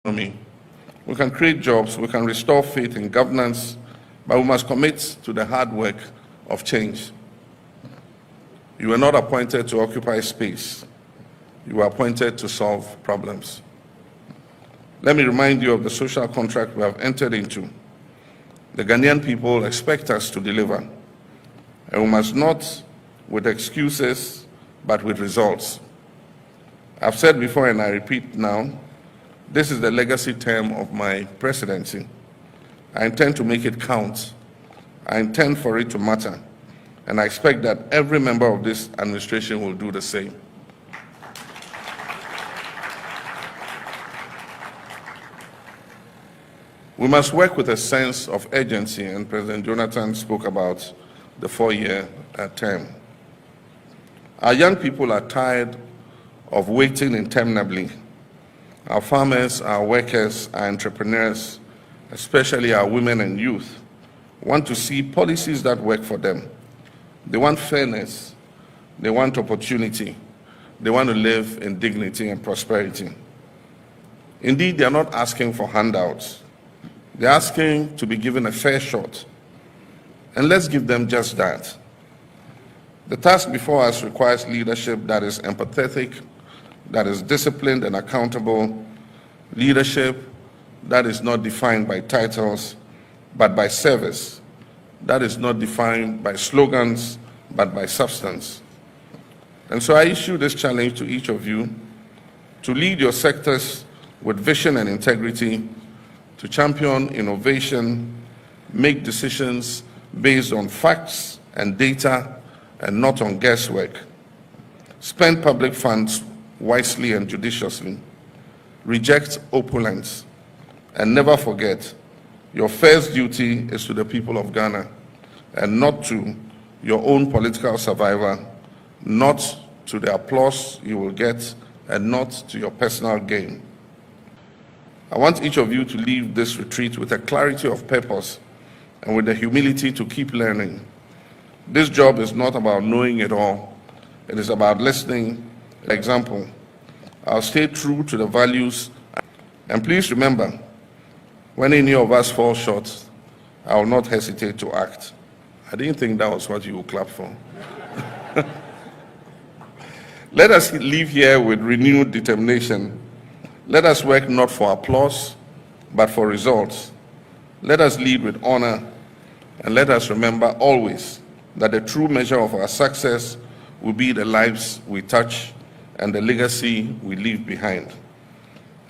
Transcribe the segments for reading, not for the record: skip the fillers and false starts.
economy. We can create jobs, we can restore faith in governance, but we must commit to the hard work of change. You were not appointed to occupy space. You were appointed to solve problems. Let me remind you of the social contract we have entered into. The Ghanaian people expect us to deliver, and we must not with excuses, but with results. I've said before and I repeat now, this is the legacy term of my presidency. I intend to make it count. I intend for it to matter. And I expect that every member of this administration will do the same. We must work with a sense of urgency, and President Jonathan spoke about the 4-year term. Our young people are tired of waiting interminably. Our farmers, our workers, our entrepreneurs, especially our women and youth, want to see policies that work for them. They want fairness, they want opportunity, they want to live in dignity and prosperity. Indeed, they are not asking for handouts. They're asking to be given a fair shot. And let's give them just that. The task before us requires leadership that is empathetic, that is disciplined and accountable, leadership that is not defined by titles, but by service, that is not defined by slogans, but by substance. And so I issue this challenge to each of you to lead your sectors with vision and integrity, to champion innovation, make decisions based on facts and data and not on guesswork. Spend public funds wisely and judiciously. Reject opulence. And never forget, your first duty is to the people of Ghana and not to your own political survival, not to the applause you will get, and not to your personal gain. I want each of you to leave this retreat with a clarity of purpose and with the humility to keep learning. This job is not about knowing it all. It is about listening. For example, I'll stay true to the values. And please remember, when any of us fall short, I will not hesitate to act. I didn't think that was what you would clap for. Let us leave here with renewed determination. Let us work not for applause, but for results. Let us lead with honor, and let us remember always that the true measure of our success will be the lives we touch and the legacy we leave behind.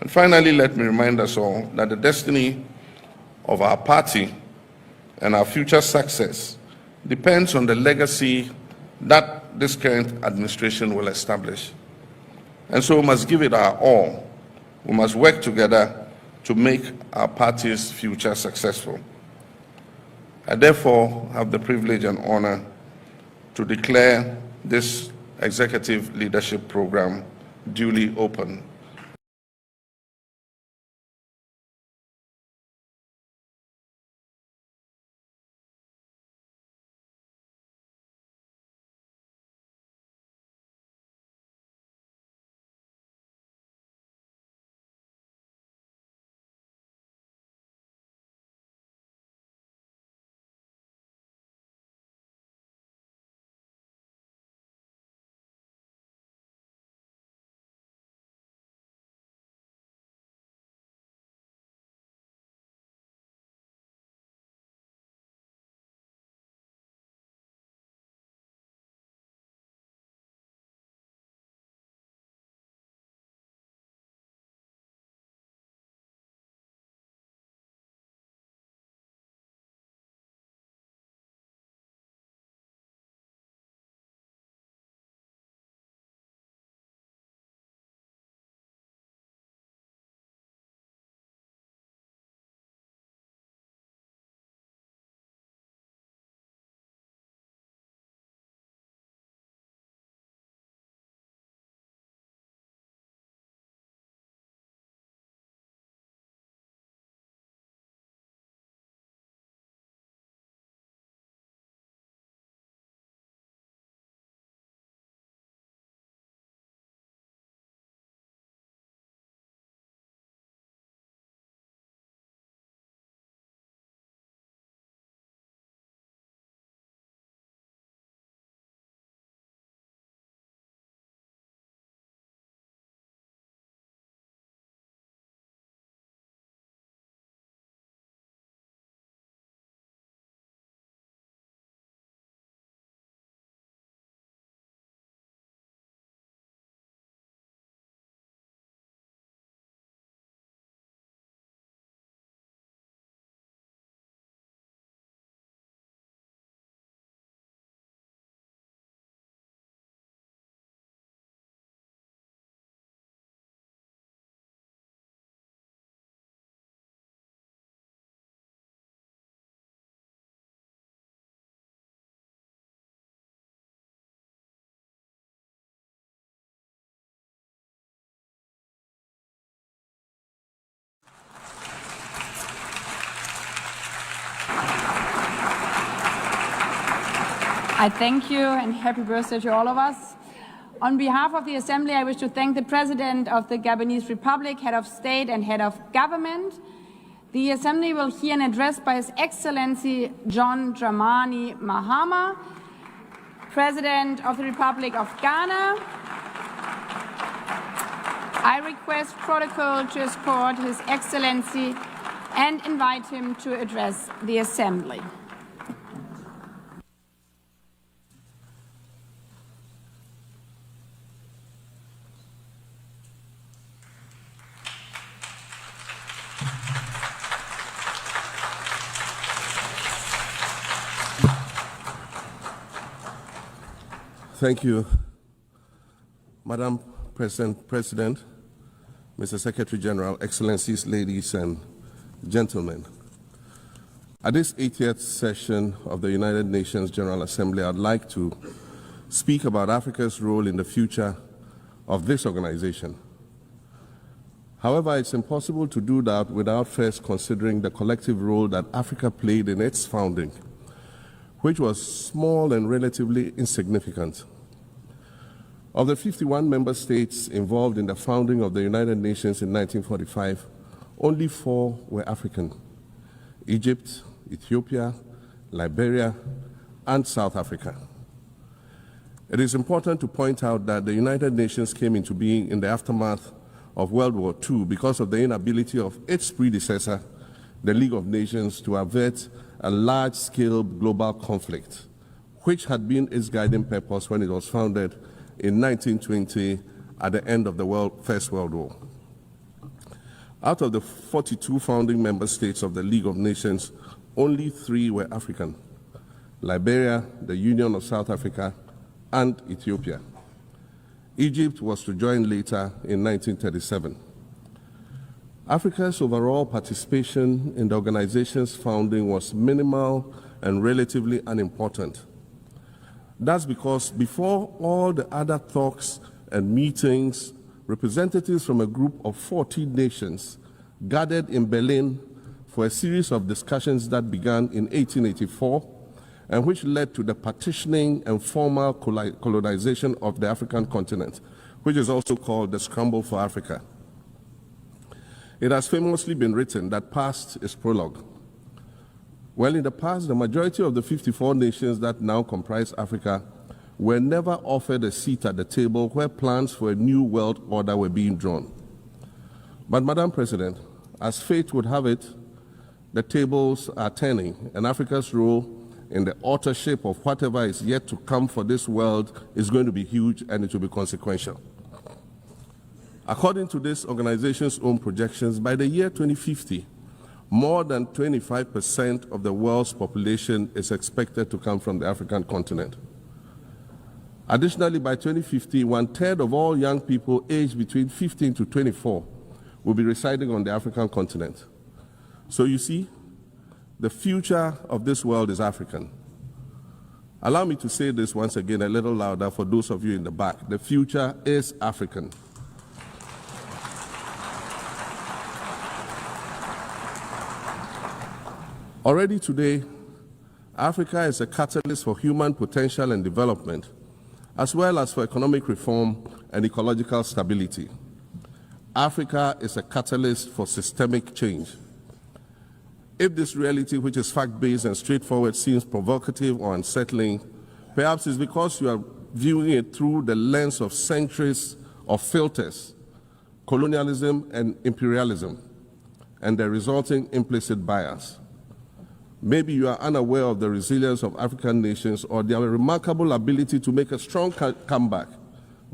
And finally, let me remind us all that the destiny of our party and our future success depends on the legacy that this current administration will establish. And so we must give it our all. We must work together to make our party's future successful. I therefore have the privilege and honor to declare this executive leadership program duly open. I thank you and happy birthday to all of us. On behalf of the Assembly, I wish to thank the President of the Gabonese Republic, Head of State and Head of Government. The Assembly will hear an address by His Excellency John Dramani Mahama, President of the Republic of Ghana. I request protocol to escort His Excellency and invite him to address the Assembly. Thank you, Madam President, Mr. Secretary General, Excellencies, ladies and gentlemen. At this 80th session of the United Nations General Assembly, I'd like to speak about Africa's role in the future of this organization. However, it's impossible to do that without first considering the collective role that Africa played in its founding, which was small and relatively insignificant. Of the 51 member states involved in the founding of the United Nations in 1945, only 4 were African: Egypt, Ethiopia, Liberia, and South Africa. It is important to point out that the United Nations came into being in the aftermath of World War II because of the inability of its predecessor, the League of Nations, to avert a large-scale global conflict, which had been its guiding purpose when it was founded in 1920 at the end of the First World War. Out of the 42 founding member states of the League of Nations, only 3 were African: Liberia, the Union of South Africa, and Ethiopia. Egypt was to join later in 1937. Africa's overall participation in the organization's founding was minimal and relatively unimportant. That's because before all the other talks and meetings, representatives from a group of 14 nations gathered in Berlin for a series of discussions that began in 1884 and which led to the partitioning and formal colonization of the African continent, which is also called the Scramble for Africa. It has famously been written that past is prologue. Well, in the past, the majority of the 54 nations that now comprise Africa were never offered a seat at the table where plans for a new world order were being drawn. But, Madam President, as fate would have it, the tables are turning, and Africa's role in the authorship of whatever is yet to come for this world is going to be huge, and it will be consequential. According to this organization's own projections, by the year 2050, more than 25% of the world's population is expected to come from the African continent. Additionally, by 2050, 1/3 of all young people aged between 15 to 24 will be residing on the African continent. So you see, the future of this world is African. Allow me to say this once again a little louder for those of you in the back. The future is African. Already today, Africa is a catalyst for human potential and development, as well as for economic reform and ecological stability. Africa is a catalyst for systemic change. If this reality, which is fact-based and straightforward, seems provocative or unsettling, perhaps it's because you are viewing it through the lens of centuries of filters, colonialism and imperialism, and the resulting implicit bias. Maybe you are unaware of the resilience of African nations or their remarkable ability to make a strong comeback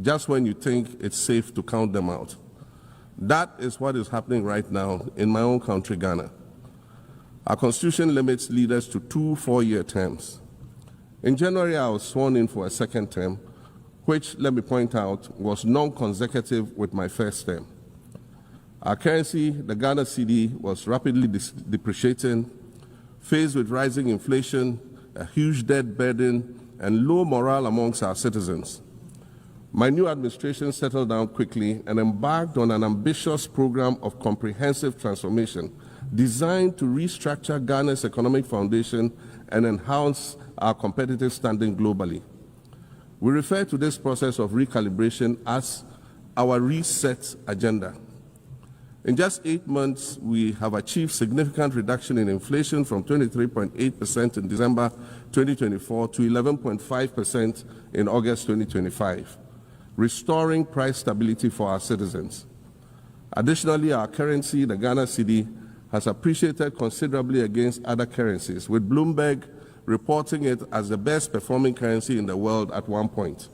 just when you think it's safe to count them out. That is what is happening right now in my own country, Ghana. Our constitution limits leaders to 2 4-year terms. In January, I was sworn in for a second term, which, let me point out, was non-consecutive with my first term. Our currency, the Ghana cedi, was rapidly depreciating, faced with rising inflation, a huge debt burden, and low morale amongst our citizens. My new administration settled down quickly and embarked on an ambitious program of comprehensive transformation designed to restructure Ghana's economic foundation and enhance our competitive standing globally. We refer to this process of recalibration as our reset agenda. In just 8 months, we have achieved significant reduction in inflation from 23.8% in December 2024 to 11.5% in August 2025, restoring price stability for our citizens. Additionally, our currency, the Ghana cedi, has appreciated considerably against other currencies, with Bloomberg reporting it as the best performing currency in the world at one point.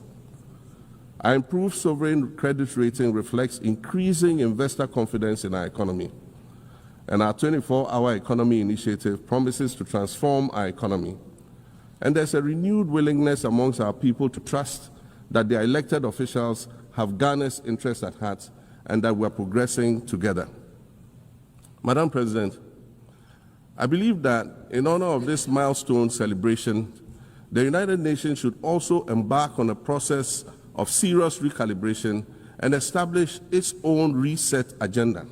Our improved sovereign credit rating reflects increasing investor confidence in our economy, and our 24-hour economy initiative promises to transform our economy. And there's a renewed willingness amongst our people to trust that their elected officials have Ghana's interests at heart and that we're progressing together. Madam President, I believe that in honor of this milestone celebration, the United Nations should also embark on a process of serious recalibration and establish its own reset agenda.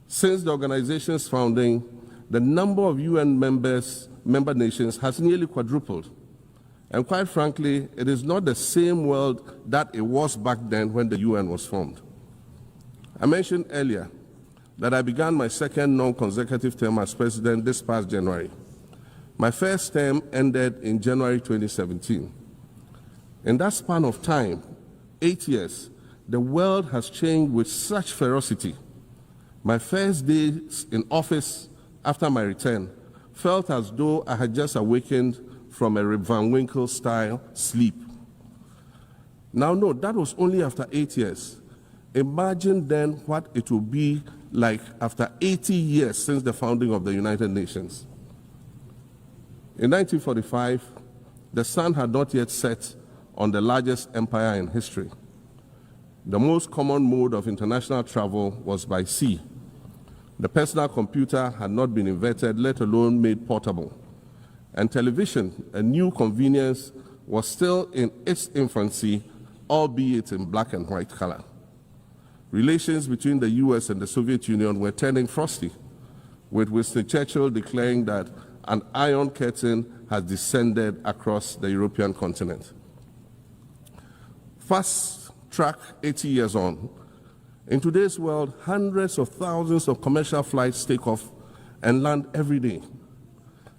Since the organization's founding, the number of UN member nations has nearly quadrupled. And quite frankly, it is not the same world that it was back then when the UN was formed. I mentioned earlier that I began my second non-consecutive term as president this past January. My first term ended in January 2017. In that span of time, 8 years, the world has changed with such ferocity. My first days in office after my return felt as though I had just awakened from a Rip Van Winkle-style sleep. Now, no, that was only after 8 years. Imagine then what it will be like after 80 years since the founding of the United Nations. In 1945, the sun had not yet set on the largest empire in history. The most common mode of international travel was by sea. The personal computer had not been invented, let alone made portable. And television, a new convenience, was still in its infancy, albeit in black and white color. Relations between the US and the Soviet Union were turning frosty, with Winston Churchill declaring that an iron curtain has descended across the European continent. Fast track 80 years on, in today's world, hundreds of thousands of commercial flights take off and land every day.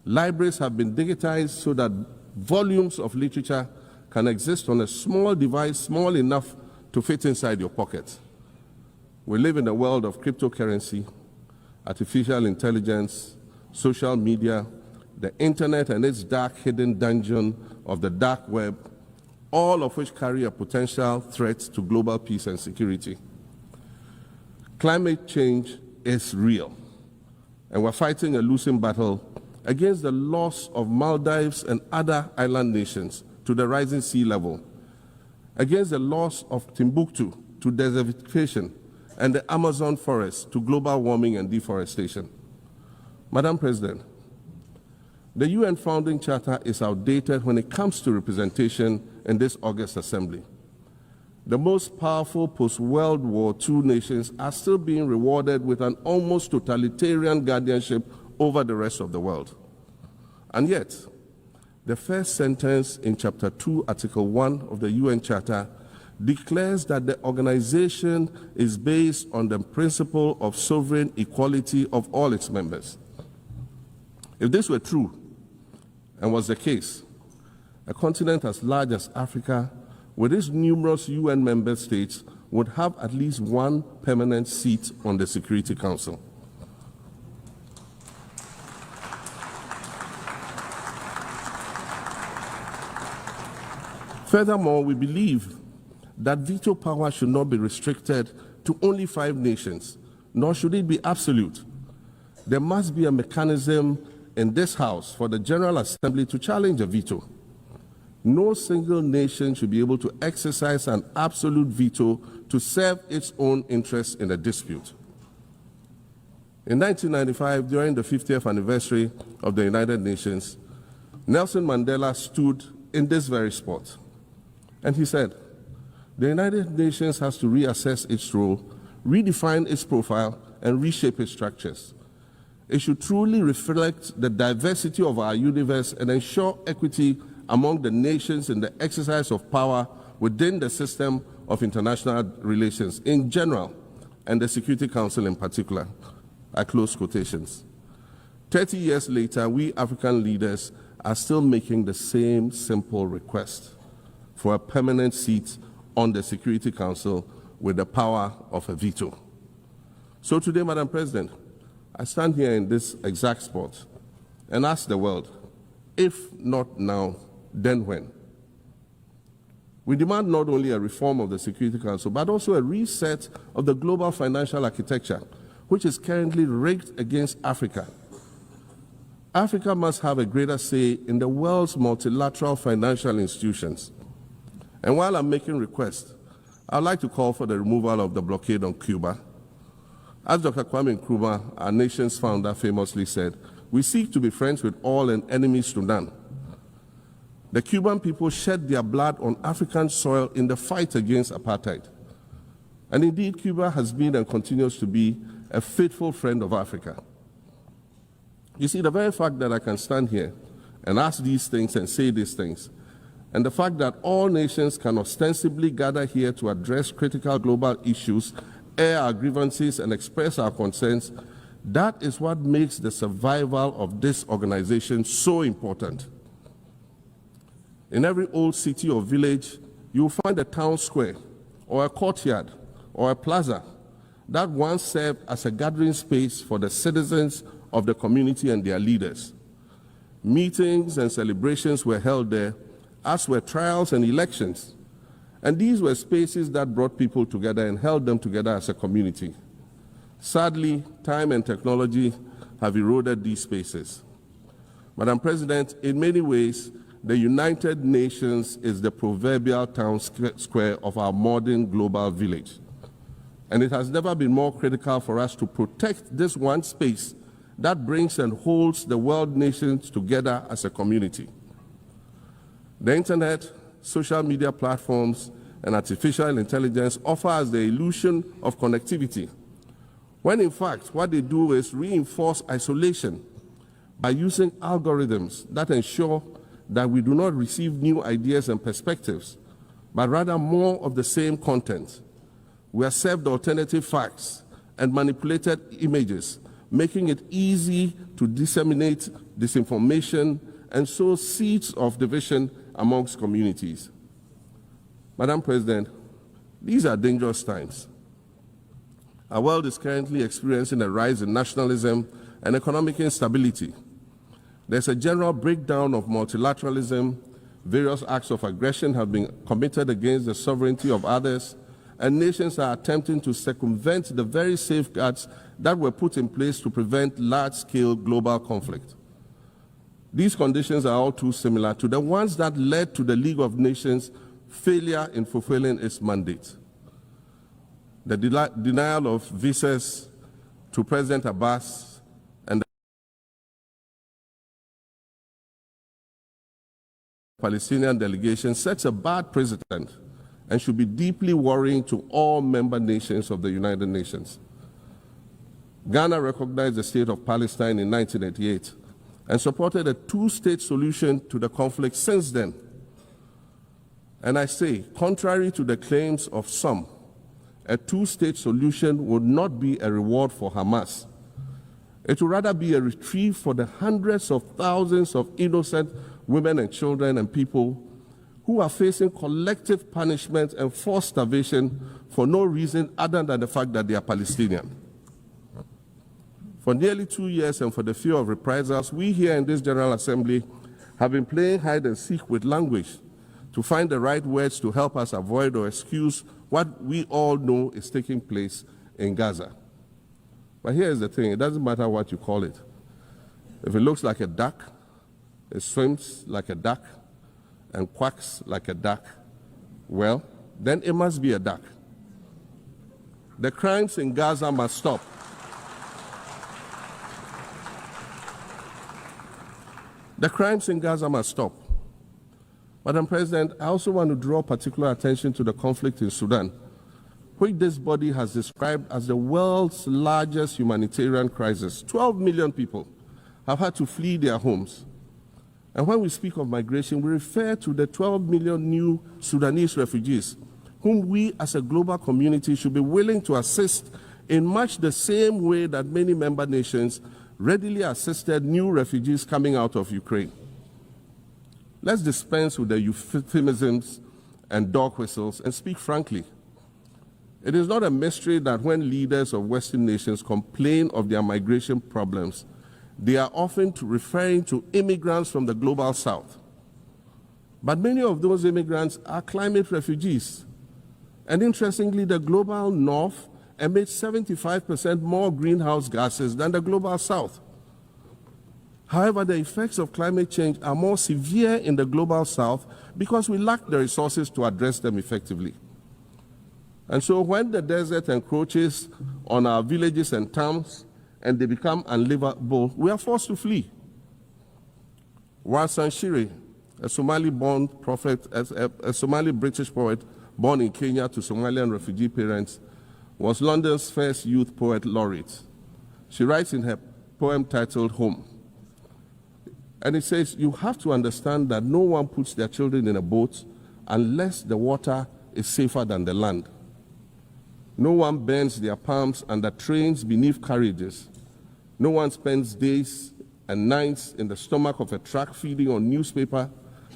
Libraries have been digitized so that volumes of literature can exist on a small device, small enough to fit inside your pocket. We live in a world of cryptocurrency, artificial intelligence, social media, the internet and its dark hidden dungeon of the dark web, all of which carry a potential threat to global peace and security. Climate change is real, and we're fighting a losing battle against the loss of Maldives and other island nations to the rising sea level, against the loss of Timbuktu to desertification, and the Amazon forest to global warming and deforestation. Madam President, the UN Founding Charter is outdated when it comes to representation in this August Assembly. The most powerful post-World War II nations are still being rewarded with an almost totalitarian guardianship over the rest of the world. And yet, the first sentence in Chapter 2, Article 1 of the UN Charter declares that the organization is based on the principle of sovereign equality of all its members. If this were true, and was the case, a continent as large as Africa, with its numerous UN member states, would have at least one permanent seat on the Security Council. Furthermore, we believe that veto power should not be restricted to only 5 nations, nor should it be absolute. There must be a mechanism in this House for the General Assembly to challenge a veto. No single nation should be able to exercise an absolute veto to serve its own interests in a dispute. In 1995, during the 50th anniversary of the United Nations, Nelson Mandela stood in this very spot, and he said, "The United Nations has to reassess its role, redefine its profile, and reshape its structures. It should truly reflect the diversity of our universe and ensure equity among the nations in the exercise of power within the system of international relations in general and the Security Council in particular. I close quotations. 30 years later, we African leaders are still making the same simple request for a permanent seat on the Security Council with the power of a veto. So today, Madam President, I stand here in this exact spot and ask the world, if not now, then when? We demand not only a reform of the Security Council, but also a reset of the global financial architecture, which is currently rigged against Africa. Africa must have a greater say in the world's multilateral financial institutions. And while I'm making requests, I'd like to call for the removal of the blockade on Cuba. As Dr. Kwame Nkrumah, our nation's founder, famously said, we seek to be friends with all and enemies to none. The Cuban people shed their blood on African soil in the fight against apartheid. And indeed, Cuba has been and continues to be a faithful friend of Africa. You see, the very fact that I can stand here and ask these things and say these things, and the fact that all nations can ostensibly gather here to address critical global issues, air our grievances, and express our concerns, that is what makes the survival of this organization so important. In every old city or village, you will find a town square, or a courtyard, or a plaza that once served as a gathering space for the citizens of the community and their leaders. Meetings and celebrations were held there, as were trials and elections. And these were spaces that brought people together and held them together as a community. Sadly, time and technology have eroded these spaces. Madam President, in many ways, the United Nations is the proverbial town square of our modern global village. And it has never been more critical for us to protect this one space that brings and holds the world nations together as a community. The internet, social media platforms, and artificial intelligence offer us the illusion of connectivity, when in fact what they do is reinforce isolation by using algorithms that ensure that we do not receive new ideas and perspectives, but rather more of the same content. We are served alternative facts and manipulated images, making it easy to disseminate disinformation and sow seeds of division amongst communities. Madam President, these are dangerous times. Our world is currently experiencing a rise in nationalism and economic instability. There's a general breakdown of multilateralism. Various acts of aggression have been committed against the sovereignty of others, and nations are attempting to circumvent the very safeguards that were put in place to prevent large-scale global conflict. These conditions are all too similar to the ones that led to the League of Nations' failure in fulfilling its mandate. The denial of visas to President Abbas and the Palestinian delegation sets a bad precedent and should be deeply worrying to all member nations of the United Nations. Ghana recognized the state of Palestine in 1988 and supported a two-state solution to the conflict since then. And I say, contrary to the claims of some, a two-state solution would not be a reward for Hamas. It would rather be a reprieve for the hundreds of thousands of innocent women and children and people who are facing collective punishment and forced starvation for no reason other than the fact that they are Palestinian. For nearly 2 years and for the fear of reprisals, we here in this General Assembly have been playing hide and seek with language to find the right words to help us avoid or excuse what we all know is taking place in Gaza. But here's the thing, it doesn't matter what you call it. If it looks like a duck, it swims like a duck, and quacks like a duck, well, then it must be a duck. The crimes in Gaza must stop. The crimes in Gaza must stop. Madam President, I also want to draw particular attention to the conflict in Sudan, which this body has described as the world's largest humanitarian crisis. 12 million people have had to flee their homes. And when we speak of migration, we refer to the 12 million new Sudanese refugees, whom we as a global community should be willing to assist in much the same way that many member nations readily assisted new refugees coming out of Ukraine. Let's dispense with the euphemisms and dog whistles and speak frankly. It is not a mystery that when leaders of Western nations complain of their migration problems, they are often referring to immigrants from the global south. But many of those immigrants are climate refugees. And interestingly, the global north emits 75% more greenhouse gases than the global south. However, the effects of climate change are more severe in the global south because we lack the resources to address them effectively. And so when the desert encroaches on our villages and towns and they become unlivable, we are forced to flee. Warsan Shire, a Somali-born prophet, a Somali-British poet born in Kenya to Somalian refugee parents, was London's first youth poet laureate. She writes in her poem titled Home. And it says, you have to understand that no one puts their children in a boat unless the water is safer than the land. No one bends their palms under trains beneath carriages. No one spends days and nights in the stomach of a truck feeding on newspaper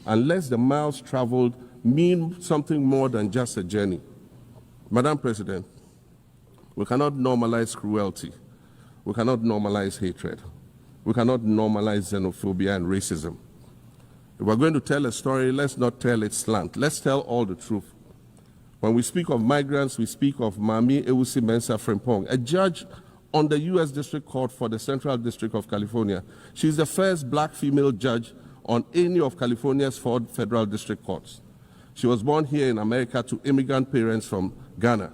unless the miles traveled mean something more than just a journey. Madam President, we cannot normalize cruelty. We cannot normalize hatred. We cannot normalize xenophobia and racism. If we're going to tell a story, let's not tell its slant. Let's tell all the truth. When we speak of migrants, we speak of Mami Ewusi Mensah Frimpong, a judge on the U.S. District Court for the Central District of California. She's the first black female judge on any of California's 4 federal district courts. She was born here in America to immigrant parents from Ghana.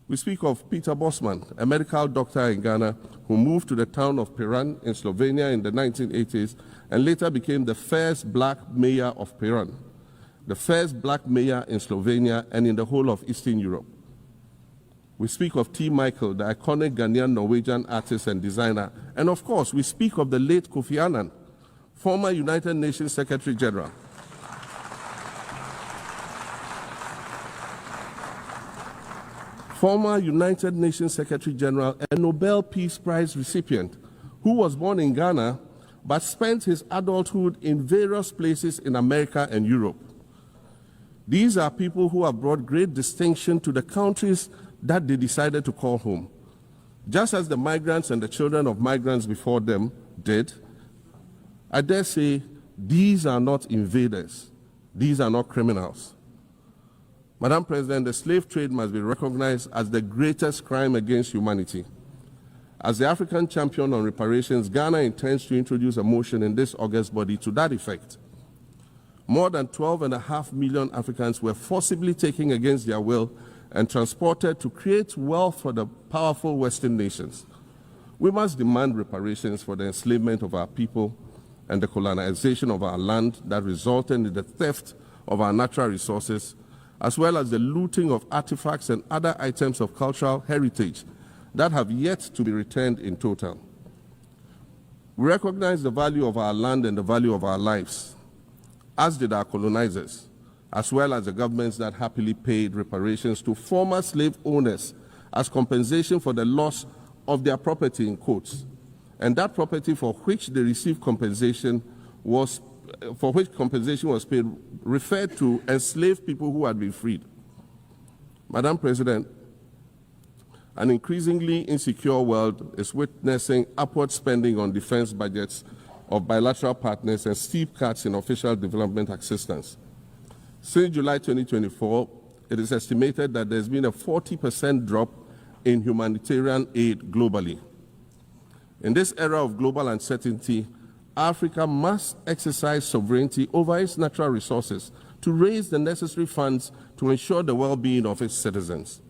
We speak of Peter Bosman, a medical doctor in Ghana who moved to the town of Piran in Slovenia in the 1980s and later became the first black mayor of Piran, the first black mayor in Slovenia and in the whole of Eastern Europe. We speak of T. Michael, the iconic Ghanaian Norwegian artist and designer. And of course, we speak of the late Kofi Annan, former United Nations Secretary General. Former United Nations Secretary General and Nobel Peace Prize recipient, who was born in Ghana but spent his adulthood in various places in America and Europe. These are people who have brought great distinction to the countries that they decided to call home. Just as the migrants and the children of migrants before them did, I dare say these are not invaders. These are not criminals. Madam President, the slave trade must be recognized as the greatest crime against humanity. As the African champion on reparations, Ghana intends to introduce a motion in this August body to that effect. More than 12.5 million Africans were forcibly taken against their will and transported to create wealth for the powerful Western nations. We must demand reparations for the enslavement of our people and the colonization of our land that resulted in the theft of our natural resources, as well as the looting of artifacts and other items of cultural heritage that have yet to be returned in total. We recognize the value of our land and the value of our lives, as did our colonizers, as well as the governments that happily paid reparations to former slave owners as compensation for the loss of their property, in quotes, and that property for which they received compensation was paid referred to enslaved people who had been freed. Madam President, an increasingly insecure world is witnessing upward spending on defense budgets of bilateral partners and steep cuts in official development assistance. Since July 2024, it is estimated that there's been a 40% drop in humanitarian aid globally. In this era of global uncertainty, Africa must exercise sovereignty over its natural resources to raise the necessary funds to ensure the well-being of its citizens.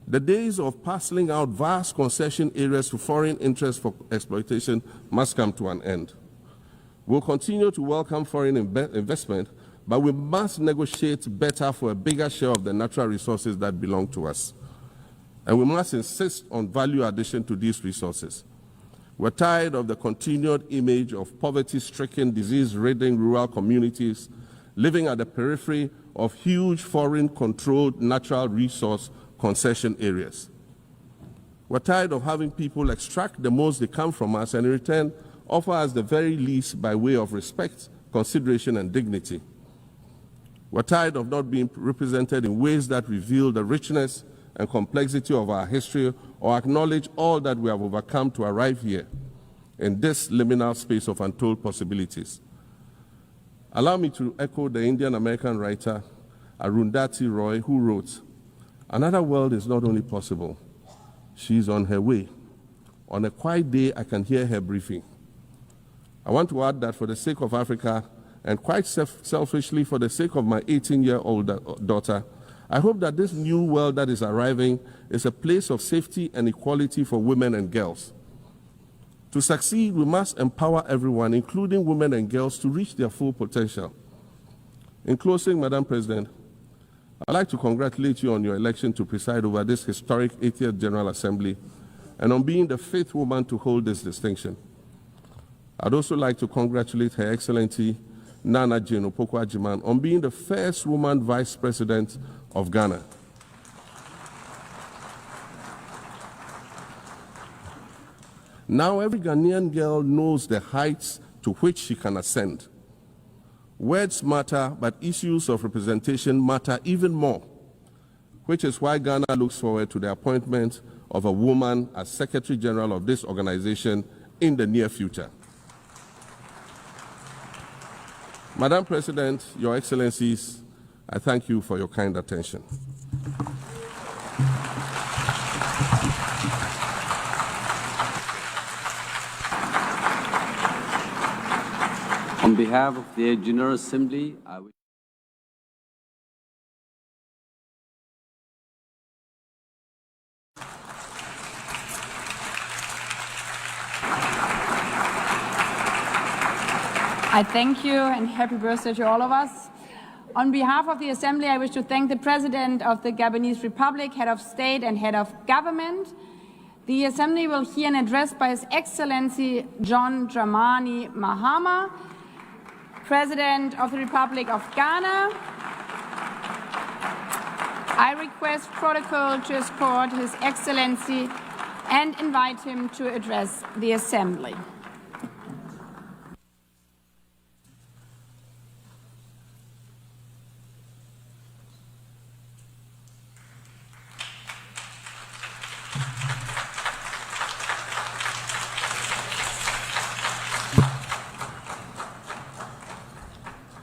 The days of parceling out vast concession areas to foreign interests for exploitation must come to an end. We'll continue to welcome foreign investment, but we must negotiate better for a bigger share of the natural resources that belong to us. And we must insist on value addition to these resources. We're tired of the continued image of poverty-stricken, disease-ridden rural communities living at the periphery of huge foreign-controlled natural resource concession areas. We're tired of having people extract the most they can from us and in return offer us the very least by way of respect, consideration, and dignity. We're tired of not being represented in ways that reveal the richness and complexity of our history or acknowledge all that we have overcome to arrive here in this liminal space of untold possibilities. Allow me to echo the Indian-American writer Arundhati Roy, who wrote, "Another world is not only possible, she's on her way. On a quiet day, I can hear her breathing." I want to add that for the sake of Africa, and quite selfishly for the sake of my 18-year-old daughter, I hope that this new world that is arriving is a place of safety and equality for women and girls. To succeed, we must empower everyone, including women and girls, to reach their full potential. In closing, Madam President, I'd like to congratulate you on your election to preside over this historic 80th General Assembly and on being the 5th woman to hold this distinction. I'd also like to congratulate Her Excellency Nana Jane Opoku-Agyeman on being the first woman Vice President of Ghana. Now every Ghanaian girl knows the heights to which she can ascend. Words matter, but issues of representation matter even more, which is why Ghana looks forward to the appointment of a woman as Secretary General of this organization in the near future. Madam President, Your Excellencies, I thank you for your kind attention. On behalf of the General Assembly, I wish I thank you and happy birthday to all of us. On behalf of the Assembly, I wish to thank the President of the Gabonese Republic, Head of State and Head of Government. The Assembly will hear an address by His Excellency John Dramani Mahama, President of the Republic of Ghana. I request protocol to escort His Excellency and invite him to address the Assembly.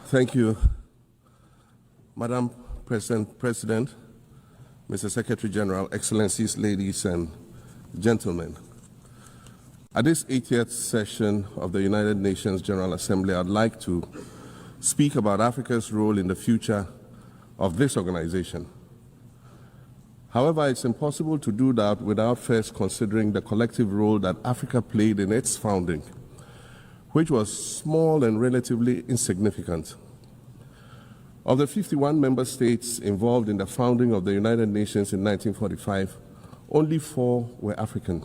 Thank you, Madam President, Mr. Secretary General, Excellencies, ladies and gentlemen. At this 80th session of the United Nations General Assembly, I'd like to speak about Africa's role in the future of this organization. However, it's impossible to do that without first considering the collective role that Africa played in its founding, which was small and relatively insignificant. Of the 51 member states involved in the founding of the United Nations in 1945, only 4 were African: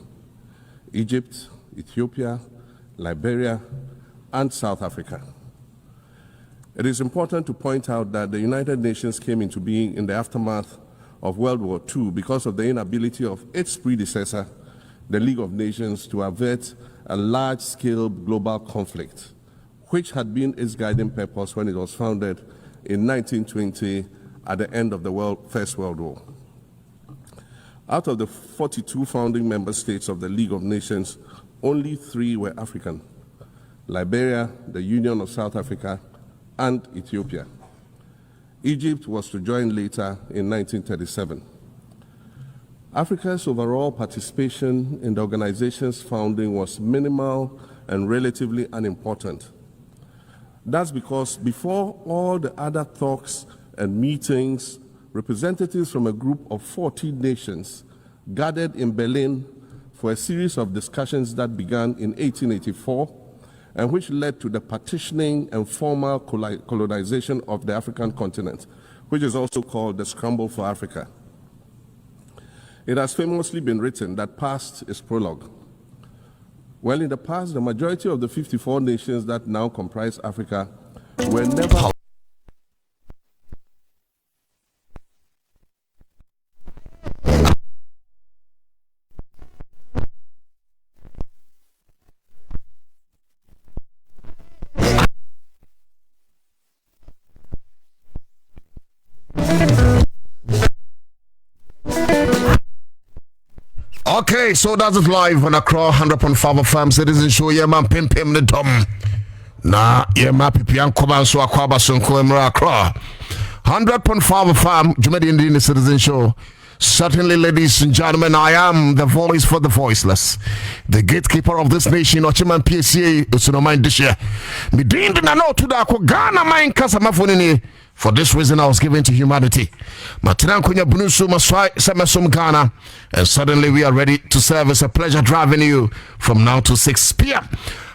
Egypt, Ethiopia, Liberia, and South Africa. It is important to point out that the United Nations came into being in the aftermath of World War II because of the inability of its predecessor, the League of Nations, to avert a large-scale global conflict, which had been its guiding purpose when it was founded in 1920 at the end of the First World War. Out of the 42 founding member states of the League of Nations, only 3 were African: Liberia, the Union of South Africa, and Ethiopia. Egypt was to join later in 1937. Africa's overall participation in the organization's founding was minimal and relatively unimportant. That's because before all the other talks and meetings, representatives from a group of 14 nations gathered in Berlin for a series of discussions that began in 1884 and which led to the partitioning and formal colonization of the African continent, which is also called the Scramble for Africa. It has famously been written that past is prologue. Well, in the past, the majority of the 54 nations that now comprise Africa were never... Okay, so that's it live on Accra100.5FM Citizen Show. Yeah, man, pim the dom. Nah, yeah, man, pipian koban so akwaba sonko emra Accra. 100.5 FM, Jumedi in the Citizen Show. Certainly, ladies and gentlemen, I am the voice for the voiceless, the gatekeeper of this nation. Ochiman PCA, Usunoman this year. Me didn't know to Darko Ghana mine Casamafoni. For this reason, I was given to humanity. Matinan kunya bunusu maswai semasum Ghana, and suddenly we are ready to serve. It's a pleasure driving you from now to 6 p.m.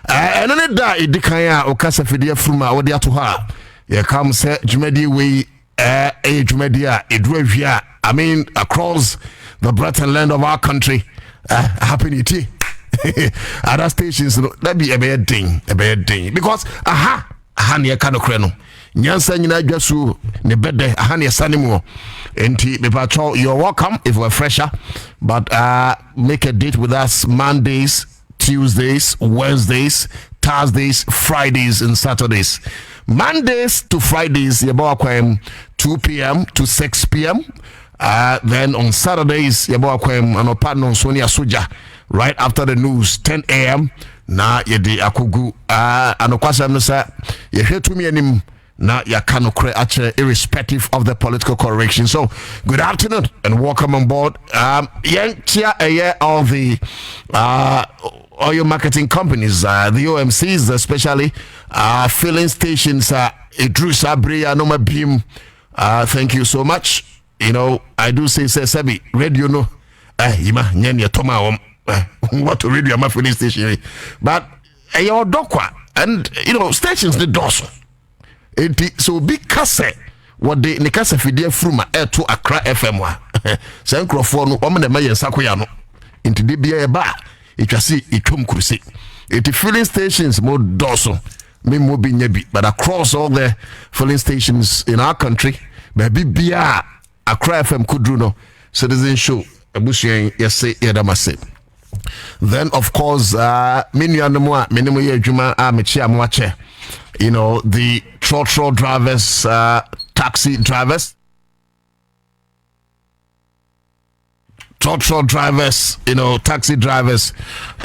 And then that idikaya okasa fidia fruma odia to her. Yeah, come say Jumedi we Jumedia idrevia. I mean across the breadth and land of our country. Happy New Year. Other stations, that be a bad thing, because aha near Kanokrano. Nyansa nyina adwasu ne bede ahane sanimo enti me patrol. You're welcome if we're fresher, but make a date with us Mondays, Tuesdays, Wednesdays, Thursdays, Fridays and Saturdays. Mondays to Fridays yabo akwem 2 p.m. to 6 p.m. Then on Saturdays yabo akwem anopa Sonia Soja right after the news 10 a.m. na yedi akugu anokwasa msa yehwetumi anim na yakanokre ache irrespective of the political correction. So good afternoon and welcome on board. All the oil marketing companies, the OMCs especially, filling stations, Idris Abri, Anoma Beam. Thank you so much. You know, I do say Sebi radio no yima nyanya toma what to radio my filling station, but your dokwa and you know stations the doors. So big kase what the nekasa fidie fruma to Accra FM wa say nkrofo no omo na maye nsakoya no nti de bia e ba etwase etwom kuruse eti filling stations mo doso me mo bi nya bi, but across all the filling stations in our country baby bia Accra FM kudru no Citizen Show abusuen yese yedamase. Then of course menu anmo menemo ye adwuma a mechi amwache, you know, the trotro drivers, taxi drivers, you know, taxi drivers,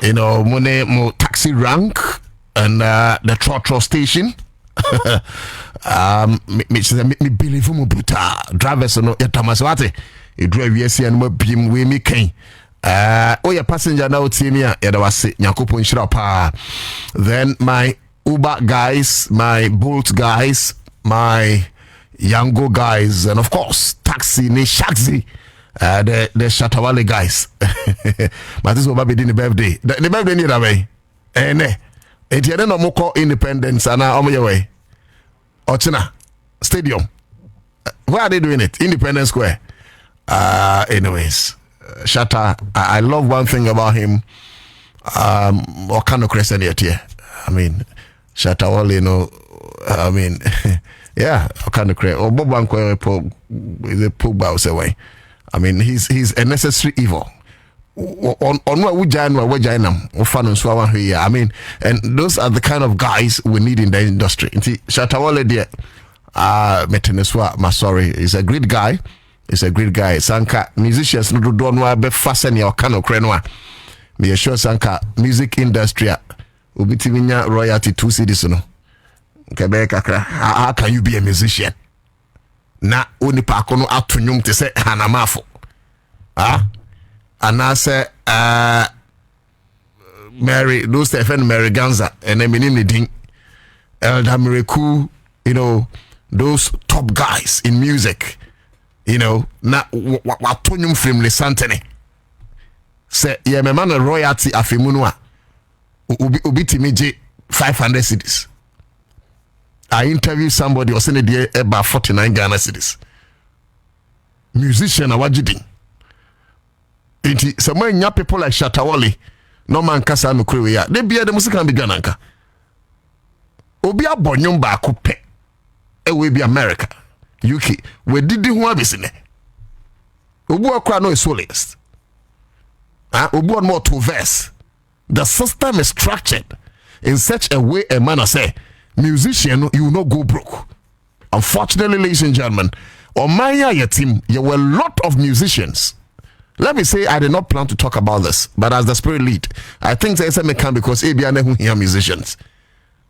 you know, mo taxi rank and the trotro station. Me believe mo buta drivers no yatamaswate e drive yesi and mo bim we me kan your passenger now timia yadawase nyakopon shira pa. Then my Uber guys, my Bolt guys, my Yango guys, and of course taxi ni shaxi the Shatawale guys. But this will be the birthday. The birthday ni that way. Ne etiene no moko Independence and omo your way Ochina Stadium. Where are they doing it? Independence Square. Anyways, Shatta, I love one thing about him. Okano Crescent here. I mean, Shatawale, you know, I mean, yeah, Okano Crescent. Or Bobanko is a Pogba away. I mean, he's a necessary evil. On what we I mean, and those are the kind of guys we need in the industry. Shatawale there, Meteneswa Masori is a great guy. He's a great guy. Sanka musicians no don't know be fasten your Kano Krenwa. Me assure Sanka music industry ubitiminya royalty 2 cedis no. How can you be a musician? Na oni pa kono atunyum te se hanamafo. And I say Mary, those Stephen Mary Ganza and Eminem Ding Elder Miracle, you know, those top guys in music, you know, na watonyum film le santene. Say yeah, me man royalty afimunwa. Ubi timije 500 cedis. I interviewed somebody was in a day about 49 Ghana cedis. Musician awajidi. Some young people like Shatawale, no man kasa no kwewe. They be the music can be Ghana. Obi abonyum ba kupe. We be America, UK. We did the one business. Obu akwa no is soloist. Obu more to verse. The system is structured in such a way a man say, musician, you will not go broke. Unfortunately, ladies and gentlemen, on my team, there were a lot of musicians. Let me say, I did not plan to talk about this, but as the spirit lead, I think the SM can because ABN who hear musicians.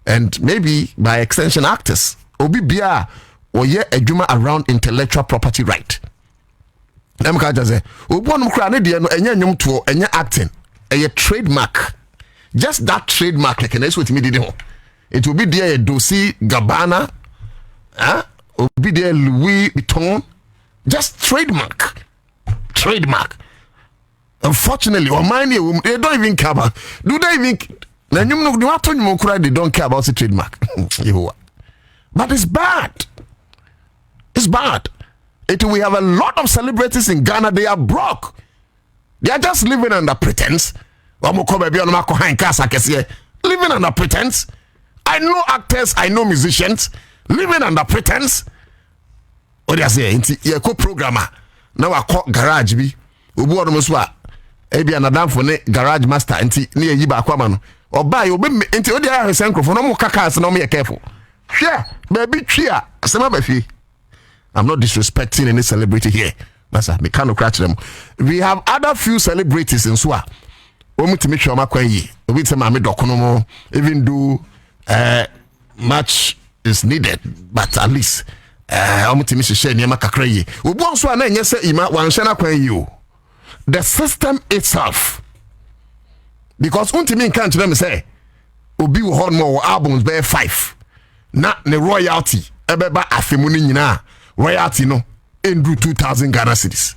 And maybe by extension actors. Obi bia or ye adwuma around intellectual property right. Let me just say, obi one kra ne de no enya nwum to enya acting, a trademark. Just that trademark like next with me did ho. It will be there a Dosi Gabbana, obi there Louis Vuitton, just trademark. Unfortunately, or mine they don't even care about. Do they even? They don't care about the trademark. But it's bad. It's bad. We have a lot of celebrities in Ghana. They are broke. They are just living under pretense. Living under pretense. I know actors. I know musicians. Living under pretense. What do you say? You're a co-programmer. Now I call garage. Ebi anadam for ne garage master. Near Yiba Aquaman. Or buy your baby. Until they are a synchro for no more cacas. No more careful. Yeah, baby, cheer. I'm not disrespecting any celebrity here. We can't catch them. We have other few celebrities in Swa. We to make sure we even do much is needed, but at least the system itself, because untimin can't them say Obi will hold more albums by 5. Na ne royalty ebeba afemuni nyina royalty no endru 2,000 Ghana cedis.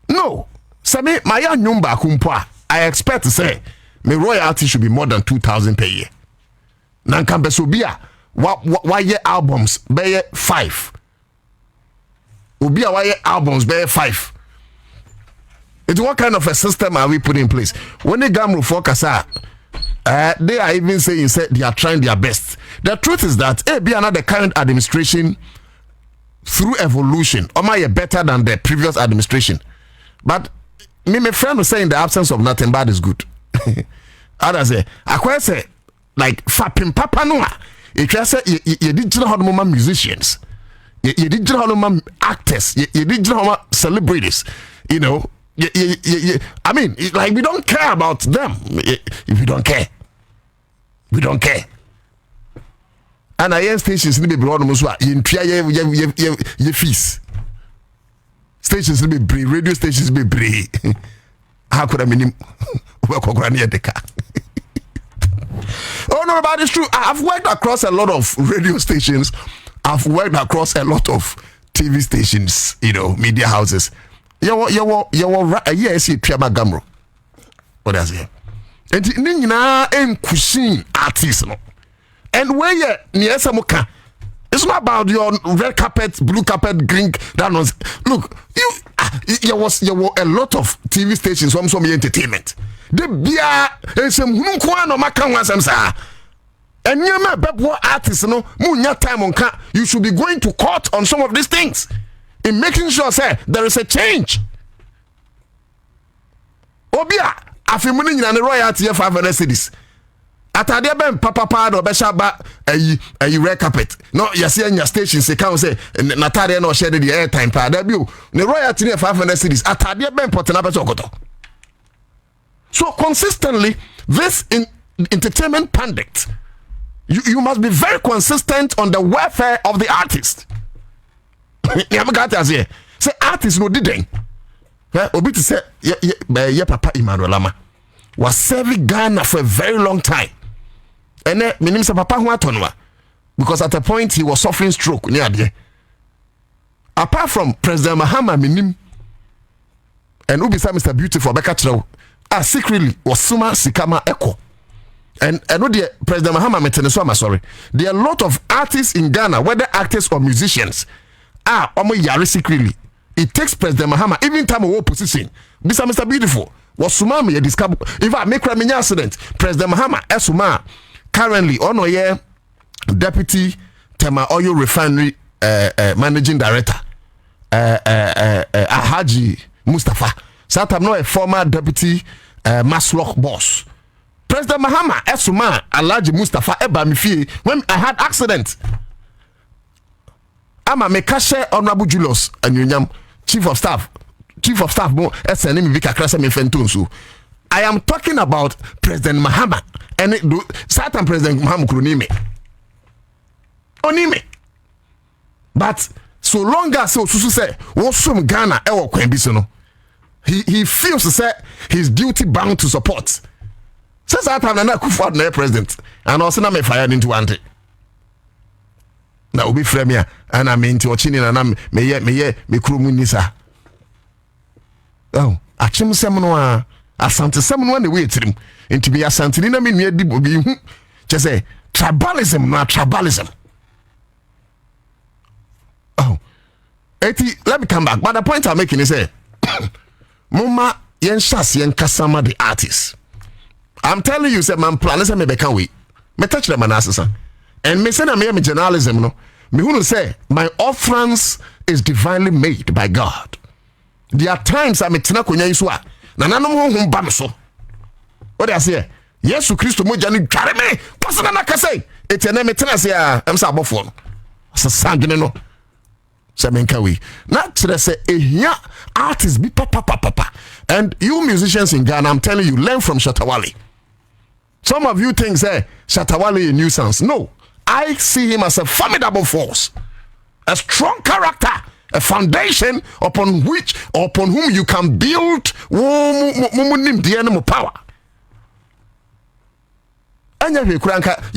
No same my nyumba kumpa. I expect to say my royalty should be more than 2,000 per year. Na nkambe so bia why year albums by 5. Obi a why albums by 5. It's what kind of a system are we putting in place? When the Gamro focus they are even saying they are trying their best. The truth is that be another current administration through evolution or better than the previous administration. But my friend was saying the absence of nothing bad is good. Others say, I say like Fapim Papa Noah. It just say you digital how musicians, you digital how actors, you digital how celebrities, you know. I mean, like we don't care about them. If we don't care, we don't care. And I hear stations need to be brought in your fees. Stations need to be radio stations be brave. How could I mean Oh no, but it's true. I've worked across a lot of radio stations. I've worked across a lot of TV stations, you know, media houses. Yes, you Trema Gamro. What does it? And Nina and Kusin artists. And where you near Samuka, it's not about your red carpet, blue carpet, green. That was look, there were a lot of TV stations, some entertainment. The beer and some Munkuano Makan and you may be artists, no, Munya time on car. You should be going to court on some of these things. In making sure, say, there is a change. Obia, afimuni na royalty 500 cedis. Atade ben papa do be shaba ayi red carpet. No, you see in your station say can say natade no share the airtime pa da bio. Ne royalty 500 cedis. Atade ben potena be sokoto. So consistently, this entertainment pundit, you must be very consistent on the welfare of the artist. Say artists no didn't. Obi to say ye papa Emmanuel Lama was serving Ghana for a very long time. And then my name is Papa Huatonwa because at a point he was suffering stroke near there. Apart from President Mahama minim and Ubi say Mr. Beautiful Beka Chro secretly was suma sikama echo. And know the President Mahama Meteneswama, sorry. There are a lot of artists in Ghana, whether actors or musicians, omo yari secretly. It takes President Mahama, even time of opposition. Mr. Beautiful, was suma me a discover. If I make a accident, President Mahama Esuma currently on a deputy Tema Oil Refinery managing director, Haji Mustafa. Satam no a former deputy Masloch boss. President Mahama Esuma Alhaji Mustafa Eba Mifie when I had accident. Ama mekashe Honorable Julius Anyunyam, Chief of Staff mo SNM Vika Krasa Mefentonsu. I am talking about President Mahama and certain President Mahama Krunime. Onime. But so long as Susu say, Wosum Ghana Ewo Kwembisono. He feels to say his duty bound to support. Says that time na Kufuor na president and also na me fired into ante. Na obi frame ya and I'm into ochini na me krumu nisa. Oh, achim sem no a asante sem no na we tirim. Into be asante ni na me nua di obi hu. Just say tribalism. Oh. Let me come back. But the point I'm making is Mama yen shas yen kasama the artists. I'm telling you, say man plan say me beka we. Me touch them anasasa. And me say na me journalism no. Me who say my offerings is divinely made by God. There are times I me tena konya iso a na nanom honhom ba me so. What I say? Yesu Kristo moja ni tware me. Kwasa na nakase. Etiana me tena say am say abofo no. Sa sangene no. Say me nka we. Na tere say ehia artists be papa. And you musicians in Ghana, I'm telling you, learn from Shatawale. Some of you think, Shatawale a nuisance. No, I see him as a formidable force, a strong character, a foundation upon whom you can build power. And you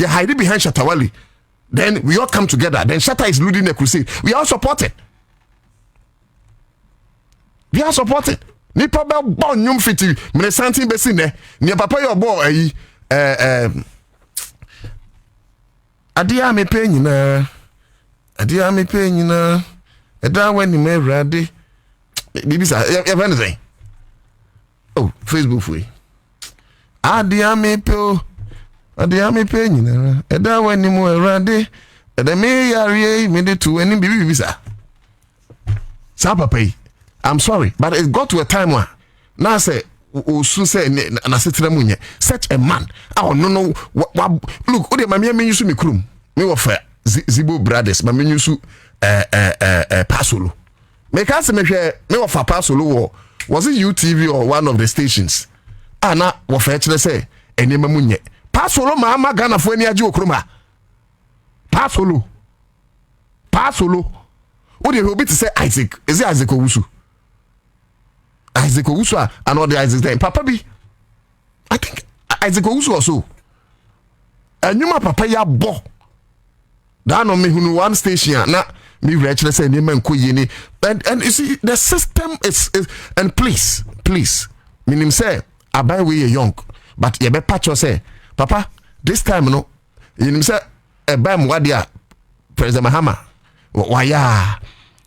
hide behind Shatawale. Then we all come together. Then Shatta is leading a crusade. We all support it. Nipa be bon nyum fiti mene santin besi ne ne papa yo bo ayi adia me pe nyina eda wani me rade bibisa e anything. Oh, Facebook free. Adia me pe nyina eda wani mo rade eda me yare me de tu eni bibisa sa papa yi. I'm sorry, but it got to a time where now say such a man. Oh no. Look, ode mami amenyusu me krum. Me wo fa Zibo brothers, mami amenyusu Pasolo. Me can say me wo fa Pasolo was it UTV or one of the stations? Na wo fa kire say enema munye. Pasolo ma Ghana fo ani age okroma. Pasolo. Ode obi to say Isaac. Is it Isaac Owusu? Isaac Owusu and all the Isaac then. Papa B, I think Isaac Owusu also. And you my papa ya bo. That no me who one station na me actually say name and kuyini. And you see the system is and please meaning say abai we young but you be patch say papa this time no you say bam wadia President Mahama why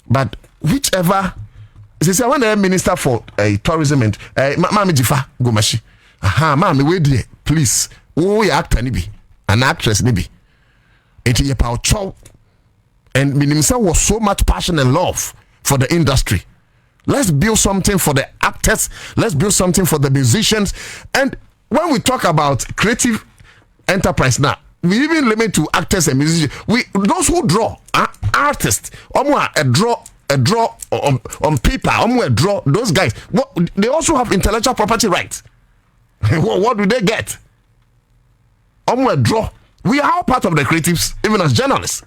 but whichever. Say I want the minister for tourism and Mami Jifa Gomashi. Mami we there, please. Oh, ya actor nibi, an actress nibi. Eti ye power chow. And Minimsa was so much passion and love for the industry. Let's build something for the actors. Let's build something for the musicians. And when we talk about creative enterprise now, we even limit to actors and musicians. Those who draw artists. A draw on paper, draw those guys. They also have intellectual property rights. What do they get? Draw. We are all part of the creatives, even as journalists.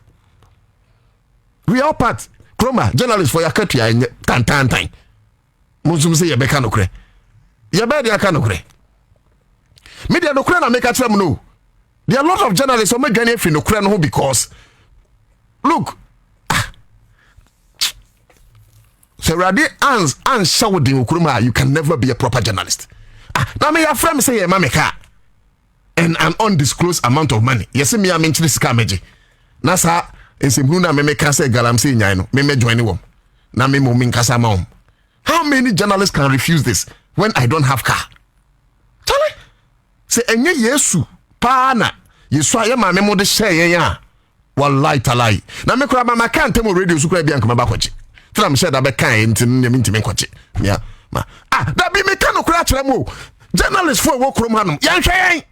We are all part. Chroma, journalists for your country, tan. Musum say you be kanokre. You be dia kanokre. Media no kre na make at them no. There are a lot of journalists who make Ghana free no kre no because look. So Radi and shouting Ukruma, you can never be a proper journalist. Now me your friend say yeah mama car and an undisclosed amount of money. Yes me am into this meji. Na sa ensembu na me ka say galamsey nyan no me join wom. Na me mo min kasa ma wom. How many journalists can refuse this when I don't have car? Charlie, say enye Yesu pa na Yesu aye ma me mo de share yen ya. Wallahi talai. Na me kura mama kan temo radio su kura bia nkoma ba kwachi. Tira me share da be kan ntimi kwachi. Yeah. That be me kan kura kire mo. Journalists for wo krom hanum. Yan hwe.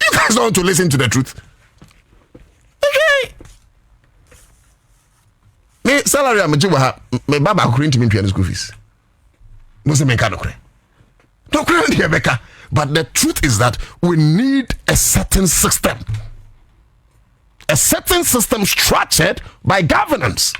You guys don't want to listen to the truth. Okay. Me salary am jiwa ha me baba akuri ntimi ntwe school fees. No se me kan okure. Don't cry on the Rebecca. But the truth is that we need a certain system. A certain system structured by governance.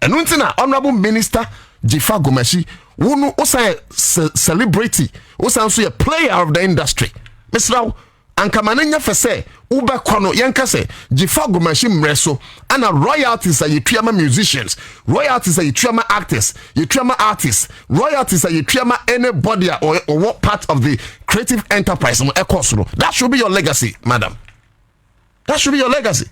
And untina Honorable Minister Jifa Gomeshi, who also a celebrity, also a player of the industry. Mr. Ankamanenya fese uba kono yankase Jifa Gomeshi mreso ana royalties are yetuyama musicians, royalties are yetuyama actors, yetuyama artists, royalties are yetuyama anybody or what part of the creative enterprise. That should be your legacy, madam. That should be your legacy.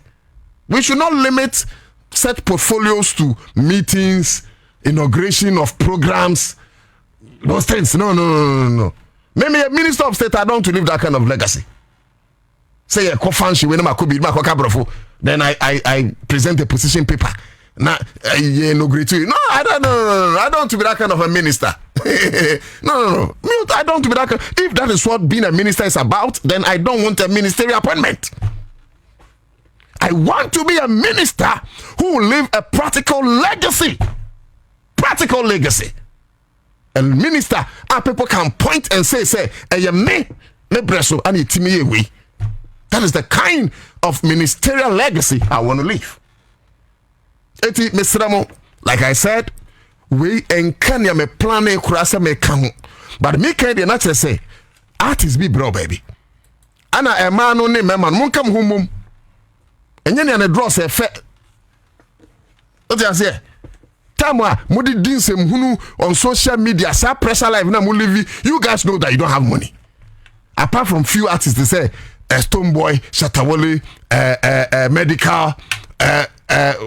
We should not limit set portfolios to meetings, inauguration of programs, those things. No. Maybe a minister of state, I don't want to leave that kind of legacy. Say a co-fancy when I could be then I present a position paper. Now inaugurate you. No, I don't know. I don't want to be that kind of a minister. No. I don't want to be that kind. If that is what being a minister is about, then I don't want a ministerial appointment. I want to be a minister who will leave a practical legacy. Practical legacy. A minister, people can point and say, me breso and it me away. That is the kind of ministerial legacy I want to leave. Eti Mr. Like I said, we enkanya me plan e kurasa me kaho. But me can not say artists be bro baby. Ana a man no name man mun kam humum. Enye ne draw say fe. What you say? Tamwa mudi dinsem hunu on social media sa pressure live na mu live. You guys know that you don't have money. Apart from few artists they say Stoneboy, Shatawole, Medical,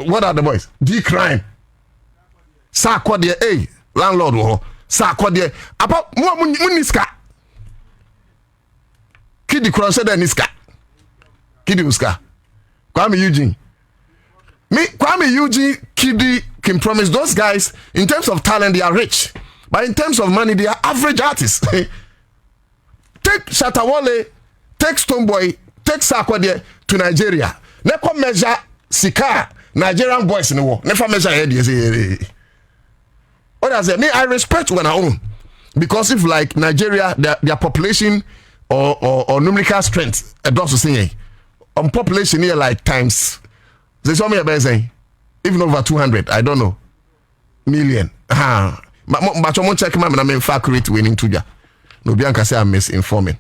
what are the boys? D-Crime. Sa kwa de landlord wo. Sa kwa de about muniska. Kidi kura said niska. Kidi uska. Kwame Eugene. Kwame Eugene, Kidi can promise those guys in terms of talent they are rich. But in terms of money they are average artists. Take Shatawole, take Stoneboy, take Sakwade to Nigeria. Never measure Sika, Nigerian boys in the war. Never measure head. What I say? Me, I respect when I own. Because if like Nigeria, their population or numerical strength, a does saying on population here like times. They saw me about saying even over 200. I don't know million. But you check my name. Fact rate winning to ya. No, Bianca say I'm misinforming.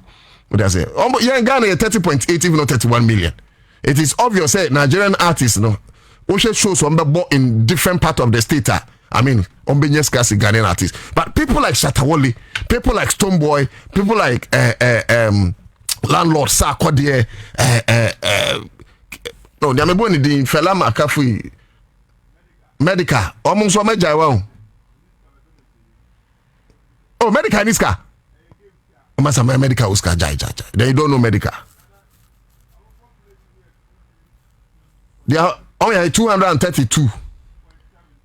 What I say? Yeah, in Ghana 30.8, even not 31 million. It is obvious that Nigerian artists, no, also shows on the board in different part of the state. I mean, Ghanaian artists, but people like Shatawole, people like Stoneboy, people like landlord Sakwade, no, they are born in the Fela Makafui Medical. Almost so much. Oh, Medical Niska. Masa medical Oscar jai. They don't know medical. They are only 232.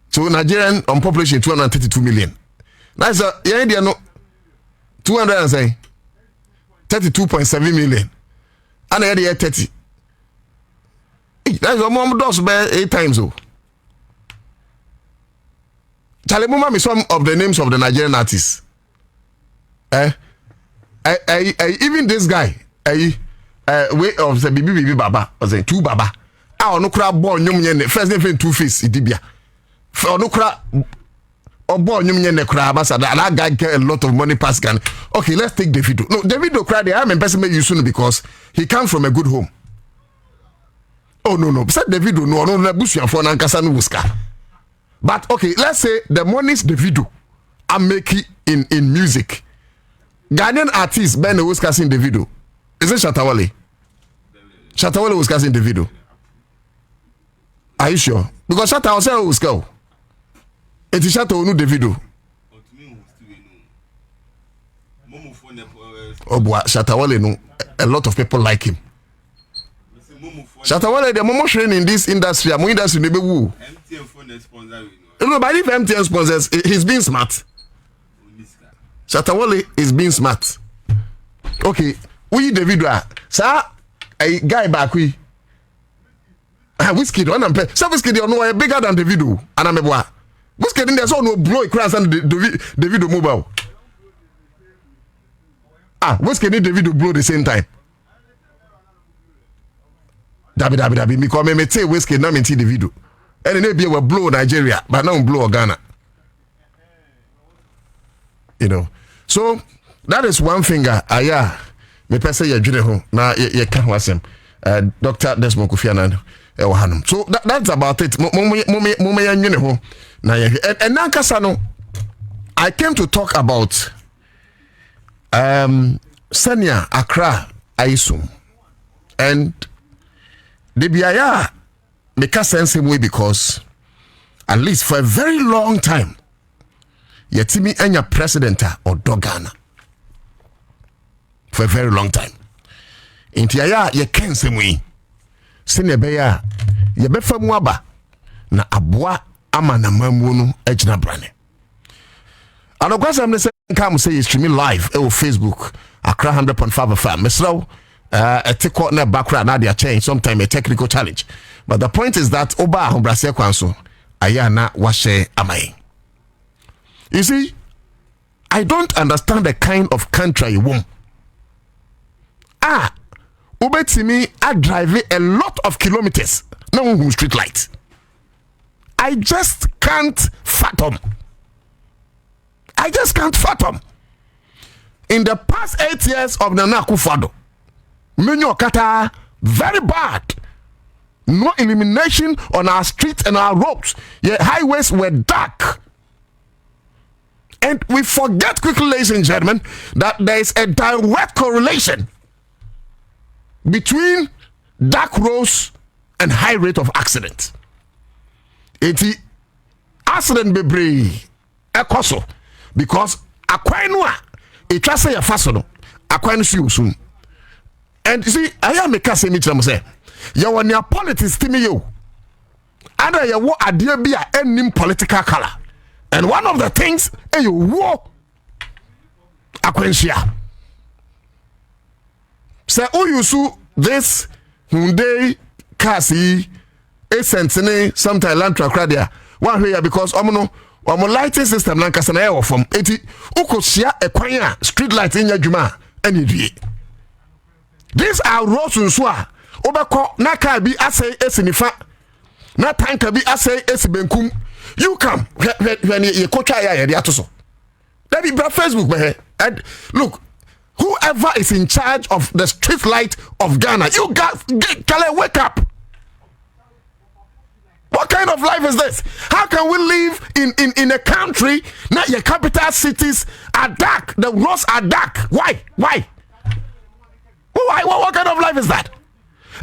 So Nigerian population 232 million. That's yeah, they are no 200 and say 32.7 million. And they are 30. That's almost 8 times. Oh. Charlie Muma me some of the names of the Nigerian artists. Even this guy, way of the baby baba, or the two baba. I no crab born yum first name two face idibia. For no crab or born yum yen crab, that guy get a lot of money past can. Okay, let's take Davido. No, Davido cried. I'm a person you soon because he comes from a good home. Oh no, besides Davido, no, bush for Nankasa no wuska. But okay, let's say the money's Davido. ameki in music. Ghanaian artist Ben was casting Davido. Is it Shatawale? Shatawale was casting Davido. Are you sure? Because Shatawale was go. It is Shatawale no Davido. Oh boy, Shatawale no. A lot of people like him. Shatawale the momo training in this industry. Mo industry nebe wu. MTN phone sponsor. No, but if MTN sponsors, he's being smart. Shatawale is being smart. Okay, we Davido, sir, a guy back we. Whiskey, one ampe. So whiskey, they know bigger than Davido. And I'm a whiskey, there's no blow across and Davido mobile. Whiskey need Davido blow the same time. Dabi. Me come me say whiskey na me see Davido. And then be blow Nigeria, but now blow Ghana. You know. So that is one finger. Me pese ye dwene ho na ye ka ho asem. Dr. Desmond Kofi Annan e wo hanom. So that's about it. Mo ya dwene ho na ye. And now kasa no, I came to talk about Senia Accra Aisum. And the biaya make a sense way because at least for a very long time Yetimi enya president or Dogana for a very long time. Inti aya ye ken semwe sene be ya ye be fa mu aba na aboa ama na mamu no agina brane. Anokwasam ne se come say streaming live on Facebook Accra100.5FM. Mesraw a tick na background na dia change sometime a technical challenge. But the point is that oba hombrase kwanso aya na washe amai. You see, I don't understand the kind of country you want. Ubetimi, I drive a lot of kilometers. No street light. I just can't fathom. In the past 8 years of Nana Akufo-Addo, Menyo Kata, very bad. No illumination on our streets and our roads. Your highways were dark. And we forget quickly, ladies and gentlemen, that there is a direct correlation between dark roads and high rate of accident. Eti accident bebree ekoso because akwanua etwase ya faso akwanu si usum. And you see, I am a case me tell say you want your politics to me you. And you want idea be any political color. And one of the things you war akwensia. Say you this Hyundai Kasi Essence sometime land truck there. One here because omo lighting system na nkasa na e wo from eti ukosia ekwan a street light in adwuma ani due. These are roads nso a obekọ na car bi asay esinifa na tanker bi asay esibenkum. You come when you kotwa ya de atoso. Let me bring Facebook be and look, whoever is in charge of the street light of Ghana, you guys wake up. What kind of life is this? How can we live in a country now your capital cities are dark, the roads are dark? Why? What kind of life is that?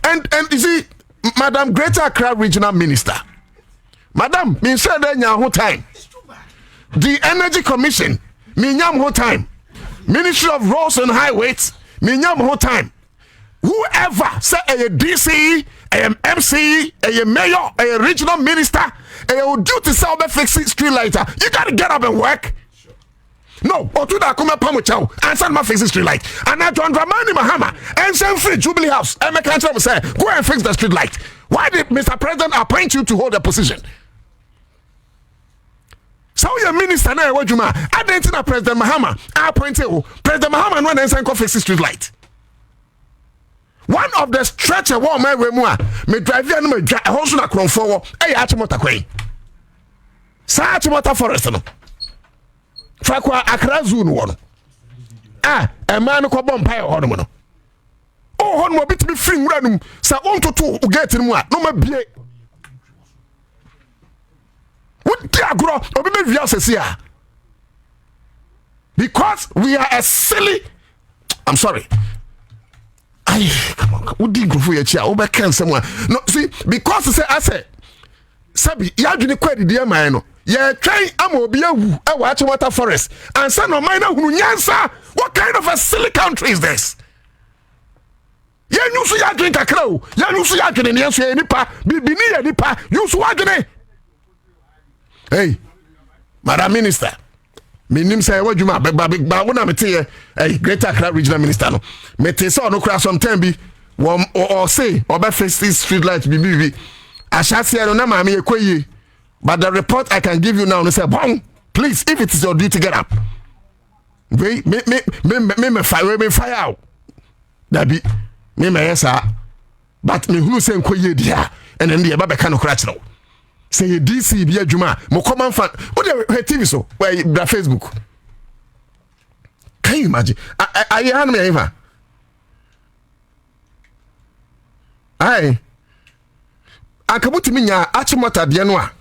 And you see, Madam Greater Accra Regional Minister, Madam, me say there whole time. The Energy Commission, me nyam whole time. Ministry of Roads and Highways, me nyam whole time. Whoever say a DC, a MC, a mayor, a regional minister, a duty sell be fixing street lighter, you gotta get up and work. No, Otuda come pamu chow and send my fixing street light. And I John Dramani Mahama and send free Jubilee House. And my country say, go and fix the street light. Why did Mr. President appoint you to hold the position? So your minister na what you ma? I didn't know President Mahama. I appointed you. President Mahama no then send go fix the street light. One of the stretcher war my remua me drive you no me drive hoso na kron forward. Hey atimota kwen. Sa atimota forest no. Fakwa Accra Zoo no no. A man ko bompa e hono no. Oh hono bit me free wuranum sa ontoto u get mu a no ma bie. What agro obi me via sesi a. Because we are a silly. I'm sorry. Come on. What did you for your chair? Over can someone? No, see, because I say, Sabi, you have to quite dear man. Yeah, try Amobia, I watch water forest, and son of mine, Nyansa. What kind of a silly country is this? Yeah, you see, I drink a crow. Yeah, you see, I drink a nipa, be near a nipa, you swagger. Hey, Madam Minister. Me nim say what you ma ba wona me te Greater Accra Regional Minister no me te say no kra sometime bi or say or be face this street light bi ashase no na ma me ekoyi but the report I can give you now no say bon please if it is your duty get up me fire out that be me yesa but me who say ekoyi dia and then the ba be kan no kra kire say DC bi adwuma mo common fan what the TV so where the Facebook can you imagine I hand me even ai akabuti minya achimota de no a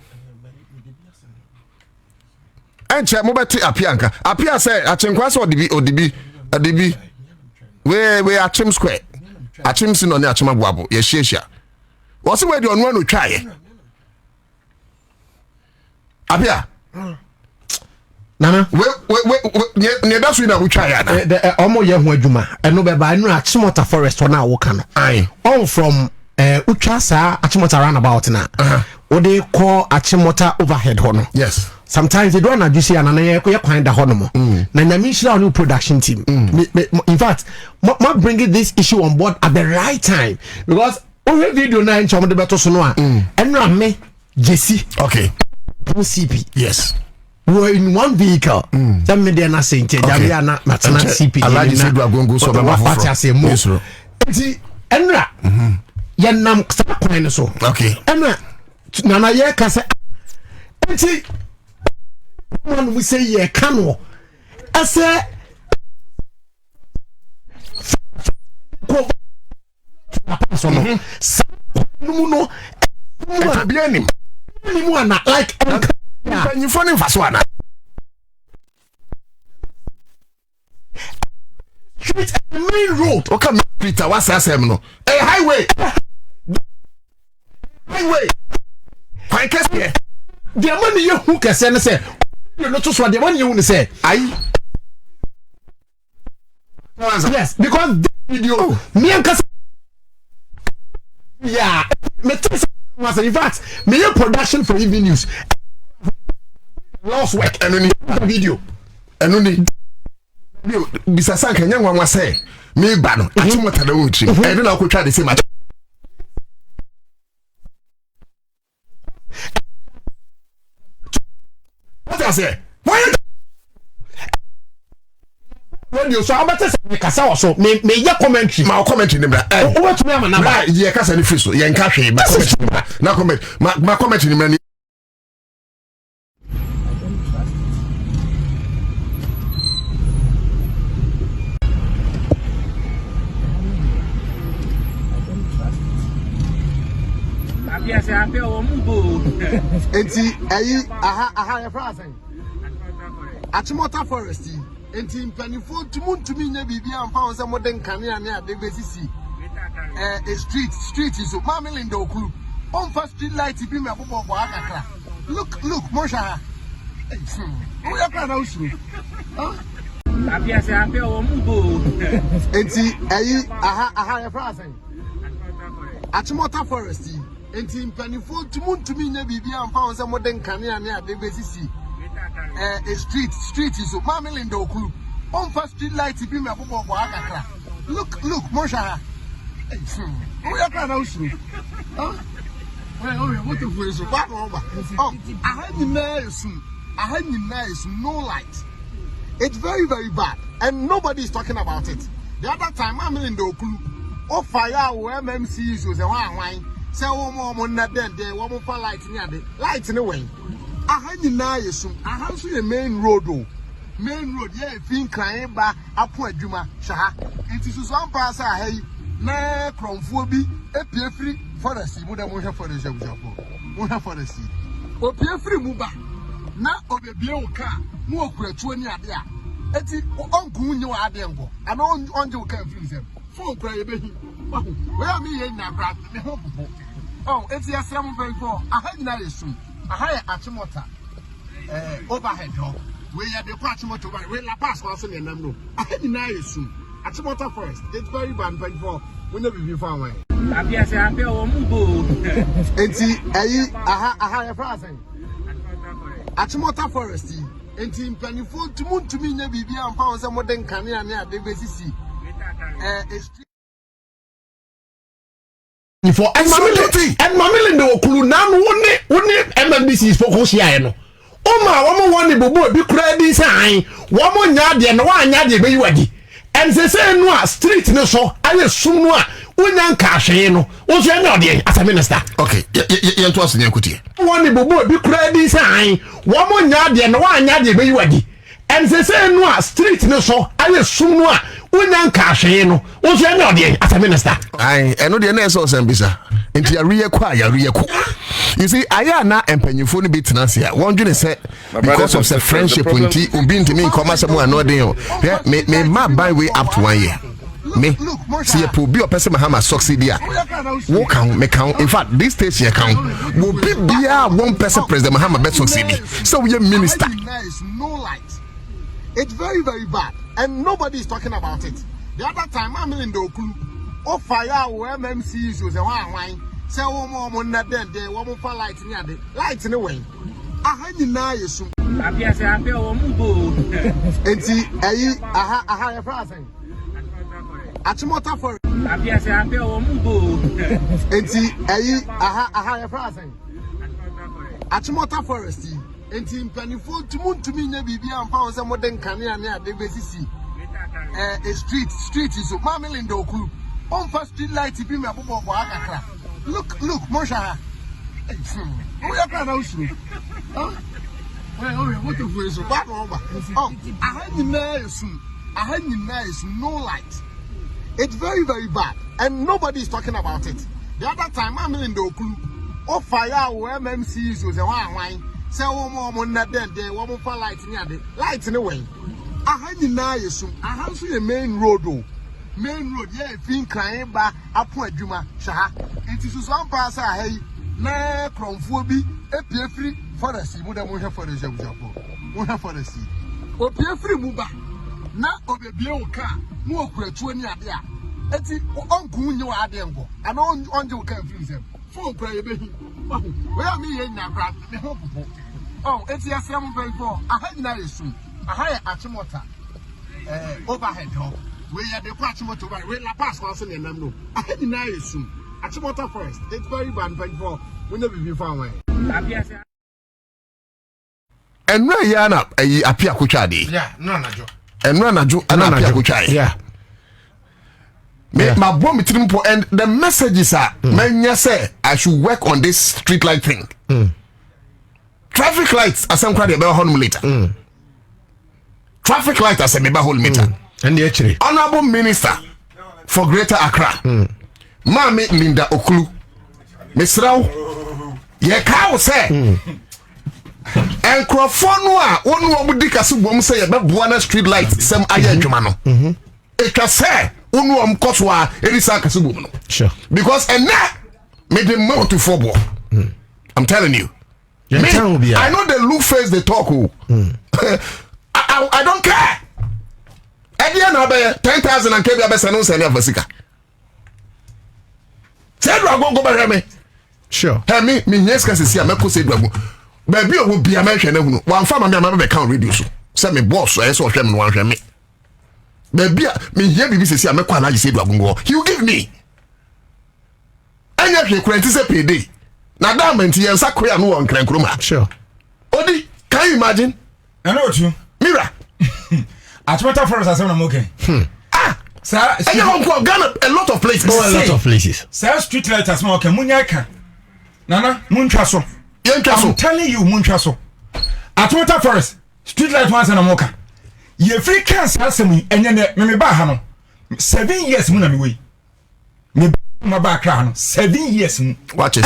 enche mo beti apia say achenkwa so odibi we achim square achim si no ne achima boabo ye hia wo se we de onu anu twaye Abia. Nana. We da so na wo twa ya na. Omo ye ho adwuma. Eno be ba anu Accra forest na wo ka no. Aye. On from utwa sa Accra roundabout na. Wo dey call Accra overhead ho no. Yes. Sometimes they don't na juicy and na ye kwan da ho no mo. Na nyame shira on production team. In fact, ma bring this issue on board at the right time because we video na nchom de beto so no a. Eno me Jesse. Okay. CP. Yes. We're in one vehicle. Some media na saying Jabia Matana CP. Alaji said we are going to go so Yes. See, Enra. Yanam Sakwan so. Okay. Enra. Nana ye kasa. See, when we say ye cano, I say. No. Like you funny fast one. Street main road. Okay, Peter, what's that no? A highway. Why can't you? The money you who can say, you not just what the money you want to say. Yes, because this video, me and Kasa. Yeah, in fact, me production for evening news. Lost work and only video. And only Bisa Sanka Yang was say, me bano, I think what I don't know. I don't know try the same. What I say? Why? When you saw about Kasa so me ya commentary. My commentary number. What to me am na ye Kasa ni fiso. Ye nka hwe ba commentary. Na comment. Ma commentary number. Enti ayi aha ya frasen Accra forest enti mpanifo tumuntumi nya bibia amfa won se modern kanea ne adebesisi street is so mamily ndo okulu on first street light bi me bobo akakra look mosha we akra na usuru Abia se ape o mubo enti ayi aha ya frasen Accra forest enti mpanifo tumuntumi nya bibia amfa won se modern kanea ne adebesisi street is so mamily ndo okulu on first street light bi me bobo akakra look mosha we akra na usuru what the fuck is that over I had no light. It's very, very bad and nobody is talking about it. The other time I'm in the okulu o fire o MMC so say wan say wo mo na den there wo mo fa light ni way I had so a main road yeah fin crying ba apo adwuma shaha it is so one pass ahay na kromfo bi epie free forest mu da mo hwe forest mo hwe forest o pie free mu ba na obebie o ka mu okuratuo ni ade a eti onku nyi wa adengo ana onje kan free them phone kra ye behi where me ye na bra me ho popo oh eti asem very for aha nyina yesu aha ye achimota overhead ho we ye de kwa achimota over we la pass kwa so ne nam no aha nyina yesu achimota forest it's very bad very for we no be for one Abia se ape o mu bo. enti ayi aha ye fra asen achimota forest enti mpanifo tumuntumi nya bibia amfa won se moden kane ane ade besisi for and mamili ndo okulu na no woni MMBC focus here no o ma wo mo woni bobo bi kura di san wo mo nya de no wa nya de be yiwadi and say no a street no so aye sum no a wonya nka hwe no wo so nya de as a minister okay ye to aso nya kutie woni bobo bi kura di san wo mo nya de no wa nya de be yiwadi and say no a street no so aye sum no a wonya nka hwe no wo so nya de as a minister ai eno de na so sambisa enti ya kwa you see aya na empanyifo no bi tenase a won dwene say because of the friendship unti obi ntimi nkoma say mo anodin me ma by way up to 1 year me see po bi opese mahama succeed here wo kan me kan in fact this stage here kan wo bi bia one person president mahama be succeed so we minister it's very very bad and nobody is talking about it the other time I'm in the okulu o fire wo MMC issues e wan say wo mo na den dey wo mo fa light ni ade light ni wen aha nyina yesu Abia se ape o mu bo. enti ayi aha ye fra asen achimota for Abia se ape o mu bo. enti ayi aha ye fra asen achimota forest enti mpanifo tumuntumi nya bibia amfa won se moden kane ane ade besisi street is mamili ndo okulu on first street light be me abobo akakra look Mosha we are proud of you what the way so bad over I had no light it's very very bad and nobody is talking about it the other time I'm in the okulu o fire wo MMC issues e wan say wo mo na den dey wo mo fa light ni ade light ni wen I had so the main road yeah fin kan ba apo adwuma shaha enti so am pass ahai na kromfo bi epie free forest mu da mo hwe forest abujapo mo hwe forest opie free mu ba na obebie wo ka mu okuratu ani ade a enti onku nyi wa ade ngo ana onje wo kan free sem phone kra ye behi we am ye nya kra me ho popo oh enti asem very for ahai na yesu ahai achimota overhead ho we are the Quachimoto, we la pass once in them. No, I had denied it soon. Achimota first, it's very bad, but for we never be found way. And no, Yana, a apia kuchadi. Yeah, no, Najo. And no, Najo, and apia kuchadi. Yeah. My bomb and the messages are, man, say I should work on this street light thing. Traffic lights are some kind of home later. Traffic lights are some whole meter. And the actually Honorable Minister for Greater Accra, Mami Linda Okulu, Miss Rao, ye cow say, and Crofonwa, one woman dikasu wom say about Buana street lights, some Aya Jumano. It can say, Unwam Koswa, Elisa Kasubuno. Sure. Because and that made them more to football. I'm telling you. I know the look face they talk. I don't care. Edia na be 10,000 and kebi abesa no send afasika. Say dragon go be me. Sure. Hey me nyeska sisi ameko say dragon. Ba bi o bia ma hwe na hunu. Wan fa ma me am be kan radio so. Say me boss so so hwe me no wan hwe me. Ba bia me hia bibi sisi ameko ana say dragon go. You give me. Anya hwe kurenti say payday. Na diamond yen sakwa no won kran kroma. Sure. Odi, can you imagine? I know you. Mira. Achimota forest as I'm okay. Sir, I don't Ghana a lot of places. Oh, a lot of places. Sir, street light as okay. Munyaka. Nana, Munchaso. I'm telling you, Munchaso. Achimota forest street light once and I'm okay. Ye free cancer me and me bahano. 7 years muna mi way. Me my background 7 years. Watch it.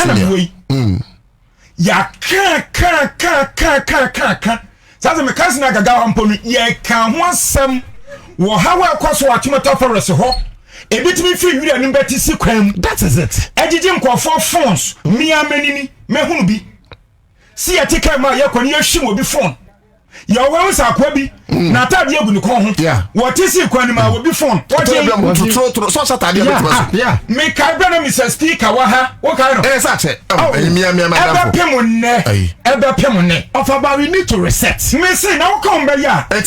Ya ka. Says me cousin agaga hamponi ye kan ho asem wo hawa kwaso atumata forest ho e bitimi fi wiri anim beti si kwam. That is it. Ejije nkofo phones mi amenini mehunu bi si atika ma ye kwani ahwim obi phone ya wo sa akwa bi na tade agu ni kon ho what is it kwani ma obi phone what dey tro so satade abetu yeah me ka bra na Mr. Speaker wa ha wo ka no sa che mi ebe pem ne of about we need to reset me say na wo come be ya e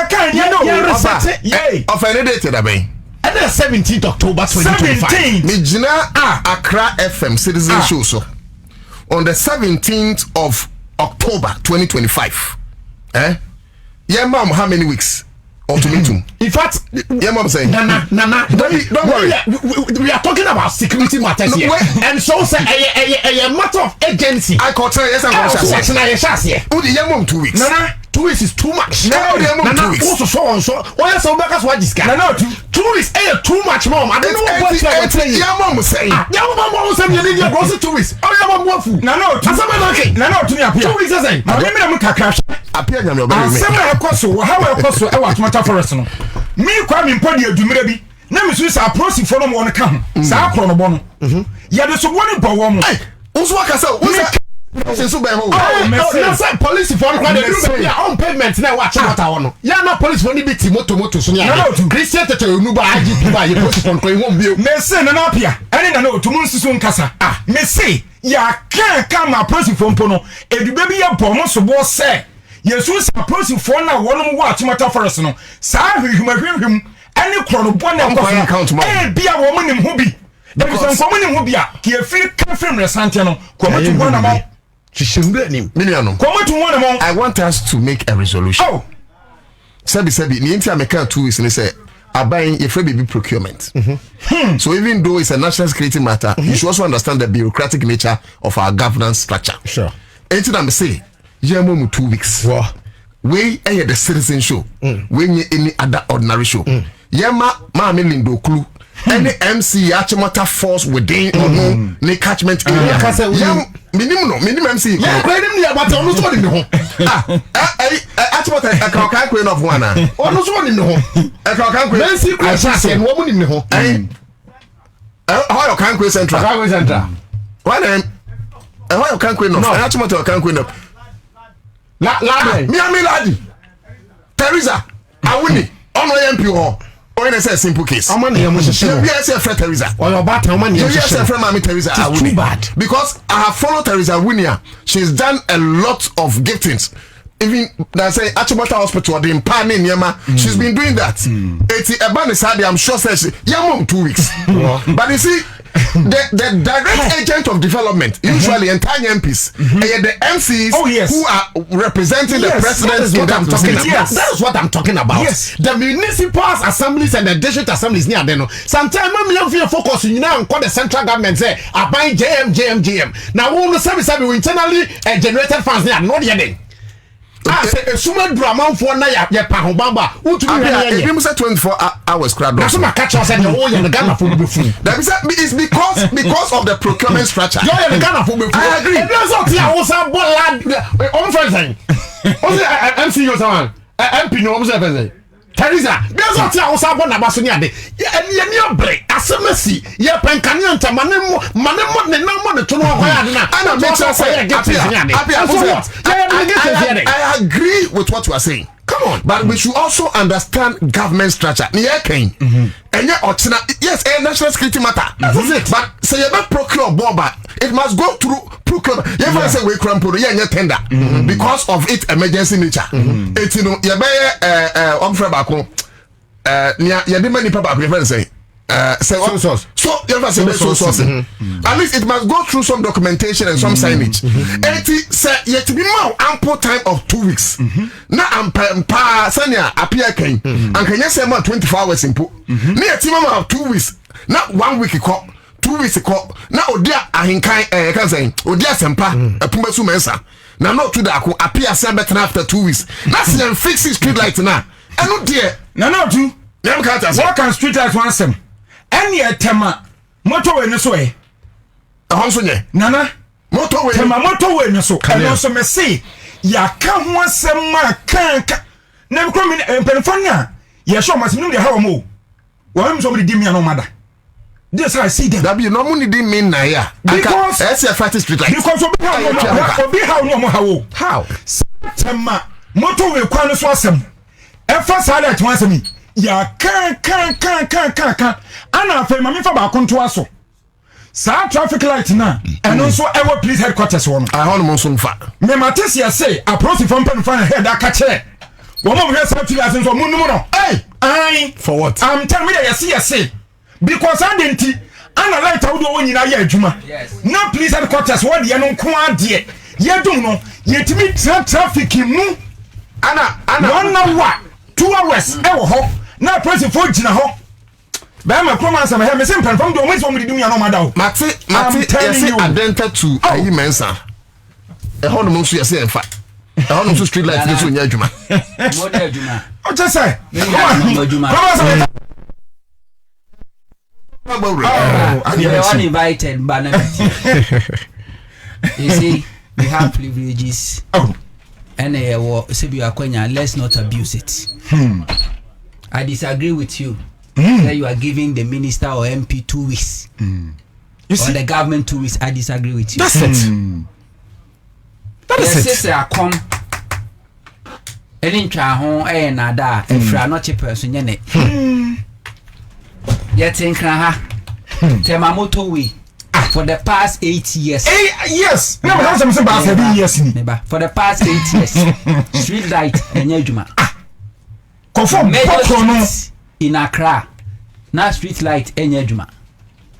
kan ye no reset of any date da ben and the 17th October 2025 me gina Accra FM citizen show so on the 17th of October 2025 yeah mom how many weeks ultimatum in fact yeah mom saying Nana don't worry we are talking about security matters here and so say a matter of agency I call tell yes I'm yeah mom 2 weeks Nana 2 weeks is too much Nana also so why so because what this guy Nana 2 weeks too much mom I don't know what yeah mom saying yeah mom say you need go 2 weeks oh yeah mom wafu Nana to me appear 2 weeks say me kakra appear nyame obere me asema ekoso how ekoso e watomata forest no me kwa me mpodi adumire bi na me so sa prosi for no mo no ka ho sa akro no bo no ya de so bo ni bo wo mo uso akasa so be ho na say police for no dey do on pavement na wa chata wo no ya na police for ni bi ti moto so ya Christian tete onuba IGP ba ye police for ko e won bio me say na apia ene na no to mun susu nkasa me say ya kan ma police for mpo no edube bi ya bo mo so bo say Jesus approaching for now one watch matter for us no sa hwehwehwehwem any krono bon na bia wo munim ho bi because so munim ho bia ki afiri ka frame resante no komotu ho na mo chishimbe nim miliano komotu ho na mo I want us to make a resolution sabi ni enti ameka 2 weeks ni say abayin ye free baby procurement so even though it's a national security matter you should also understand the bureaucratic nature of our governance structure sure enti na me say Jemom 2 weeks. Wow. We the citizen show. We any other ordinary show. Yema Mami Lindo Klu. Any MC Achimota force within or no ne catchment area. Minimum MC. Yeah, but almost one in the home. Achimota a can't queen of one. Almost one in the home. A can't queen. Nancy Christian and woman in the home. How you can't queen central. One name. How you can't queen of Achimota can't queen of. Me ladi Teresa awuni ono MP ho o ene say simple case amani ya mohye we say friend Teresa o your bat amani ya we say friend mami Teresa awuni too bad because I have followed Teresa Awunia. She's done a lot of giftings even that say Achimota Hospital the Impani Nyama she's been doing that eti eba ne sade I'm sure says yamom 2 weeks but you see the direct agent of development usually entire MPs the MCs who are representing the president is what I'm talking about. Yes. That is what I'm talking about. Yes. The municipal assemblies and the district assemblies near them. Sometimes I'm focus you know on the central government say I buy JM. Now we will say we internally generated funds near not yet. A sumo drama for na ya pa ho bamba utumi ya ya say 24 hours crowd na so ma catch us and oh ya Ghana for be free that is it's because of the procurement structure you ya Ghana for be free I agree e bless out here was a bola on friend o say MC you someone MP no o say Teresa bless out here was a bola na baso ni ade ya ni obre asemasi ya penkane anta manemo ne na mo ne to no ho ya de na ana make sure say I agree with what you are saying. Come on, but we should also understand government structure. And yes, a national security matter. That's it. But say you not procure bomba, it must go through procurement. You ever say we cramp tender because of its emergency nature. It's you buy umfrabako. You demand the paper prefer say. So you ever say source. At least it must go through some documentation and some signage. Say yet be more ample time of 2 weeks. Na ampa sanya appear can and can you say 24 hours simple. Near team of 2 weeks. Not 1 week 2 weeks now odia ahinkan can say odia sempa apuma su mensa. Now not to that appear some better after 2 weeks. That's them fix street light now. And no dear. No do. What can street light once them? Any tema motorway no so honso nye nana motorway tema motorway no so and also me see ya ka ho asem ma kanka na mkro me penfanya ye show masim de hawo mo wa me so be di me no mada this I see them that be no money didn't mean na ya because SFT street light because obi how no mo how tema moto we kwa no so asem efa salad to asem ya kan ana afa ma me fa ba konto aso sa traffic light na eno so ewo police headquarters won I hold mo so mfa me matesi ya say approach from pen fan head aka che wo mo we say to so munum no hey for what I'm telling you yes because identity ana light how do won nyina ya adwuma na police headquarters wo de no nko ade ye dum no yetimi traffic mu ana 1 hour 2 hours e wo ho na police for gina ho ba ma kro man sam he me sim pen from do mo so mo di dum ya no madaw mate yes identity to ayi mensa e ho no mo so yes enfa e ho no so street light dey so nya adwuma mo de adwuma o je say mo adwuma you are invited but you see we have privileges and you are let's not abuse it. I disagree with you that you are giving the minister or MP 2 weeks you see? Or the government 2 weeks. I disagree with you. That's it. That is it. I come any home nada if you are not a person yet in Kraha Temamoto we for the past 8 years. 8 years. No, that's some about 7 years. For the past 8 years, street light and Yajuma. Confirm in Accra. Now street light and Yajuma.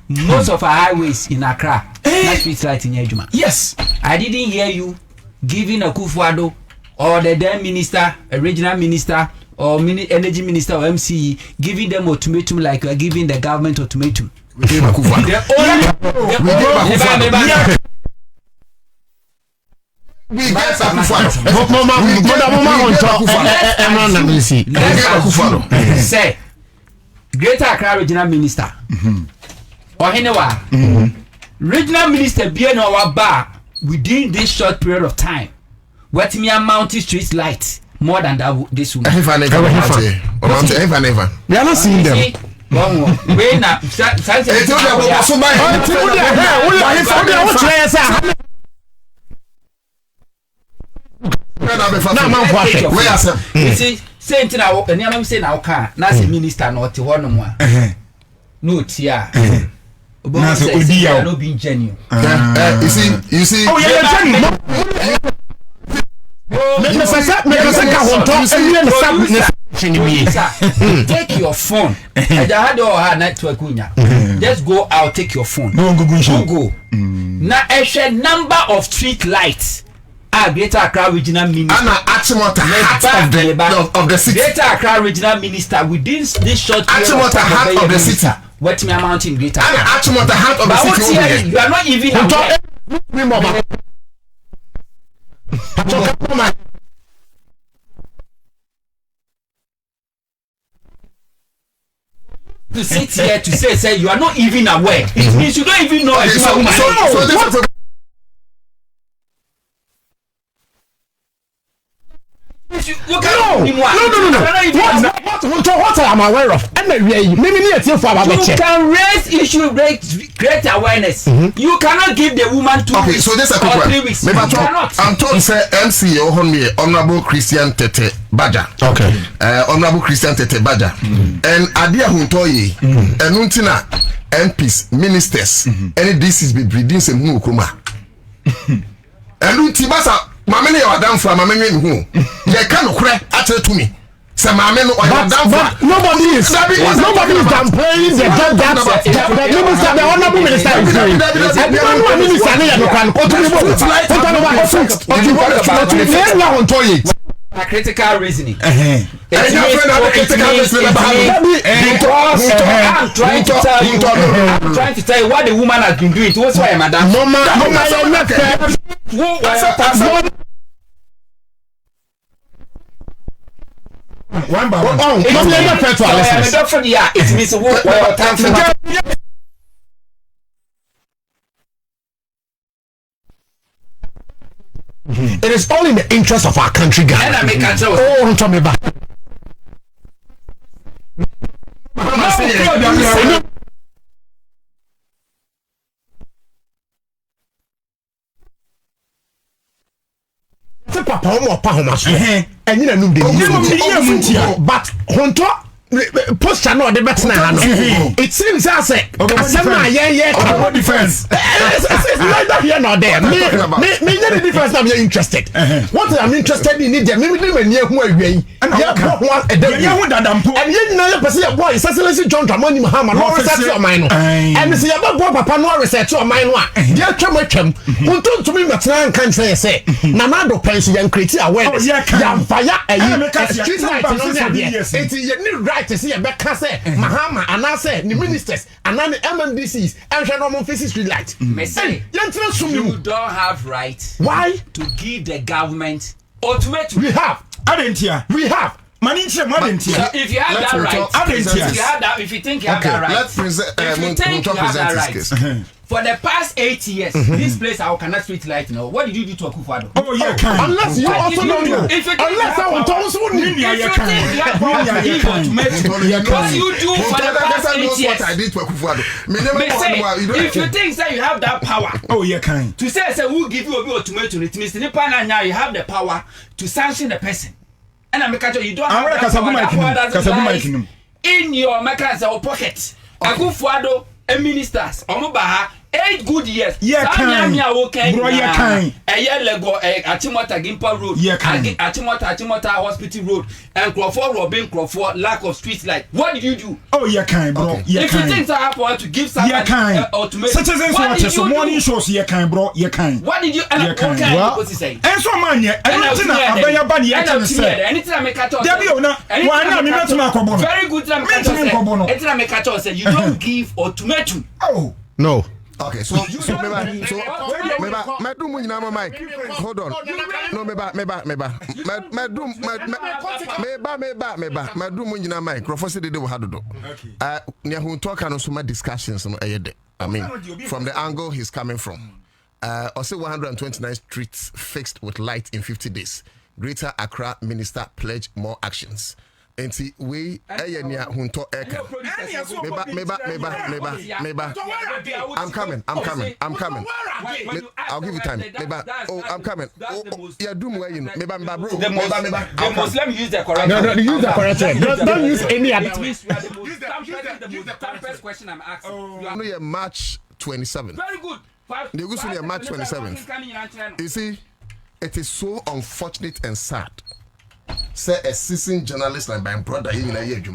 Most of our highways in Accra, now street light in Yajuma. Yes. I didn't hear you giving a Kufuado or the then minister, a regional minister, or energy minister or MCE giving them ultimatum like you are giving the government ultimatum. We say Greater Accra regional minister or Henewa regional minister being our bar within this short period of time what me amount street lights more than that this woman. We are not seeing them. Wait now. You see, saying now, and I'm saying now, can not say minister not one more. No, tia. No being genuine. You see. Oh, yeah, take your phone. Just go out, take your phone. Don't go. Now, a number of street lights. Greater Accra regional minister. Of the city. Greater Accra regional minister within this short period of time of the city. What me amount in Greater Accra? Of the city. You are not even aware. To sit here to say you are not even aware. It means you don't even know. No. What I am aware of. You can raise issue, create awareness. You cannot give the woman 2 weeks. So this is a or quick 3 weeks. one. I'm told say MC Ohonme Honorable Christian Tete Baja. Okay. Honorable Christian Tete Baja. And Adia Huntoye. And Untina MPs, ministers. Any disease be breeding some new kuma. And Untibasa. Mamene ya wadam for mamene who ye can okre atre to me say mamene or wadam for nobody is downplaying the job that the minister the honorable minister is doing. The minister no can go to critical reasoning. I'm trying to tell you what the woman has been doing. What's why, madam? One by one. It means It is all in the interest of our country, Ghana. Oh, tell me back. Papa, and you know, but Honto. Poster no the better now. It seems as a defense. It's neither here nor there. Me the defense I'm interested. What I'm interested in is me near who and you know person boy Cecily John Dramani Mahama no research your mind. And see about papa no research your mind one. Dear Chamacham, who told to me Matran can say Nanado pension and create awareness. Yam fire a street light on there. It's to see a back say Mahama and I say the ministers and then the MMDCs and normal faces street light. You don't have right. Why to give the government ultimatum? We have. We have. If you have that right, if you think you have that right, let's present his case. For the past 8 years, this place I cannot street light now. What did you do to Akufo-Addo? Unless you also don't know. Unless I want to also if you think you have what you do for the past 8 years. What I did to Akufo-Addo. If you think that you have that power, to say who give you a ultimatum, it means you have the power to sanction the person. And I'm you don't have that power in your pocket. Akufo-Addo and ministers, Omobaha, 8 good years. Achimota Gimpa Road, Achimota Hospital Road, and Crawford Robin Crawford, lack of street light. What did you do? Bro. If you think that happen to give somebody ultimatum, citizens watch so morning shows, bro. What did you say? And so man, anything I make at all. Very good. You don't give ultimatum. Oh no. Okay, so hold on. No, I mean, from the angle he's coming from. Also 129 streets fixed with light in 50 days. Greater Accra Minister pledge more actions. And see, we hunto eka. Meba. I'm coming. I'll give you time. Meba. Oh, I'm coming. Oh, yeah, doom where you know. Meba, bro. The Muslim use the correct. No, use the correct word. Don't use any other. Use the first question I'm asking. You know, March 27th. Very good. March 27th. You see, it is so unfortunate and sad. Say a seasoned journalist like my brother in it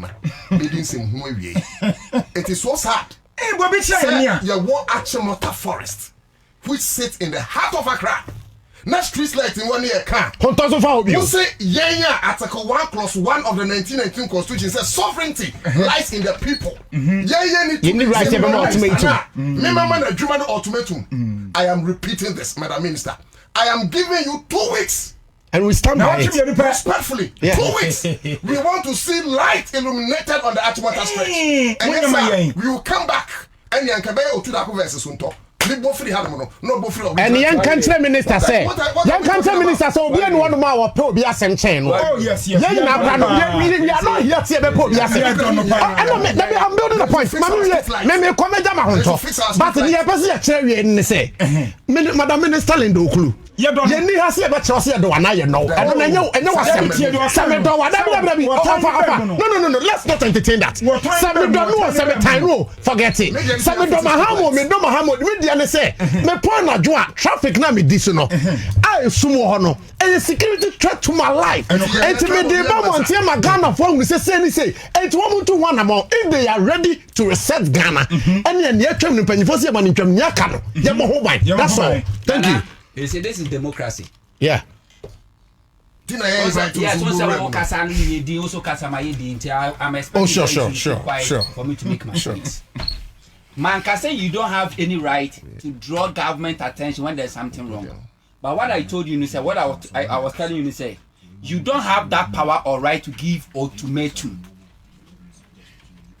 is so sad. You want Achimota Forest, which sits in the heart of Accra. Not street light in 1 year car. You say Article 1+1 of the 1919 Constitution says sovereignty lies in the people. You need right to ultimatum. I am repeating this, Madam Minister. I am giving you 2 weeks. And we stand by it. Respectfully, 2 weeks. We want to see light illuminated on the Achimota Stretch. And yes, we will come back. And Yankabe Otudaku versus Unto. And the young country minister said, young country minister said, we don't want to know what Pope Yassem chain. Oh, yes. We are not here to Pope Yassem. I'm building a point. Maybe come and but the opposite cherry and say, Madam Minister Lindoklu. You has here, but you're the one I know. I don't know. And no, let's not entertain that. Forget it. Say, me point na joa traffic na me disono. I sumo hono. A security threat to my life. And to me the moment here my Ghana phone we say and one to one amount if they are ready to reset Ghana. And then you tell me penny for say man twam nya ka no. Ye mo ho ban. That's all. Thank you. You say this is democracy. Yeah. I'm expecting sure. For me to make my choice. Man can say you don't have any right to draw government attention when there's something wrong. But what I told you, you said, what I was telling you, you say, you don't have that power or right to give ultimatum.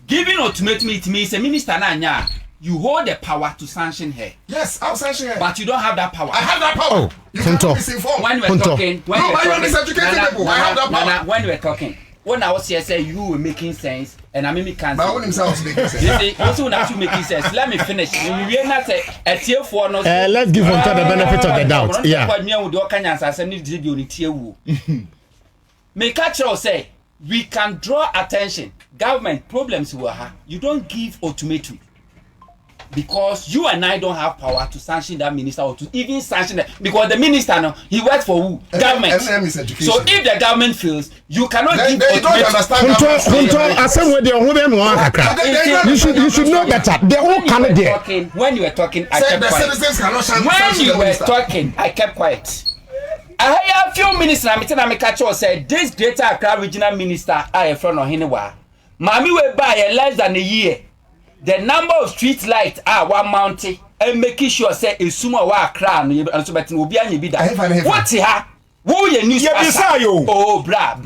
Giving ultimatum, it means a minister nanya. you hold the power to sanction her. Yes, I'll sanction her. But you don't have that power. I have that power. You can't misinform. When we're talking, when you are miseducating people. I have that power. When we're talking, when I was here, say you were making sense, and I mean, can't. But I wouldn't say I was making sense. You see, also not you making sense. Let me finish. We are not a tier 4. Let's give Hunter the benefit of the doubt. Yeah. May catch us say we can draw attention. Government problems we have. You don't give ultimatum. Because you and I don't have power to sanction that minister or to even sanction that, because the minister now he works for who? Government. So if the government fails, you cannot give they don't understand. You should know better. They all come there. When you were talking, I kept quiet. When you were talking, I kept quiet. I have a few minutes now. I'm catch us say this Greater Accra regional minister I in front of Hinewa. Mami we buy less than a year. The number of street lights are one mountain and making sure say a sumo wa crown and so betin obi anya bi da. What here? Who ye news? Oh bra.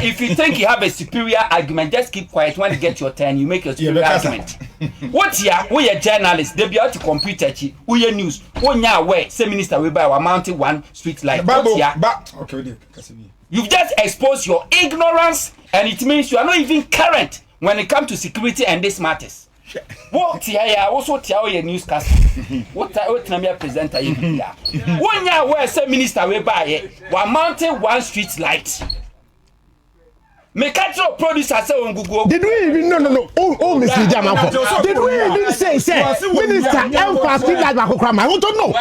If you think you have a superior argument, just keep quiet. When you get your turn, you make your superior argument. What here? We a journalist. They be out to computer. Who ye news? Who nya where? Say minister we buy one mountain one street light. What here? Okay, you've just exposed your ignorance, and it means you are not even current when it comes to security and these matters. What here? Also tell your newscast. What Namia presenter here? One year where say minister we buy it, one mountain, one street light. Mekacho producer say on Google. Did we even no? Oh, Mr. Jamako. Did we even say minister emphasize street light Bakokrama? I don't know.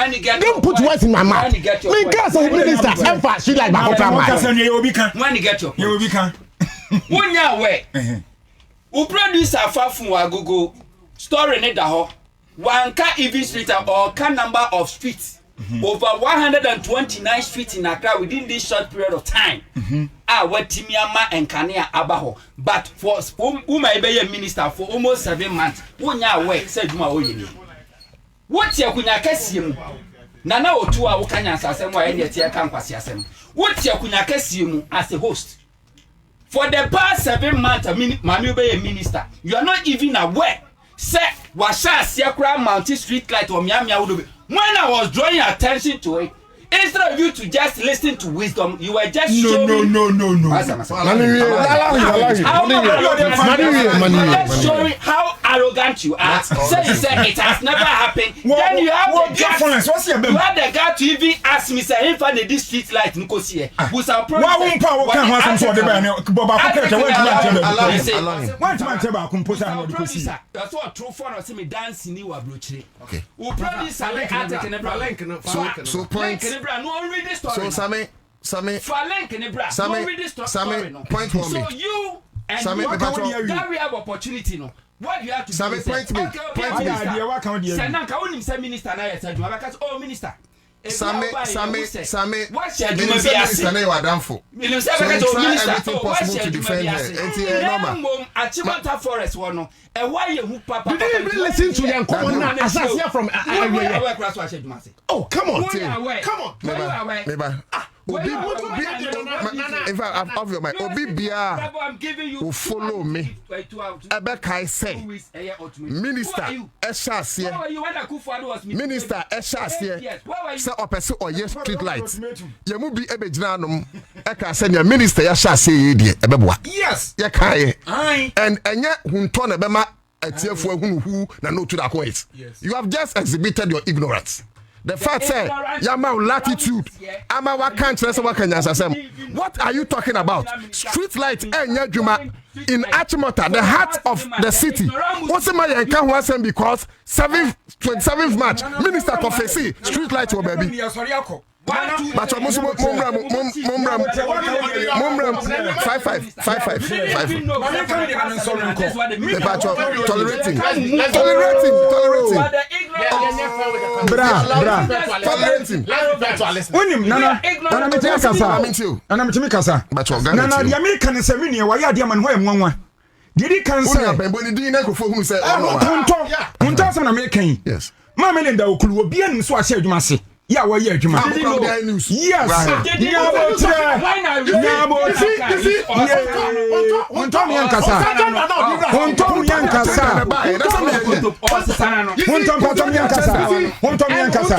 Don't put words in my mouth. Because minister emphasize street light Bakokrama. When you get your you will become. One year where who producer Fafun wa Google story ne da ho. One car even street or car number of streets. Over 129 streets in Accra within this short period of time. What Timiama and Kania Abaho. But for whom I be a minister for almost 7 months, 1 year away, said Ma Oyini. What's your Kunyakasium? Nana or 2 hour Kanyas as and why any tear campus yasem. What's your Kunyakasium as a host? For the past 7 months, Manu be a minister. You are not even aware. Say, Washa Siakra Mountain Street Light or Miami Udobe. When I was drawing attention to it, instead of you to just listen to wisdom, you were just showing. No. Just showing how arrogant you are. So you say it has never happened. Then you have the guts to even ask me, say, if I need this street light, Nkosi, who's our problem? That's what true for us. Me dancing you are blue. Okay. Who produce so point. So Sammy, point for me. So you and that we have opportunity no. What you have to do is point me. Senanka woni say minister na yesa djuma because oh minister. Sammy. What should you be asking? You are done for. You say everything possible to defend her. Normal. Achimota Forest one no. And why you papa? Did you even listen to them? Come on now. Assassin from. Oh come on. Come on. Maybe. In fact, I'm off your mind. Obi Bia will follow me. Ebekai say, Minister Eshasie, Minister Eshasie, say opposite or yes street lights. You must be Ebejnanum. Eka send your Minister Eshasie, Ebebwa. Yes, Yakai. And yet, Huntona Bema, a tear for who na no to that point. You have just exhibited your ignorance. The fact say yama latitude ama wa can't what are you talking about? Street light Juma in Achimota, the heart of the city. What's the matter? Can't was because 27th March Minister Kofesi street light will baby. But Mumram 55. Tolerating. The American is a mini, why are the man who am did he can say American? Yes. Mamma Linda will be in so I said you must say. Yeah, well, yeah, Juma. Yes. Huntom Yankasa. Huntom Yankasa. Huntom Yankasa.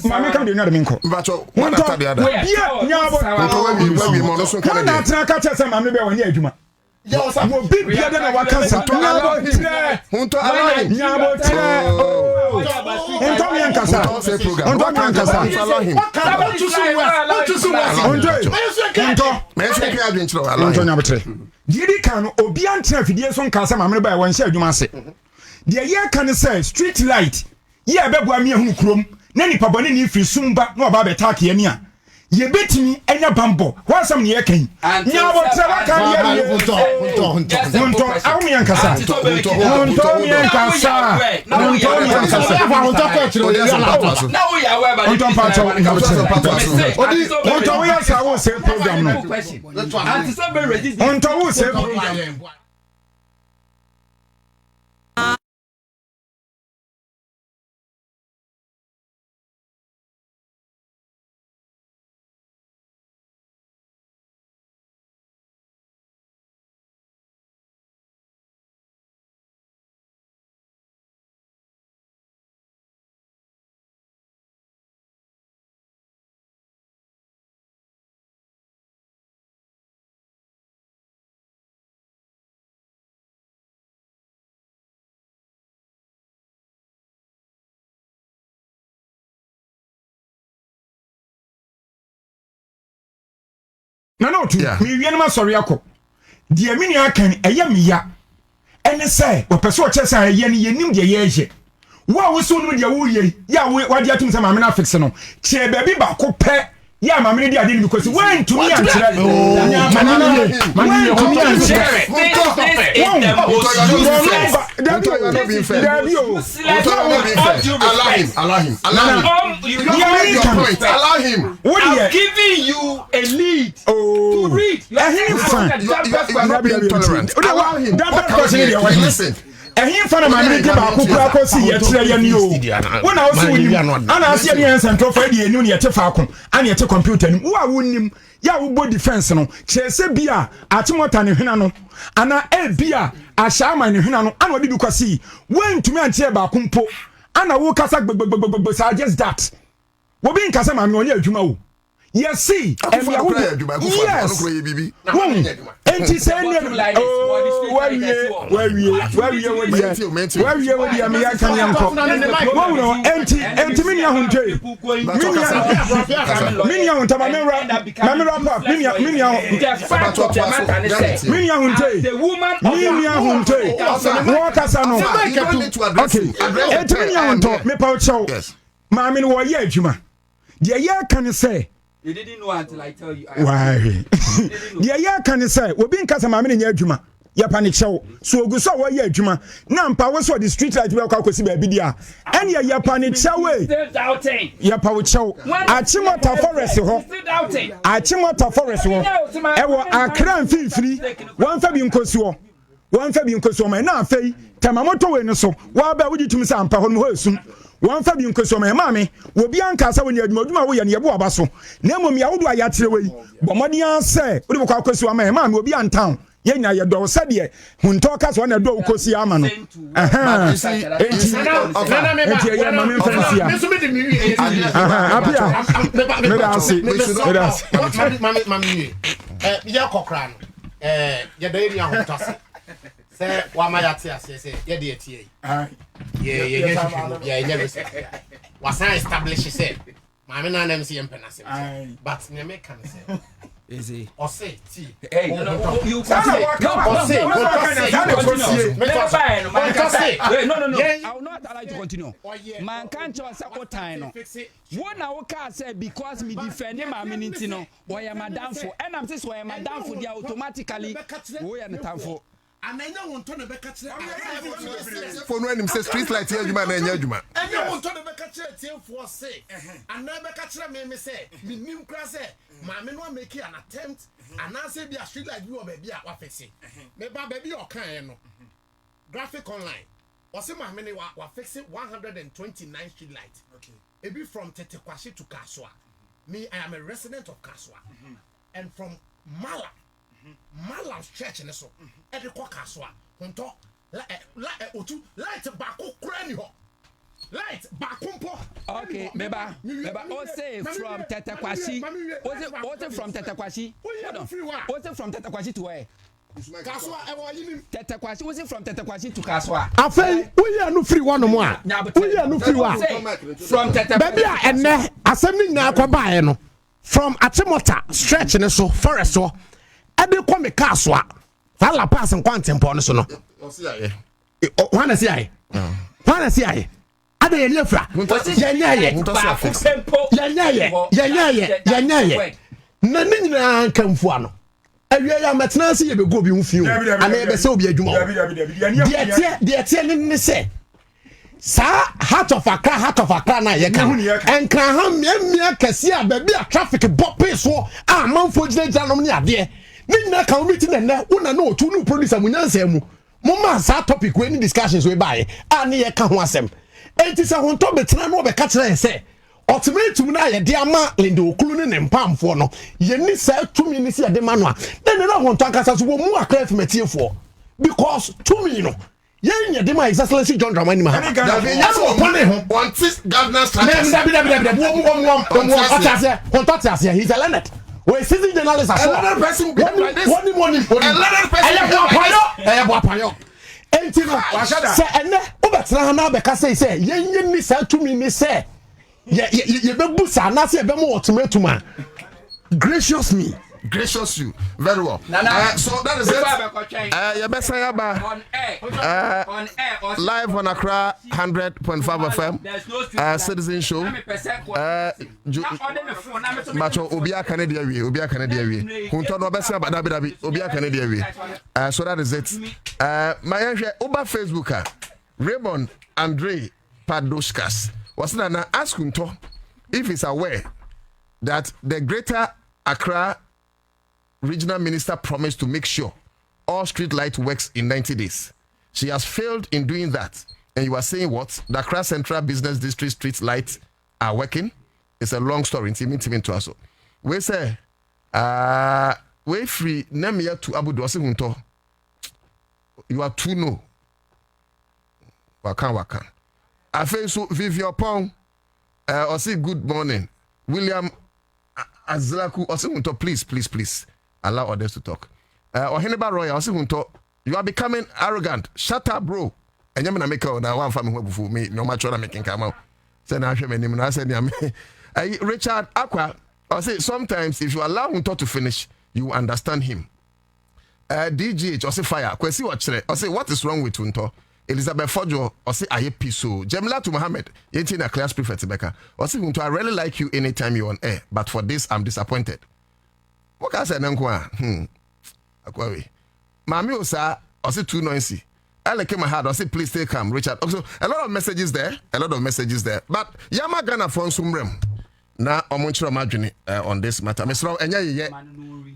Mami come the other minko. Huntom. Nyabo. Wana atraka chese mami be wani adwuma. Mo bibia de na wakansa. Nyabo tire. Nyabo tire. Huntom Yankasa. Huntom Yankasa. Didi kan obi antra fidie so nka se mamre ba won hye adwuma se de ye kan se street light ye beboa me ehunu krom na nipa bone ni firi sumba na oba betak ye ni a ye betimi enya bambo wansam ne ye kan nya bo tra kan ye hunto awmi yankasa hunto yankasa na wo ya we ba hunto we ya wo se program no anti so be register hunto wo se program no tu mi wiene ma sori akọ de mi ni akan eye mi ya ene say o pese o chese eye ni yenim de ye eje wo so no de wo ye ya wo de atum se ma me na fix no che baby ba ko pe ya ma me de ade ni because when to me antre mani to me antre allow him. I'm giving you a lead to read. You are not being intolerant. Allow him. Listen. Ehin fa na mamre de ba kokura ko si ye kire ye ni o wona wo so nim ana ase ye yan central for de enu ne ye te fa ko ana ye te computer nim wo a wonnim ya wo bo defense no chese bia atimota ne hwena no ana e bia ashama ne hwena no ana odi bi kwasi wentumi antie ba kumpo ana wo kasa gbegbegbegbegbe sa just that wo bi nkasa ma me onye adwuma wo yes see em ya wo yes enti say ne where we am ya kan yanko wo enti me nya hunte me nya hunta ma me rap me nya hunte wo kasa no okay enti me nya hunto me pa chow ma me wo ye adwuma de ye kan say you didn't know until I tell you. Why? The ya can say, we be in Casamami in Yajuma. Ya panic show. So go so ya juma. Nampa was the street light well cause baby dia. And ya panic show way. Still doubting. Ya power show. Achimota forest ho. Still doubting. Achimota forest ho. Ewo Accra100.5FM. One fabi nkosuo. One fabi nkosuo ma na afei. Tamamoto we no so. Wa ba wudi tumi sa ampa ho no esum. One fabi nkosuo ma mame. Wo bia nkasa we ni adwuma wo ye ne yebo aba so. Na mom ya wodo ayakyere we. Bomodi anse. Wo de kwa kosuo ma mame wo bia ntan. Yenya ye do se de hunto ka so na do kosi ama no aha enti ye ma me fancy a apia me da se mami ye kokra no ye do eri ahunto se wa ma ya te ase se ye de etie ye ye respect was I establish say mami na na me se empenase but me make can say easy or say tea hey no you say no I will not allow you to continue man can't just support time no one na waka say because me defend my minute no why am madam for and I'm say why am madam for they automatically we are the time for and I know want to be catch for no him say street light here adwuma na enya adwuma and you want to be catch team for say and never catch me say me nim kra say ma me no make an attempt and I say be a street light we baby a wa fix it me ba baby o kan no graphic online o say ma me ne wa fix it 129 street light okay e be from Tetekwashi to Kaswa me I am a resident of Kaswa and from Mala stretch ne so e de kwa kaso a honto otu light back kura ni ho light back mpo. Okay, beba o say from Tetakwashi. O say from Tetakwashi. O say from Tetakwashi to where? Kaswa e wo yinim Tetakwashi. O say from Tetakwashi to Kaswa. afei we no free one mo a we no free one from Tetakwashi. baby a enne asem ni na kwa baaye no from Achimota stretch ne so forest so e de kwa me kaswa fa la pass nkwantempo no so no o si aye wana si aye wana si aye ada ye lefra yenyaye na ni nyina nkamfu ano awia ya metena se ye bego bi mfiu ana ye be se obi adwuma de tie ne se sa heart of Accra na ye kan enkran ha miamia kase a ba bi a traffic bope so a manfo gina nom ne ade ni nyina kan meeting na una na otu no producer munyansa mu mama sa topic we ni discussions we buy a ne ye ka ho asem enti se honto betena no be ka kire se ultimatum na ye de ama Lindo Okulu ne mpamfo no ye ni sa tumi ni se de ma no a na honto akasa so wo mu Accra fmetiefo because tumi no ye de ma excellency John Dramani ma one six governance he's a learned we season journalist as well. Another person one enti no se ene obetena na be ka say ye ni sa tumi ni say ye be busa na say be mo ultimatum a gracious you very well. So that is it. Your best on air live on Accra 100.5 FM. Citizen show. Macho Obia Canada we. Hunto no best dabi Obia Canada we. So that is it. My Uber Facebooker Raymond Andre Padoskas was na ask Hunto if he's aware that the Greater Accra Regional Minister promised to make sure all street light works in 90 days. She has failed in doing that. And you are saying what? The Accra Central Business District street lights are working? It's a long story. To us. We say, we free Nemia to Abu Dwasi Hunto. You are too no. Wakan. I feel so Vivian Pong. I say good morning. William Azlaku. I say Hunto, please. Allow others to talk. Oheneba Roy, I say Hunto, you are becoming arrogant. Shut up, bro. And you're make out now one family before me. No matter what I'm making come out. Say now I'm name. I said, Richard Aqua. I say sometimes if you allow Hunto to finish, you understand him. DGH, I say fire. Kwesi watch. I say what is wrong with Hunto? Elizabeth Fojo, I say I piso. Jemila to Mohammed, you a class prefect Becca. I say Hunto, I really like you anytime you're on air, but for this I'm disappointed. What can I say? Akwawi. Mami Osa, I say too noisy. I like my heart. I say please stay calm, Richard. Also, a lot of messages there. But Yama Ghana phone sumrem. Na omunchiro madwene on this matter. Mesro enya ye.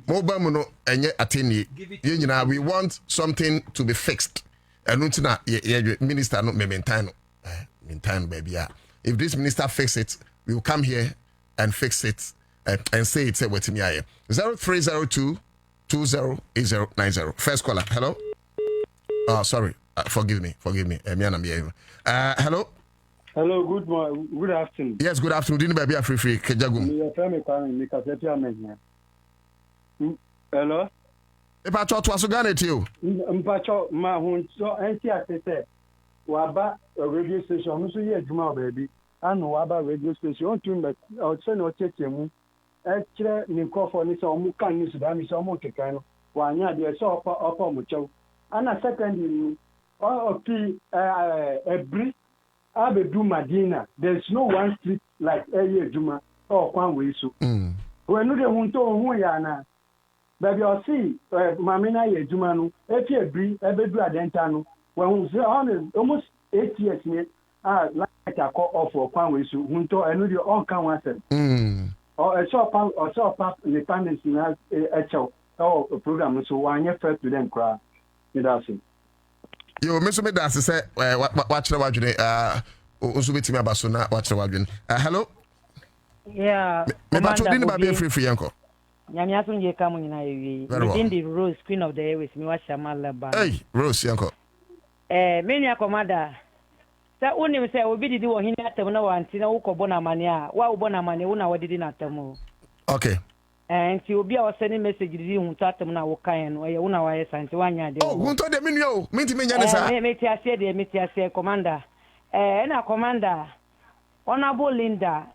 Mobile muno enye ateni. Ye nyina we want something to be fixed. Enu na ye minister no maintain baby. If this minister fix it, we will come here and fix it. And say it's a waiting here. 0302 208090. First caller. Hello. Oh, sorry. Forgive me. Hello. Hello. Good morning. Good afternoon. Yes. Good afternoon. Didn't baby a free Kejagum. Hello. If I talk to us again, it's you. Mpacho ma hun so enti asese waba radio station so ye adwuma baby. Anu waba radio station on tun be o se no tetemu. Ekire ni nkofo ni so mu kan ni sudan ni so mu kekan no wanya de so opa mu chew ana secondly ni opi ebri abedu Madina. There's no one street like area juma or kwan we so when no de hunto hu ya na baby o see mamina ye juma no efi ebri ebedu adenta no when say almost 8 years ni like akọ of kwan we so hunto enu de on kan wan say or a shop independence in a show or program so one year first to them cry. You miss me that say watch the wajune usubiti me abasuna watch the wajune. Hello? Yeah. Me ba to din ba be free yanko. Nyamiasun ye come in within the Rose Queen of the Airways, me was Shamala Ban. Hey, Rose, Yanko. Many commander. Sa unim say obi didi wo hin atem na wanti na wo kobona mane a wa wo bona mane wo na wo didi na atem. Okay. Nti obi a wo send message didi hu to atem na wo kan no wo na wa ye santi wanya de. Oh, hu to de menu o. Minti menya ne sa. Me ti ase commander. Na commander. Honorable Linda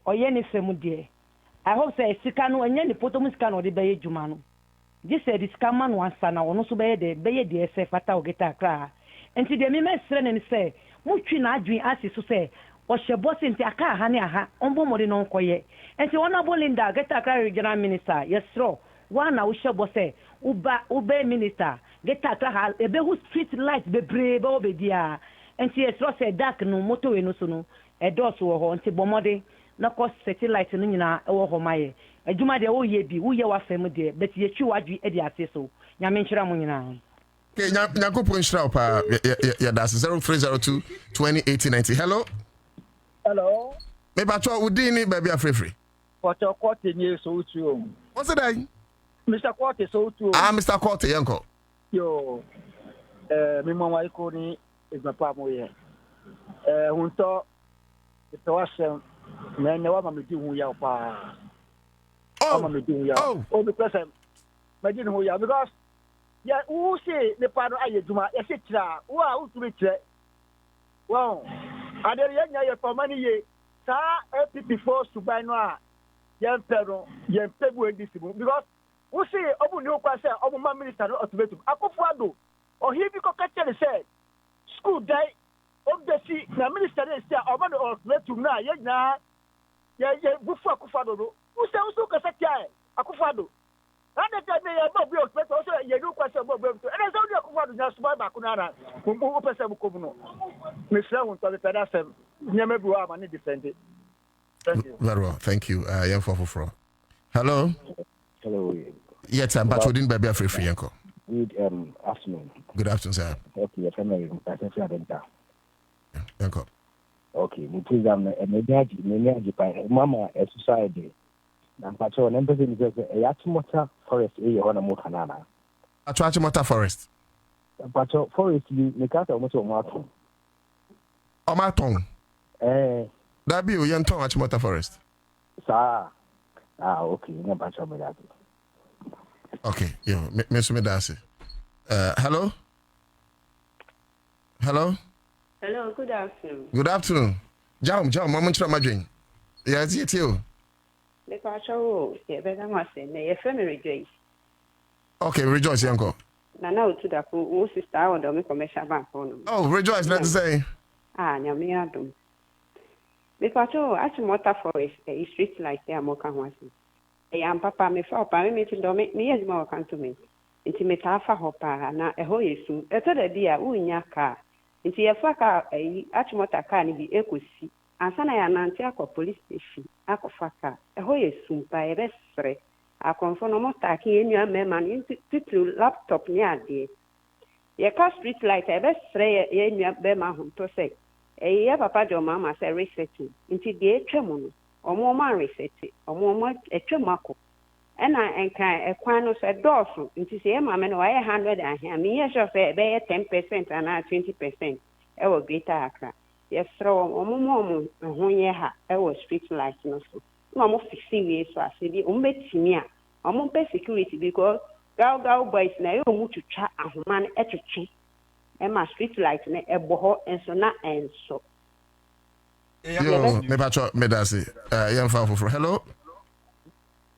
oye ni femu de. I hope say sika no anya ni poto mu sika no de beye djuma no. Ji say di sika man wansa na wono so beye de se fata o geta Accra. Nti de me mesre ne say mutwi na adwen asiso say o hyebo senti aka ha ne aha ombo mode no nkoye. Nti Honorable Linda geta Accra regional minister yesro wa na wo hyebo say uba minister geta Accra ha ebe hu street light bebre be obedia. Nti yesro say dark no moto we no so no edos wo ho nti bomode na ko satellite no nyina e wo ho maye adwuma de wo ye bi wo ye wa fam de bet ye twi wadwi e de ase so nyame nkyira mo nyina okay nyakopo nhyira pa ya das 0302 208090 hello me ba to udini baby afrefre Porto Court ni so tu what's it like Mr. Court so tu Mr. Court yanko yo me mama iko ni egba mo ye hunto ito wasem na wa mamedi hu ya pa mamedi hu ya because mamedi hu ya because ya who say the part aye duma ya se tira wa utumi tire wow adere ya nya ya for money ye sa APP4 subai no a ya mpero ya mpebu endisibu because who say obu ni okwa say obu ma minister no automatic akofo ado o he bi ko kache say school dai obesi na minister dey say oba no automatic na ye na ya bufu akufado do uso kasa kia akufado ande tebe ya bo bi automatic so ye du kwase bo bo to ene so di akufado nya so ba ku na na ko pese bu ko no me fra won to be peda sem nyame bi wa ma ne defend. Thank you very well. Thank you yan for hello yes I'm back within baby afrefre yanko good afternoon sir. Okay your family person say adenta yanko okay mu program na emeji pa mama society na pacho na mbeze ni say Accra forest e ho na mo kanana Accra forest pacho forest ni ka ta mo so o maton da bi o yan ton Accra forest sa okay na pacho me that okay yo me so me da say hello Hello, good afternoon. Good afternoon. Jam, mama nchira madwen. Ya tie o. Le pacho, ye bega ngase ne ye fe me rejoice. Okay, rejoice yanko. Na otu da ko o sister awon do me commercial bank no. Oh, rejoice, let's say. Nyame adom. Le pacho, Accra forest e street light there mo kan ho ase. E am papa me fa pa me ti do me yes ma kan to me. Nti me ta fa ho pa na e ho yesu. E to da dia unya ka. Nti yefa ka Accra ka ni bi ekosi ansana ya nanti akọ police station akọfa ka eho yesumpa ebesre akonfo no mota ki enua mema ni titu laptop ni ade ye ka street light ebesre ye enua bema ho to se ye papa jo mama se reset nti de etwemu no omo ma reset omo etwemu akọ ena enka ekwan no se dọọso nti se ye mama no waye 100 ahia me ye sure se be 10% ana 20% ewo Greater Accra yes throw omo ho ye ha ewo street light no so no mo fixi we so asebi o betimi a omo pe security because gal boys na yo mu twetwa ahoma no etwetwe e ma street light na ebo ho enso na enso yo me pacho me da say yan fa for hello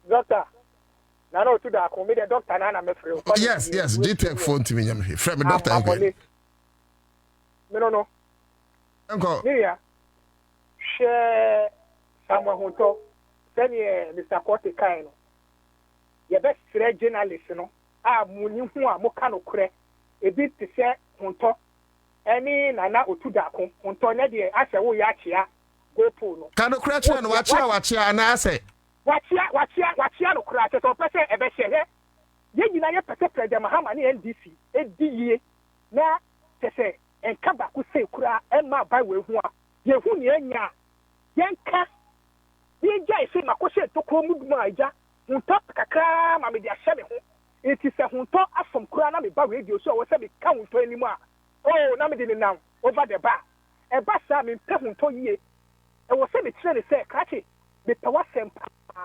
doctor na no to da ko me the doctor na me free yes GTech phone to me nyam he frame doctor again no Uncle. Yeah. Share someone who talk. Then Mr. Court kind. Your best journalist, no. Muni who are Mokano cre. A bit to say Hunto. Any Nana Utudako. Hunto Nedi Asha Yachia. Go Puno. Kano crash and watch and I say. Watchia no crash or person a beshe. Ye protect the Mahamani NDC. ADE. Na te say. And come back with say kura and my by way one. Ye who near Yanka. The guy say Makoshe to come with my ja. hunto kakra ma me dia hye me ho it is a hunto afom kura na me ba radio so wo se me ka hunto animu a oh na me de nam over the bar e ba sa me pe hunto yie e wo se me kire ne se krachi me pe wasem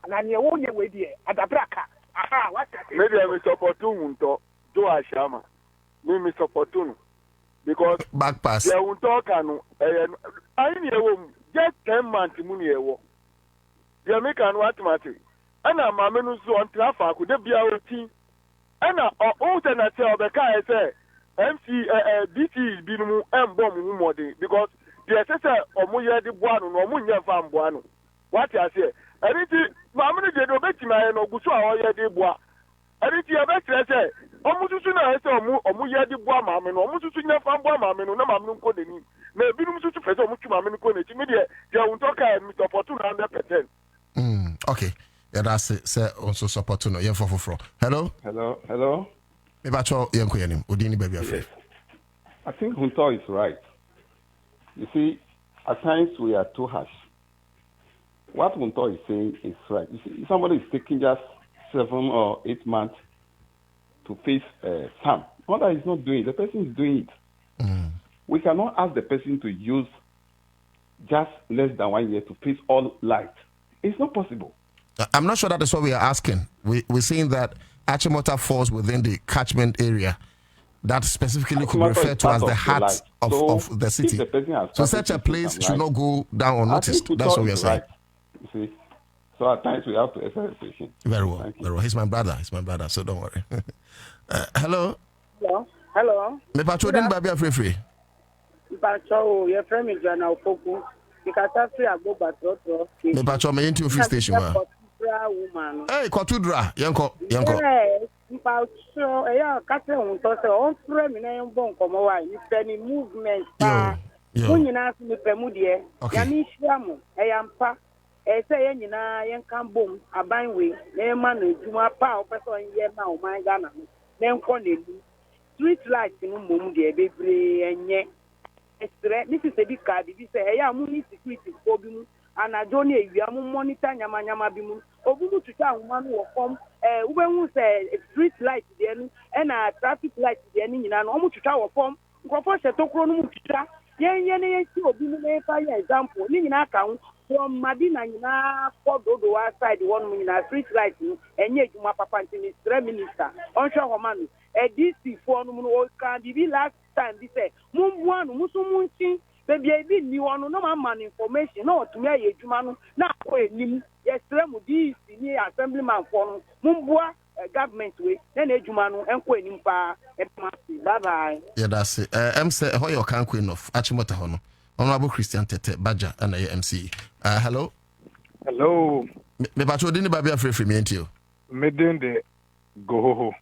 na ne wo nye we die adabraka aha what me dey me support hunto do ashama me support no because back pass they won't talk and I know just 10 months money ewo they make an automatic and I'm a menu so on traffic could be our team and alternative the car say MC DT binu bomb more because the assessor omo ye de boano no omo nya fam boano what you say everything mamunu de do beti ma no guso a ye de boa everything e be say omususu na ese omu ye di boa maame no omususu nya fa boa maame no na maame no nko deni na ebi num susu pese omu tu maame no nko nechi me de unto ka mi support 100%. Okay, yeah, that's it. Say also support no yen for hello me ba cho yen ko yenim odini baby afi. I think Hunto is right. You see, at times we are too harsh. What Hunto is saying is right. You see, if somebody is taking just 7 or 8 months to face Sam. Not that he's not doing it, the person is doing it. We cannot ask the person to use just less than 1 year to face all light. It's not possible. I'm not sure that is what we are asking. We're saying that Accra falls within the catchment area that specifically could be referred to as the heart of the city. So such a place should not go down unnoticed. That's what we are saying. You see? So at times we have to exercise patience. Very well. Very well. He's my brother, so don't worry. Hello. Hello. Me patrol din baby free. Patrol, your friend is Jana Opoku. Because after I go back to me patrol me into free station. Hey, Kotudra, yanko. Patrol, yeah, Catherine on Tosa, on frame in a bon come away. You any movement. When you ask me Pemudie, Yamishamu, I am pa. Say nyina yen kan bom aban we na ma na adwuma pa o person ye ma o man Ghana na nko na lu street light no mom de bebre enye estre this is a big card bi say ya mu ni security ko bi mu anajo na ewia mu monitor nyama bi mu obumu tuta ahuma no wo kom ubenwu say street light de no na traffic light de ni nyina no omu tuta wo kom nkofo se tokro no mu tuta yen ne si obi mu na fa example ni nyina kan from Madina nyina kododo outside one nyina street light no enye adwuma papa ntini minister onhwe homanu DC for no no kan bi last time bi say mumbuanu musumunchi bebi ebi ni wono no man information no to me adwuma no na ko enim yesre mu DC ni assemblyman for no mumbua government we na adwuma no enko enim pa bye bye. Yeah, that's it. Say how you can queen of Accra ho no Honorable Christian Tete Baja and MC. Hello. Hello. Me patrol din baby free me ntio. Me den de go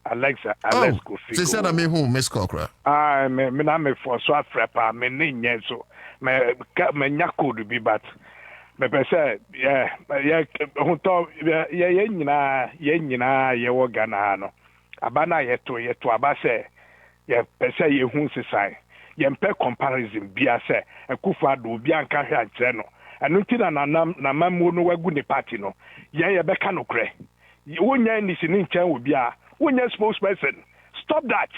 Alexa go see. Say say na me hu miss call kra. Me na me for so afrepa me ne nye so. Me nya code bi but me pe say Hunto ye nyina ye wo Ghana no. Abana ye to aba say ye pe say ye hu sisai. Yempe comparison bia se ekufa do bia nka hwe ankyere no enu ti na mamu no wagu ne party no ye beka no kre wonya ni sini nkyɛn wo bia wonya spokesperson stop that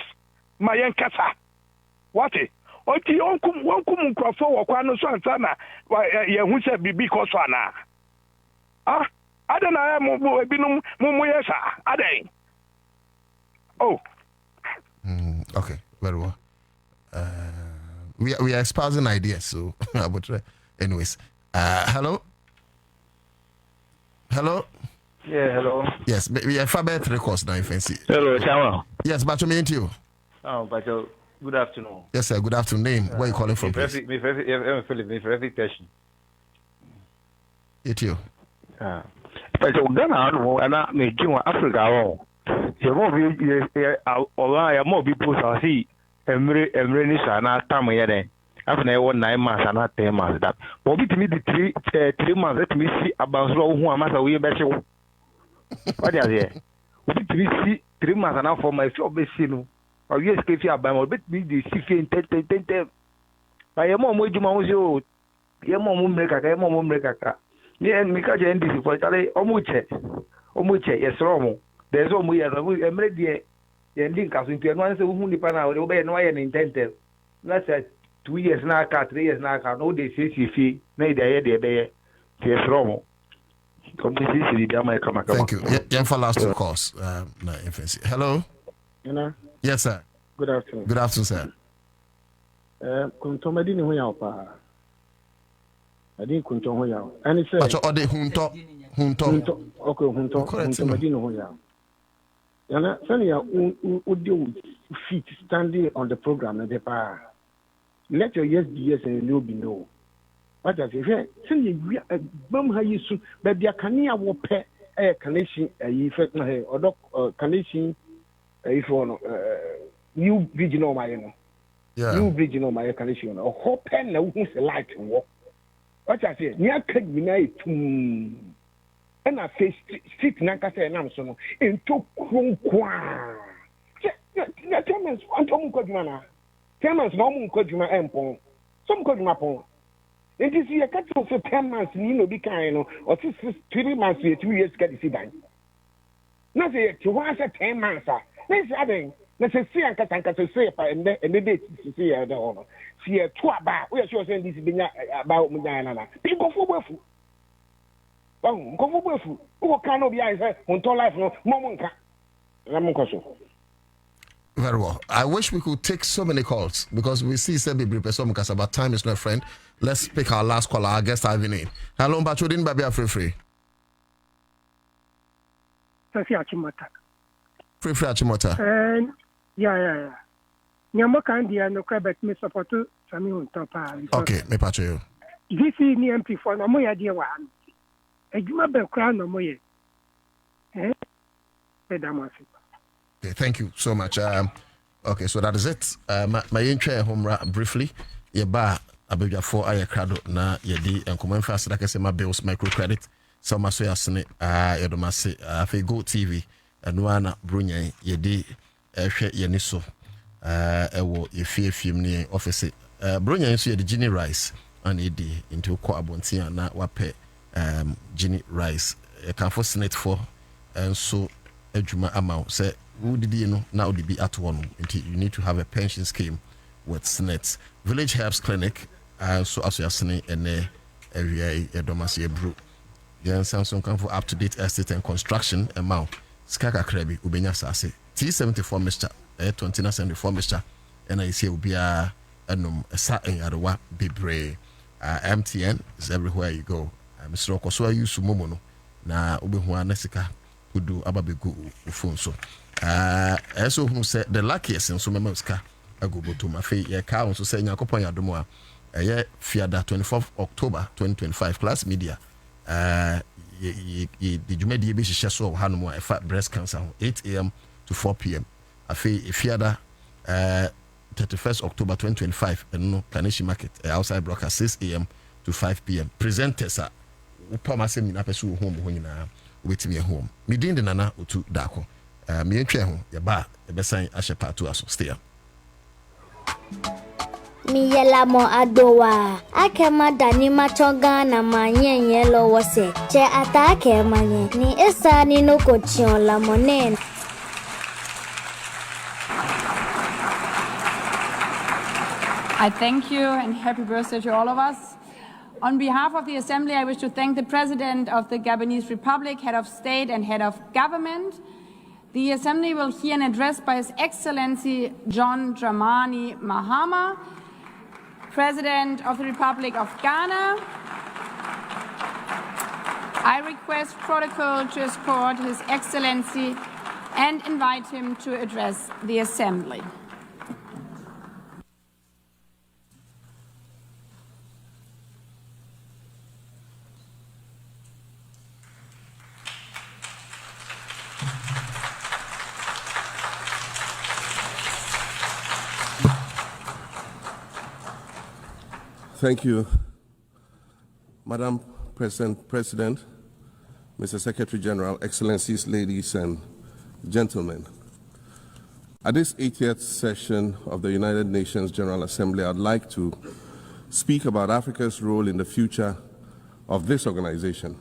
ma yen kasa what oti onkum nkrofo wo kwa no so ansa na ye hu se bibi ko so ana adana ya mo ebinum mo yesa adan okay, very well. We are espousing ideas, so but anyways. Hello. Yeah, hello. Yes, we have far better records now, fancy. Hello, Chama. Yes, but me and you. Oh, but good afternoon. Yes, sir. Good afternoon. Name? Where are you calling from, please? Me Philip. Me very patient. It you. But Ghana, and me Juma Africa. You more be more people see. Emre ni sana tamu yede afuna ewo 9 months and 10 months that but bit me the 3 months let me see about so who amasa we be se what is here bit me see 3 months and for my job be see no or yes ke fi aban bit me the see fi 10 ba ye mo ejuma wo se o ye mo mre kaka ye mo mre kaka ni en mi ka je ndisi for tale o mu che omuche yesromo there's omu ya emre die ye ndinka so ntia no anse hu nipa na o be no aye ne intented na say 2 years na aka 3 years na aka no dey see na ide ye de be yesromo Thank you. Yeah, for last two calls. No, infancy. Hello. Yes, sir. Good afternoon. Good afternoon, sir. Kunto medini ho yaw pa. Adi kunto ho yaw. Ani say. Acho ode hunto. Okay, hunto. Kunto medini ho yaw. Yana sani ya udi feet standing on the program na depa. Let your yes be yes and no be no. What I say, send you bam ha yisu, but the Kania will pay a connection a effect or doc connection if one new regional my new regional my connection or hope and who's a light and walk. What I say, near Kagina and I face street Nankasa and Amson into Krunkwa. Temens, Antom Kodmana. Temens, no Kodma Empon. Some Kodmapon. It is a cut of 10 months, Nino Bicano, or 3 months, 2 years get the sedan. Nothing to once at 10 months. Let's adding, let's see, and Katanka to say, and the date to see the honor. See a 2 bar, we are sure saying this about Mudana. People for Buffalo. Oh, go for Buffalo. Who cannot be I on to life, no, Momonka. Ramoncoso. Very well. I wish we could take so many calls because we see Sebi Bripesom because about time is not a friend. Let's pick our last caller, our guest I've in. Hello, Bachodin Babia Free. Free Achimota. Yeah. Nyamoka India no crab me support to Sami on top. Okay, me patch you. This is the MP for no more idea one. A Juma Bell crown no more. Okay, thank you so much. Okay, so that is it. My intro home briefly. Yeba abegya for Accra na yedi enkoman fast like I say my bills microcredit. So my so yasne yedomase afi Go TV anwana brunya yedi ehwe yeniso ewo yefiefiem ne office brunya nso yedi Gini rice and yedi into ko abontia na wape Gini rice e kan for senate for enso adwuma amount say who did you know now the be at one until you need to have a pension scheme with SNET. Village Herbs Clinic so as you are saying and area domasi brew. Then Samsung come for up-to-date estate and construction amount. Skaka Krebi Ubenya Sase T74 Mr. 2974 Mr. And I say ubi a sa en yarewa bebre. MTN is everywhere you go. Mr. Okoso use momono na ubehu anesika udu ababegu phone so. Also who said the luckiest and so memoska agobo to my fe ye car so say Yakopon Yadomo a Fiada 24th October 2025 class media the Jumedi be so Hanmo a fat breast cancer 8 a.m. to 4 p.m. a Fiada 31st October 2025 and no Kanishi Market outside broadcast 6 a.m. to 5 p.m. Presenters are Upama in Apesu home when with me home. Midin the Nana to Darko. Me entwe ho ye ba e besan ahye part aso stay. Mi yela mo adowa akema dani machoga na manye yelo wose che atake manye ni esa ni no kochion la monen. I thank you and happy birthday to all of us. On behalf of the Assembly, I wish to thank the President of the Gabonese Republic, Head of State and Head of Government. The Assembly will hear an address by His Excellency John Dramani Mahama, President of the Republic of Ghana. I request protocol to escort His Excellency and invite him to address the Assembly. Thank you, Madam President, Mr. Secretary General, Excellencies, ladies and gentlemen. At this 80th session of the United Nations General Assembly, I'd like to speak about Africa's role in the future of this organization.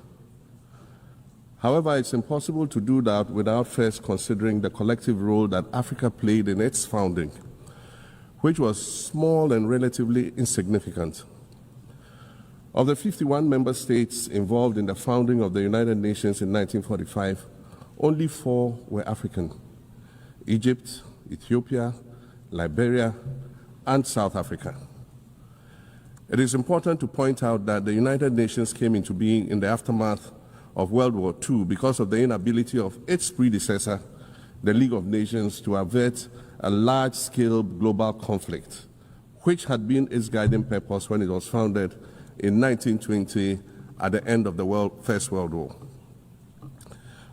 However, it's impossible to do that without first considering the collective role that Africa played in its founding, which was small and relatively insignificant. Of the 51 member states involved in the founding of the United Nations in 1945, only 4 were African: Egypt, Ethiopia, Liberia, and South Africa. It is important to point out that the United Nations came into being in the aftermath of World War II because of the inability of its predecessor, the League of Nations, to avert a large-scale global conflict, which had been its guiding purpose when it was founded in 1920 at the end of the First World War.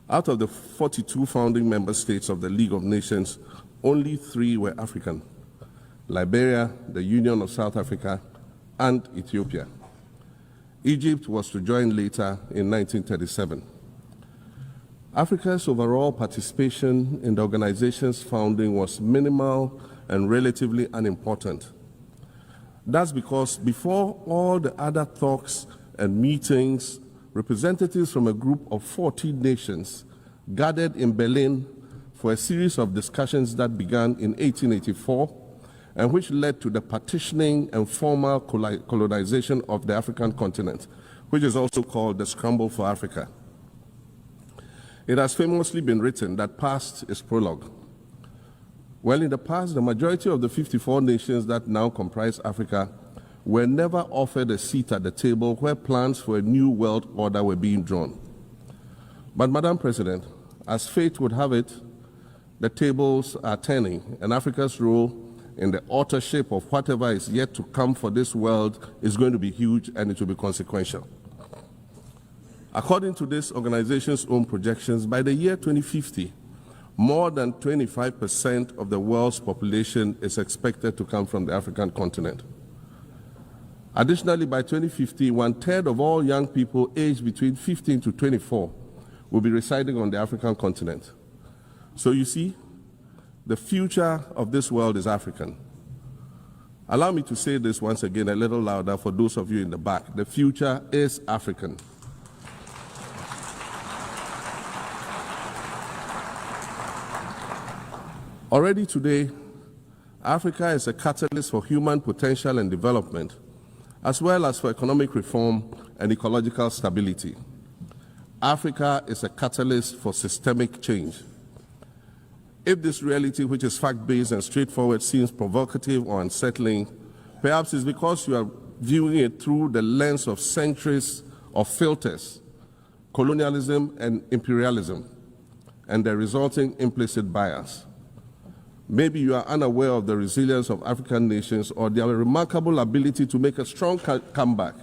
Out of the 42 founding member states of the League of Nations, only 3 were African: Liberia, the Union of South Africa, and Ethiopia. Egypt was to join later in 1937. Africa's overall participation in the organization's founding was minimal and relatively unimportant. That's because before all the other talks and meetings, representatives from a group of 14 nations gathered in Berlin for a series of discussions that began in 1884 and which led to the partitioning and formal colonization of the African continent, which is also called the Scramble for Africa. It has famously been written that past is prologue. Well, in the past, the majority of the 54 nations that now comprise Africa were never offered a seat at the table where plans for a new world order were being drawn. But, Madam President, as fate would have it, the tables are turning, and Africa's role in the authorship of whatever is yet to come for this world is going to be huge, and it will be consequential. According to this organization's own projections, by the year 2050, more than 25% of the world's population is expected to come from the African continent. Additionally, by 2050, 1/3 of all young people aged between 15 to 24 will be residing on the African continent. So you see, the future of this world is African. Allow me to say this once again a little louder for those of you in the back. The future is African. Already today, Africa is a catalyst for human potential and development, as well as for economic reform and ecological stability. Africa is a catalyst for systemic change. If this reality, which is fact-based and straightforward, seems provocative or unsettling, perhaps it's because you are viewing it through the lens of centuries of filters, colonialism and imperialism, and the resulting implicit bias. Maybe you are unaware of the resilience of African nations or their remarkable ability to make a strong comeback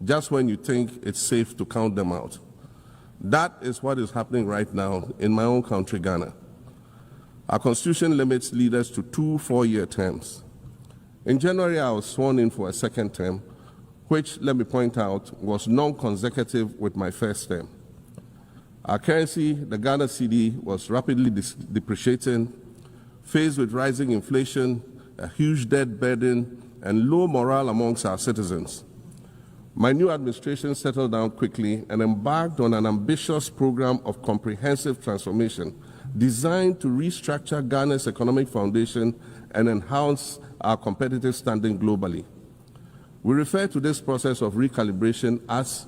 just when you think it's safe to count them out. That is what is happening right now in my own country, Ghana. Our constitution limits leaders to 2 4-year terms. In January, I was sworn in for a second term, which, let me point out, was non-consecutive with my first term. Our currency, the Ghana cedi, was rapidly depreciating, faced with rising inflation, a huge debt burden, and low morale amongst our citizens. My new administration settled down quickly and embarked on an ambitious program of comprehensive transformation designed to restructure Ghana's economic foundation and enhance our competitive standing globally. We refer to this process of recalibration as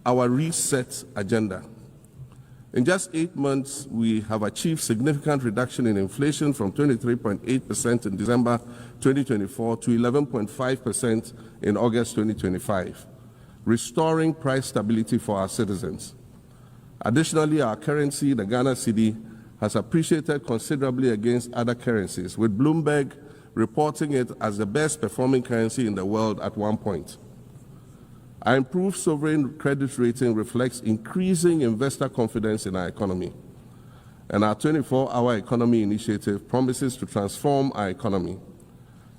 our reset agenda. In just 8 months, we have achieved significant reduction in inflation from 23.8% in December 2024 to 11.5% in August 2025, restoring price stability for our citizens. Additionally, our currency, the Ghana cedi, has appreciated considerably against other currencies, with Bloomberg reporting it as the best performing currency in the world at one point. Our improved sovereign credit rating reflects increasing investor confidence in our economy, and our 24-hour economy initiative promises to transform our economy.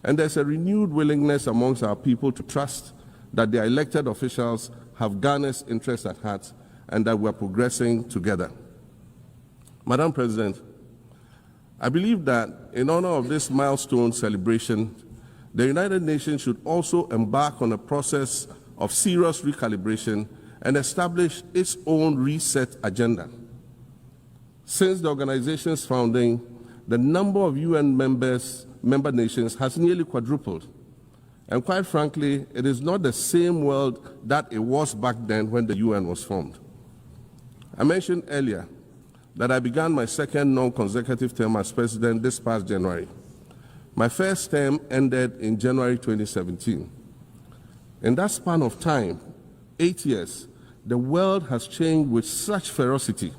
And there's a renewed willingness amongst our people to trust that their elected officials have Ghana's interests at heart and that we're progressing together. Madam President, I believe that in honor of this milestone celebration, the United Nations should also embark on a process of serious recalibration and establish its own reset agenda. Since the organization's founding, the number of UN member nations has nearly quadrupled. And quite frankly, it is not the same world that it was back then when the UN was formed. I mentioned earlier that I began my second non-consecutive term as president this past January. My first term ended in January 2017. In that span of time, 8 years, the world has changed with such ferocity.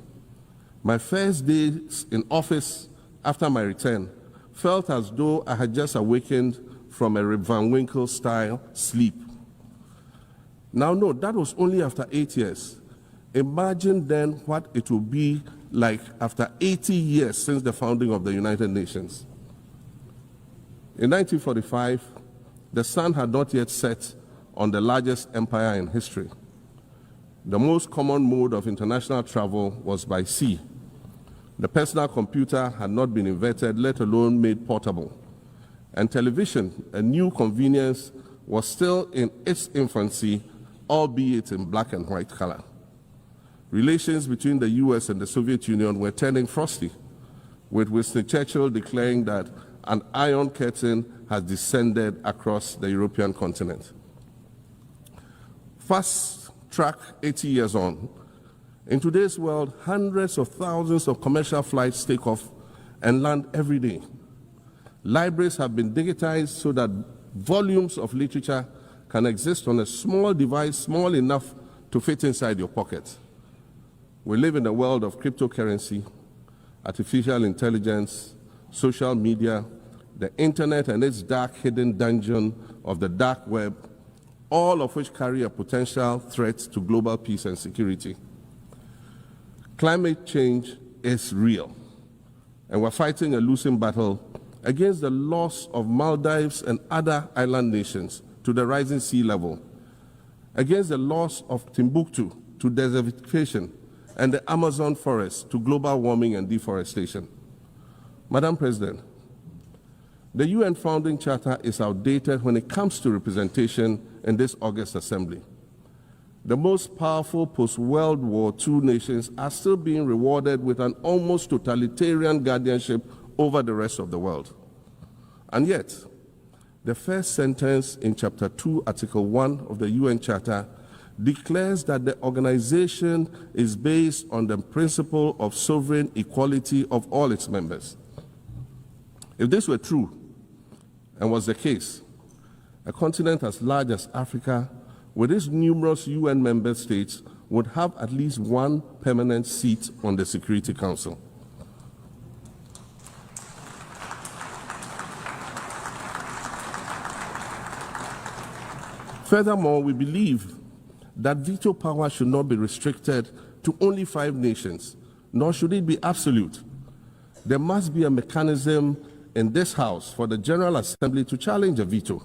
My first days in office after my return felt as though I had just awakened from a Rip Van Winkle-style sleep. Now, no, that was only after 8 years. Imagine then what it will be like after 80 years since the founding of the United Nations. In 1945, the sun had not yet set on the largest empire in history. The most common mode of international travel was by sea. The personal computer had not been invented, let alone made portable. And television, a new convenience, was still in its infancy, albeit in black and white color. Relations between the US and the Soviet Union were turning frosty, with Winston Churchill declaring that an iron curtain has descended across the European continent. Fast track 80 years on, in today's world, hundreds of thousands of commercial flights take off and land every day. Libraries have been digitized so that volumes of literature can exist on a small device, small enough to fit inside your pocket. We live in a world of cryptocurrency, artificial intelligence, social media, the internet and its dark hidden dungeon of the dark web, all of which carry a potential threat to global peace and security. Climate change is real, and we're fighting a losing battle against the loss of Maldives and other island nations to the rising sea level, against the loss of Timbuktu to desertification and the Amazon forest to global warming and deforestation. Madam President, the UN Founding Charter is outdated when it comes to representation in this August Assembly. The most powerful post-World War II nations are still being rewarded with an almost totalitarian guardianship over the rest of the world. And yet, the first sentence in Chapter 2, Article 1 of the UN Charter declares that the organization is based on the principle of sovereign equality of all its members. If this were true, and was the case, a continent as large as Africa, with its numerous UN member states, would have at least one permanent seat on the Security Council. Furthermore, we believe that veto power should not be restricted to only 5 nations, nor should it be absolute. There must be a mechanism in this House for the General Assembly to challenge a veto.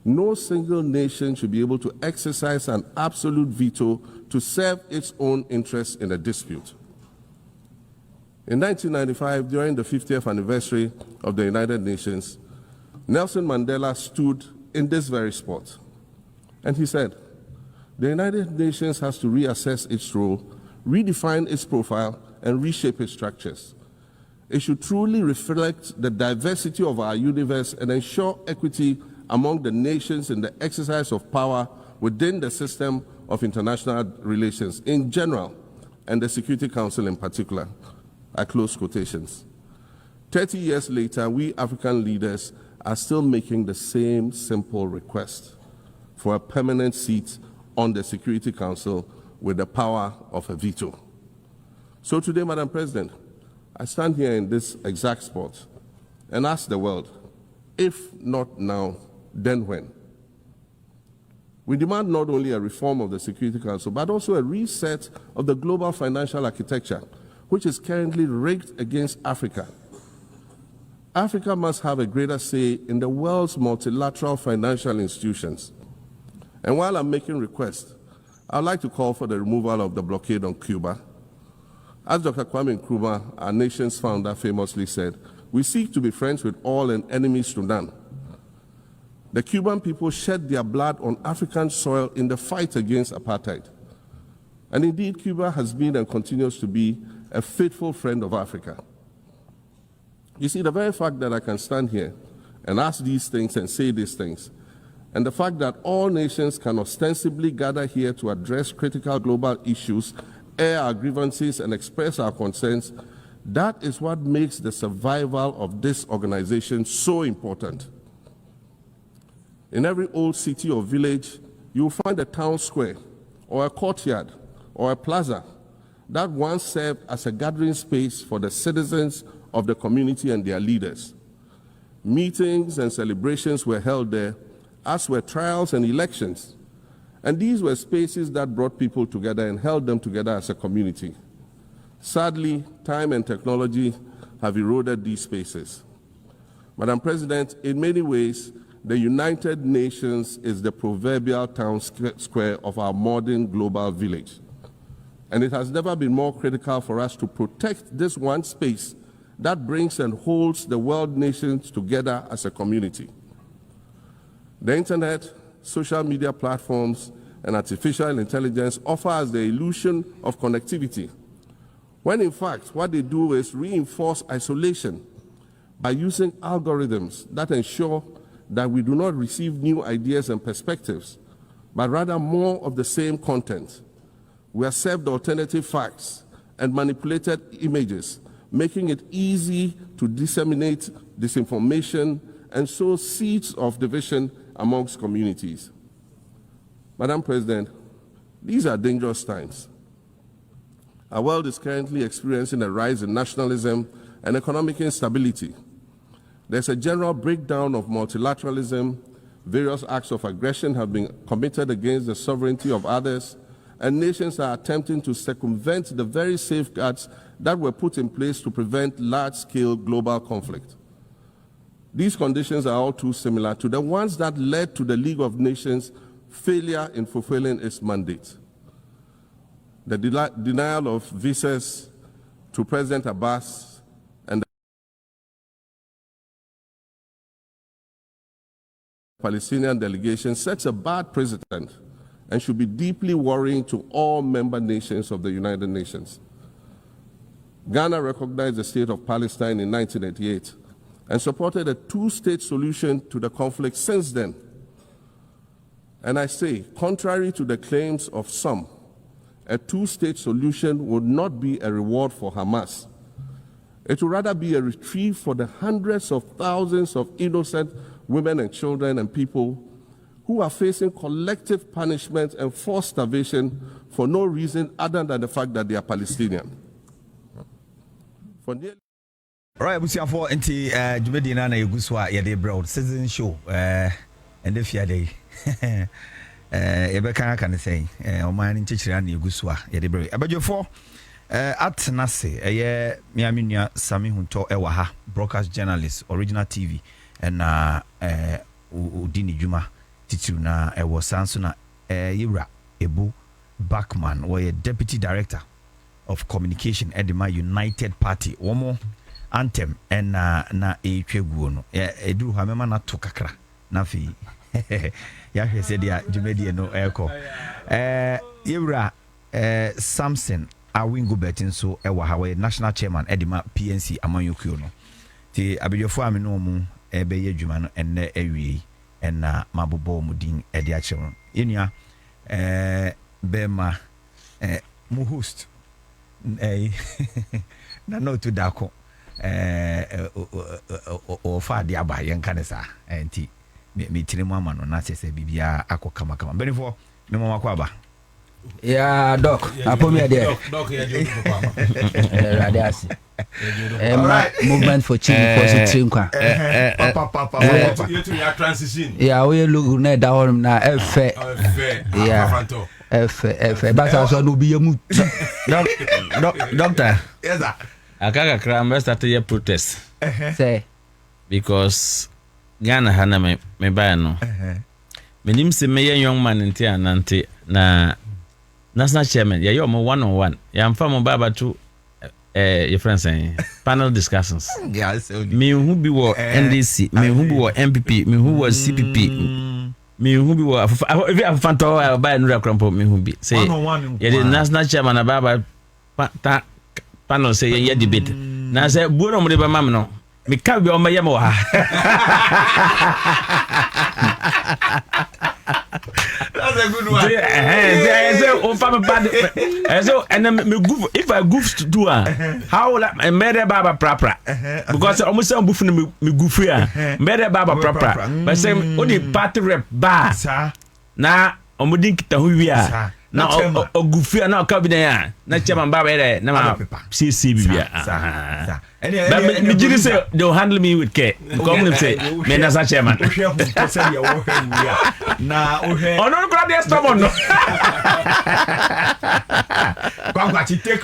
No single nation should be able to exercise an absolute veto to serve its own interests in a dispute. In 1995, during the 50th anniversary of the United Nations, Nelson Mandela stood in this very spot, and he said, "The United Nations has to reassess its role, redefine its profile, and reshape its structures. It should truly reflect the diversity of our universe and ensure equity among the nations in the exercise of power within the system of international relations in general and the Security Council in particular." I close quotations. 30 years later, we African leaders are still making the same simple request for a permanent seat on the Security Council with the power of a veto. So today, Madam President, I stand here in this exact spot and ask the world, if not now, then when? We demand not only a reform of the Security Council, but also a reset of the global financial architecture, which is currently rigged against Africa. Africa must have a greater say in the world's multilateral financial institutions. And while I'm making requests, I'd like to call for the removal of the blockade on Cuba. As Dr. Kwame Nkrumah, our nation's founder, famously said, "We seek to be friends with all and enemies to none." The Cuban people shed their blood on African soil in the fight against apartheid. And indeed, Cuba has been and continues to be a faithful friend of Africa. You see, the very fact that I can stand here and ask these things and say these things, and the fact that all nations can ostensibly gather here to address critical global issues, air our grievances, and express our concerns, that is what makes the survival of this organization so important. In every old city or village, you will find a town square, or a courtyard, or a plaza that once served as a gathering space for the citizens of the community and their leaders. Meetings and celebrations were held there, as were trials and elections. And these were spaces that brought people together and held them together as a community. Sadly, time and technology have eroded these spaces. Madam President, in many ways, the United Nations is the proverbial town square of our modern global village. And it has never been more critical for us to protect this one space that brings and holds the world nations together as a community. The internet, social media platforms, and artificial intelligence offer us the illusion of connectivity, when in fact what they do is reinforce isolation by using algorithms that ensure that we do not receive new ideas and perspectives, but rather more of the same content. We are served alternative facts and manipulated images, making it easy to disseminate disinformation and sow seeds of division amongst communities. Madam President, these are dangerous times. Our world is currently experiencing a rise in nationalism and economic instability. There's a general breakdown of multilateralism. Various acts of aggression have been committed against the sovereignty of others, and nations are attempting to circumvent the very safeguards that were put in place to prevent large-scale global conflict. These conditions are all too similar to the ones that led to the League of Nations' failure in fulfilling its mandate. The denial of visas to President Abbas and the Palestinian delegation sets a bad precedent and should be deeply worrying to all member nations of the United Nations. Ghana recognized the state of Palestine in 1988 and supported a two-state solution to the conflict since then. And I say, contrary to the claims of some, a two-state solution would not be a reward for Hamas. It would rather be a reprieve for the hundreds of thousands of innocent women and children and people who are facing collective punishment and forced starvation for no reason other than the fact that they are Palestinian. Right, for anti Jumedina Yuguswa Yade Broad Citizen Show and if Yade Ebeka can say Oman teacher and Yuguswa Yade Broad. About your four at Nase, a Miaminia Sami Hunto Ewaha, broadcast journalist, original TV, and Udini Juma Tituna Ewa Sansuna Ira Ebu Backman, or a deputy director of communication at the United Party. One more anthem and na echweguo edu ha mema na to kakra na fi ya hwese dia jumedie no eko yewra Samson Awingo Betin so ewa ha national chairman edima PNC amanyokuo no ti abedwofo ame no mu ebe ye dwuma no enne awie enna mabobo mudin ede a chem enua bema mu host na no to Darko o fa dia ba yen kanesa enti me tire mu ama no na sese bibia akokama kama benifo me mama kwa ba ya doc apomi ade doc ya jodo papa radiasi movement for change positive kwa papa you to your transition ya we look na da hon na efe ya efe ba so no bi yemu doctor yes sir akaka kram start your protest say because Ghana hana me buy no menim se me young man nti anante na national chairman ya yo mo one on one ya mfa mo baba to your friends panel discussions yes me who be wo NDC me who be wo MPP me who was CPP me who be if I found to buy no crampo me who be say yeah the national chairman ababa panel say yeah debate na say buo mo de ba mam no me ka bi o ma yem wa that's a good one so family bad so and me goof if I goof to do how like mede baba prapra because almost some goof me goof here mede baba prapra but say only party rep ba na omudin kita hu wi a na ogufia na cabinet ya na chairman baba there na ma CC bibia but me jiri say they handle me with care come say me na sa chairman na ono kura dey stubborn no kwangwa take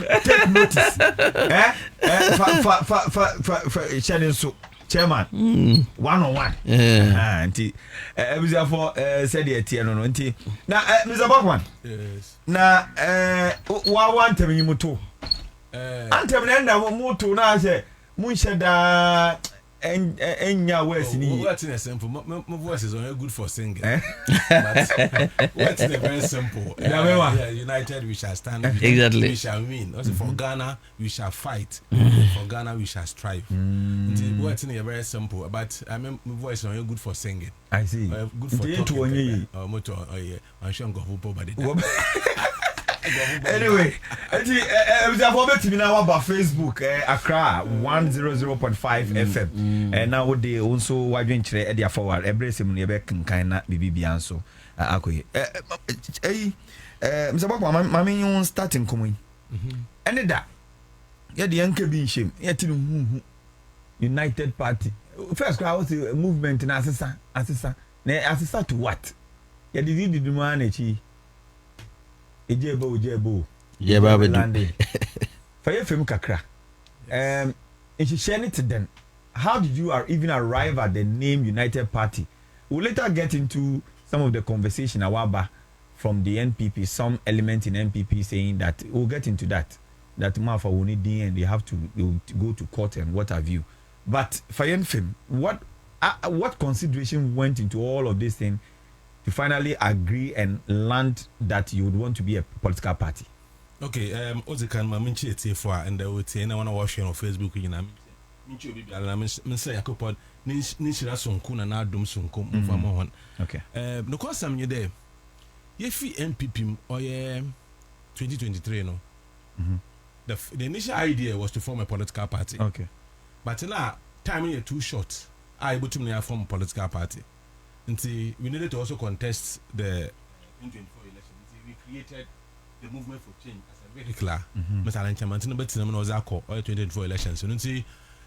notice fa channel so chairman one on one anti ebizia for said the tie no anti na Mr. Bachman yes na wa want me muto antem na nda muto na say munsheda enya west ni what in simple my voice is only good for singing but what's the very simple united we shall stand exactly we shall win also for Ghana we shall fight for Ghana we shall strive what's in very simple but I mean my voice is only good for singing I see good for talking motor I'm sure go for body anyway we have over to now about Facebook Accra100.5 FM and now they also wadwen kire e dia forward every sim ne be kankan na bibi anso akoye Mr. Bokwa mama you starting komo and that ya de yanka bi nshem ya tinu hu United Party first crowd movement na asesa to what ya did do man echi ejebo yeba be Fire FM kakra if you share it to them, how did you even arrive at the name United Party? We'll later get into some of the conversation awaba from the NPP, some element in NPP saying that we'll get into that Mafa will need and they have to go to court and what have you. But Fire FM, what consideration went into all of this thing to finally agree and land that you would want to be a political party? Okay, Ozikan Maminchi for and I would say I want to watch on Facebook you know Minchi obi biara na say yakopod ni shira sonko na adom sonko mfama hon. Okay. No cause am you there. Ye fi MPP or 2023 no. The initial idea was to form a political party. Okay. But now time is too short. I able to form a political party. Until we needed to also contest the 2024 election. We created the movement for change as a vehicle. Mr. Alanchamantin but was our 2024 elections. So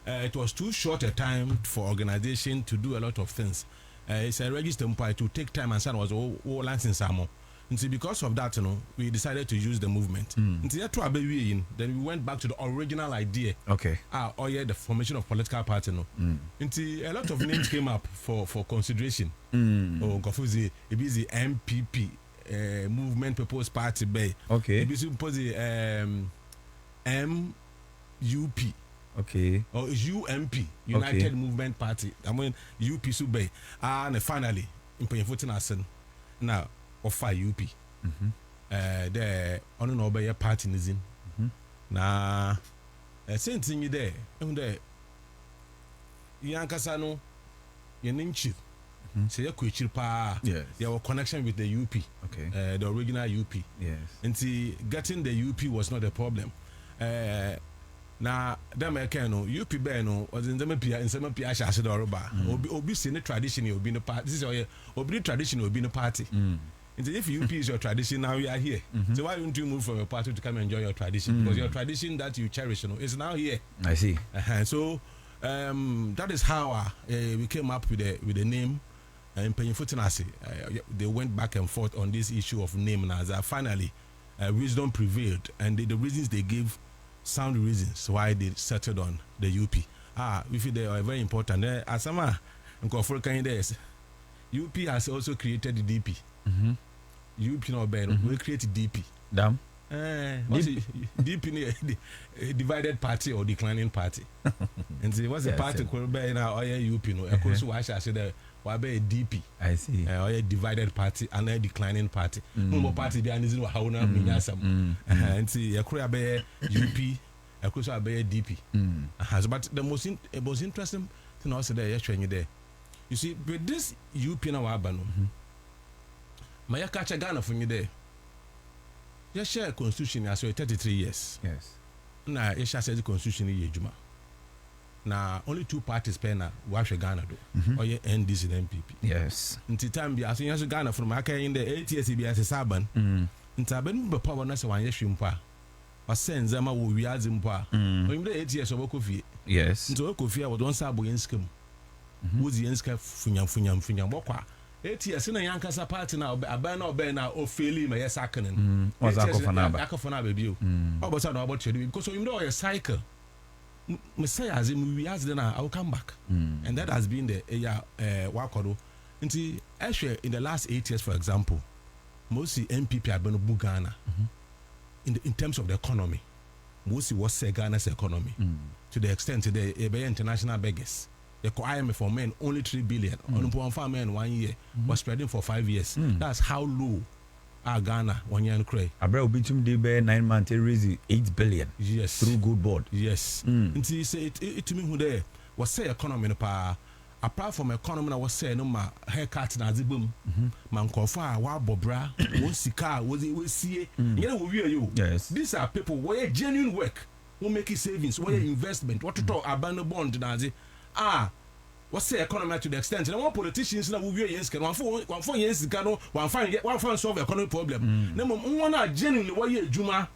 it was too short a time for organization to do a lot of things. It's a registered party to take time and was all license ammo. And see, because of that, we decided to use the movement. And see, then we went back to the original idea. Okay. The formation of political party. And see, a lot of names came up for consideration. Gofuzi, it is the MPP, Movement People's Party Bay. Okay. It is MUP. Okay. Or UMP, United Movement Party. I mean, UP Subay. And finally, in Payfotin now. Of 5 UP. The on obey partinism. Na same thing you there. Yankasano Yaninchi. Say a quick pa. Yes. Your connection with the UP. Okay. The original UP. Yes. And see getting the UP was not a problem. Na them UP Beno was in some Pia Shasha Doroba. Obi seen tradition will be no party. This is Obi tradition will be no party. If UP is your tradition, now we are here. So why don't you move from your party to come and enjoy your tradition? Because your tradition that you cherish, is now here. I see. So that is how we came up with the name. And they went back and forth on this issue of name. And as finally, wisdom prevailed, and the reasons they gave sound reasons why they settled on the UP. We feel they are very important. As someone UP has also created the DP. UP no bad. We created DP. Damn. DP divided party or declining party. And see what's the party called by now or UP no. Of course, I say that wabe DP. I see. Or a divided party and a declining party. No party behind this how na minyasam. And see a korea be UP, a korea be DP. But the most interesting thing also there you there. You see, with this UP na wabano. My catch a Ghana for me there. You share constitution as 33 years. Yes. Now, you share the constitution in Juma. Now, only 2 parties pena wash Ghana do. Or you NDC and MPP. Yes. Until time be as you Ghana from Aka in the 8 years be as a Saban. Until Ben be power nasa one yeshimpa. Or send Zama wo wiazimpa. Or in the 8 years of Okofi. Yes. Into Okofi was one sabo yenskim. Who's the yenska funyam wakwa. 8 years in a Yankasa party now, a banner or banner or failing my second. Was Akofana baby. About about you because you know a cycle. Messiah as we ask then I'll come back. And that has been the Wakodo. Until actually in the last 8 years, for example, mostly MPP have been Ghana in terms of the economy. Mostly was Ghana's economy to the extent today, international beggars. The IMF for men only 3 billion. On one farm men 1 year was spreading for 5 years. That's how low our Ghana 1 year and cray. Abra Bitum Debe 9 months raise 8 billion. Yes. Through good board. Yes. Until say it to me who there was say economy pa apart from economy I was say no ma haircut na zibum. Man kofa wa bobra won sika was see. You know we are you. Yes. These are people where genuine work who make it savings, where investment, what to talk abandon bond na what's the economy to the extent? And one politicians now will be yes, can one for years one find solve economic problem. No one genuinely why you Juma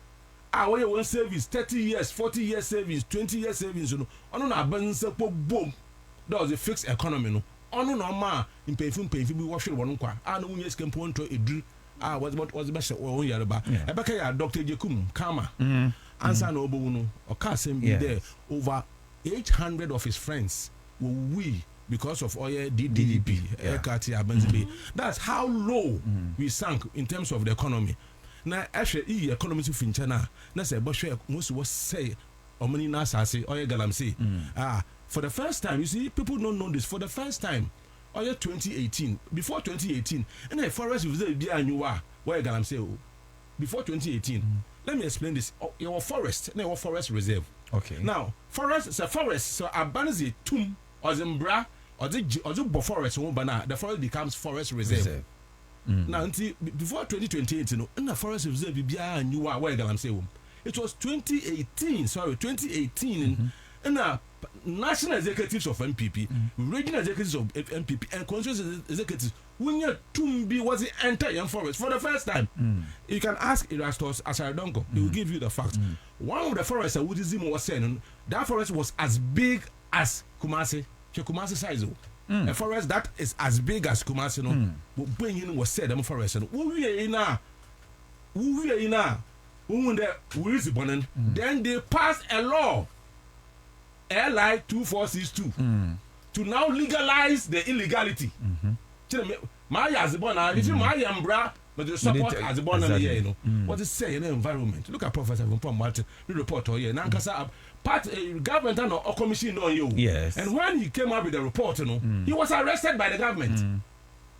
where one service 30 years, 40 years savings, 20 years savings, you know. On a balance boom. That was a fixed economy, no. On no ma in pay we wash one qua. I know yes can point to a drew. Was the best or Yaraba. A back Dr. Jakum, Kama. Answer no bono or Kasim be there over 800 of his friends were we because of oil DDP. That's how low we sank in terms of the economy. Now, actually, economy to Finchana, that's a bush most was say, or many Nasa say, oil galamsey. For the first time, you see, people don't know this. For the first time, oil 2018, before 2018, and the forest was there, where galamsey before 2018. Let me explain this. Your forest, your forest reserve. Okay. Now, forest is a forest, so abanzi tomb or zimbra or the forest, the forest becomes forest reserve. Now, until before 2028, you know, in the forest reserve, you are where I'm saying it was 2018, and national executives of MPP, regional executives of MPP, and constituency executives. When your Tumbi was enter young forest for the first time, you can ask Erastus Darko. He will give you the facts. One of the forests that Woodizim was saying, that forest was as big as Kumasi, Kumasi size. A forest that is as big as Kumasi, no. When you was said, the forest, and we are in then they passed a law, LI 2462, to now legalize the illegality. My as born, if you my bra, but you support as born here, you know. What is say in the environment? Look at Professor from Martin, the report here. Nankasa part government or commission on you. Yes. And when he came up with the report, you know, he was arrested by the government.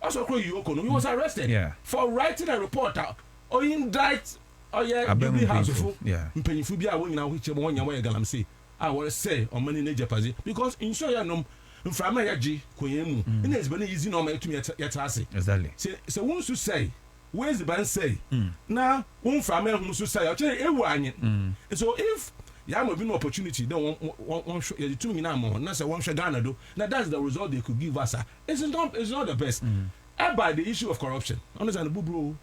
Also, he was arrested for writing a report or indict or house of Penifubia when now which one your way galamsey. I will say on many Japanese because in Shoyanum. From my G, Quayemu, and it's been easy no to me at Yatasi. Exactly. So, once you say, where's the band say? Now, one from who say, I'll tell you, and so if you have an opportunity, don't want you to me now more, and that's a one Shagana do. Now, that's the result they could give us. It's not the best. By the issue of corruption, understand the boo.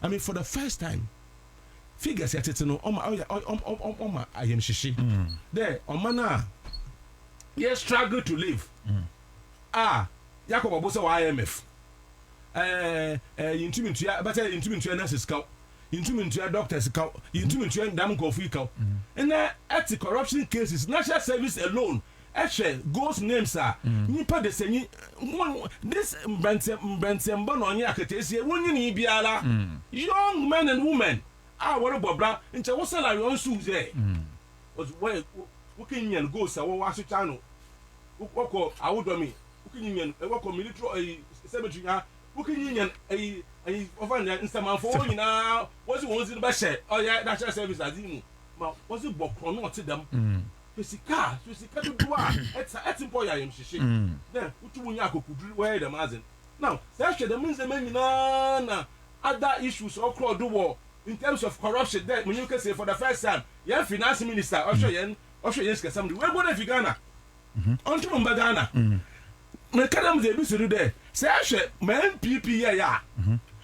I mean, for the first time, figures at it, no, I am shishi. There, on mana. Yes, struggle to live. Jacob Bosa IMF. Intimate nurses cow, intimate doctors cow, intimate damn coffee cow. And at the corruption cases, national service alone, actually, ghost names are Nipa de Seni. This Branson Bononia Catesia, one Biala, young men and women. what Bobra, and so what's salary on Suze? Was where working and go, so what was your channel? Who I would me, working a work military cemetery, working union a over in some for you now. What's the ones in the best? Oh, yeah, natural service as you. Was it Bob not to them? Physica to do it's employer him. Then, what you could wear the mazin. Now, that's the means the men other issues all across the war in terms of corruption. That when you can say for the first time, yeah, finance minister, Australian, somebody, where go to Ghana? Onto Ghana. Mekadam they be there. Say I should man PP yeah.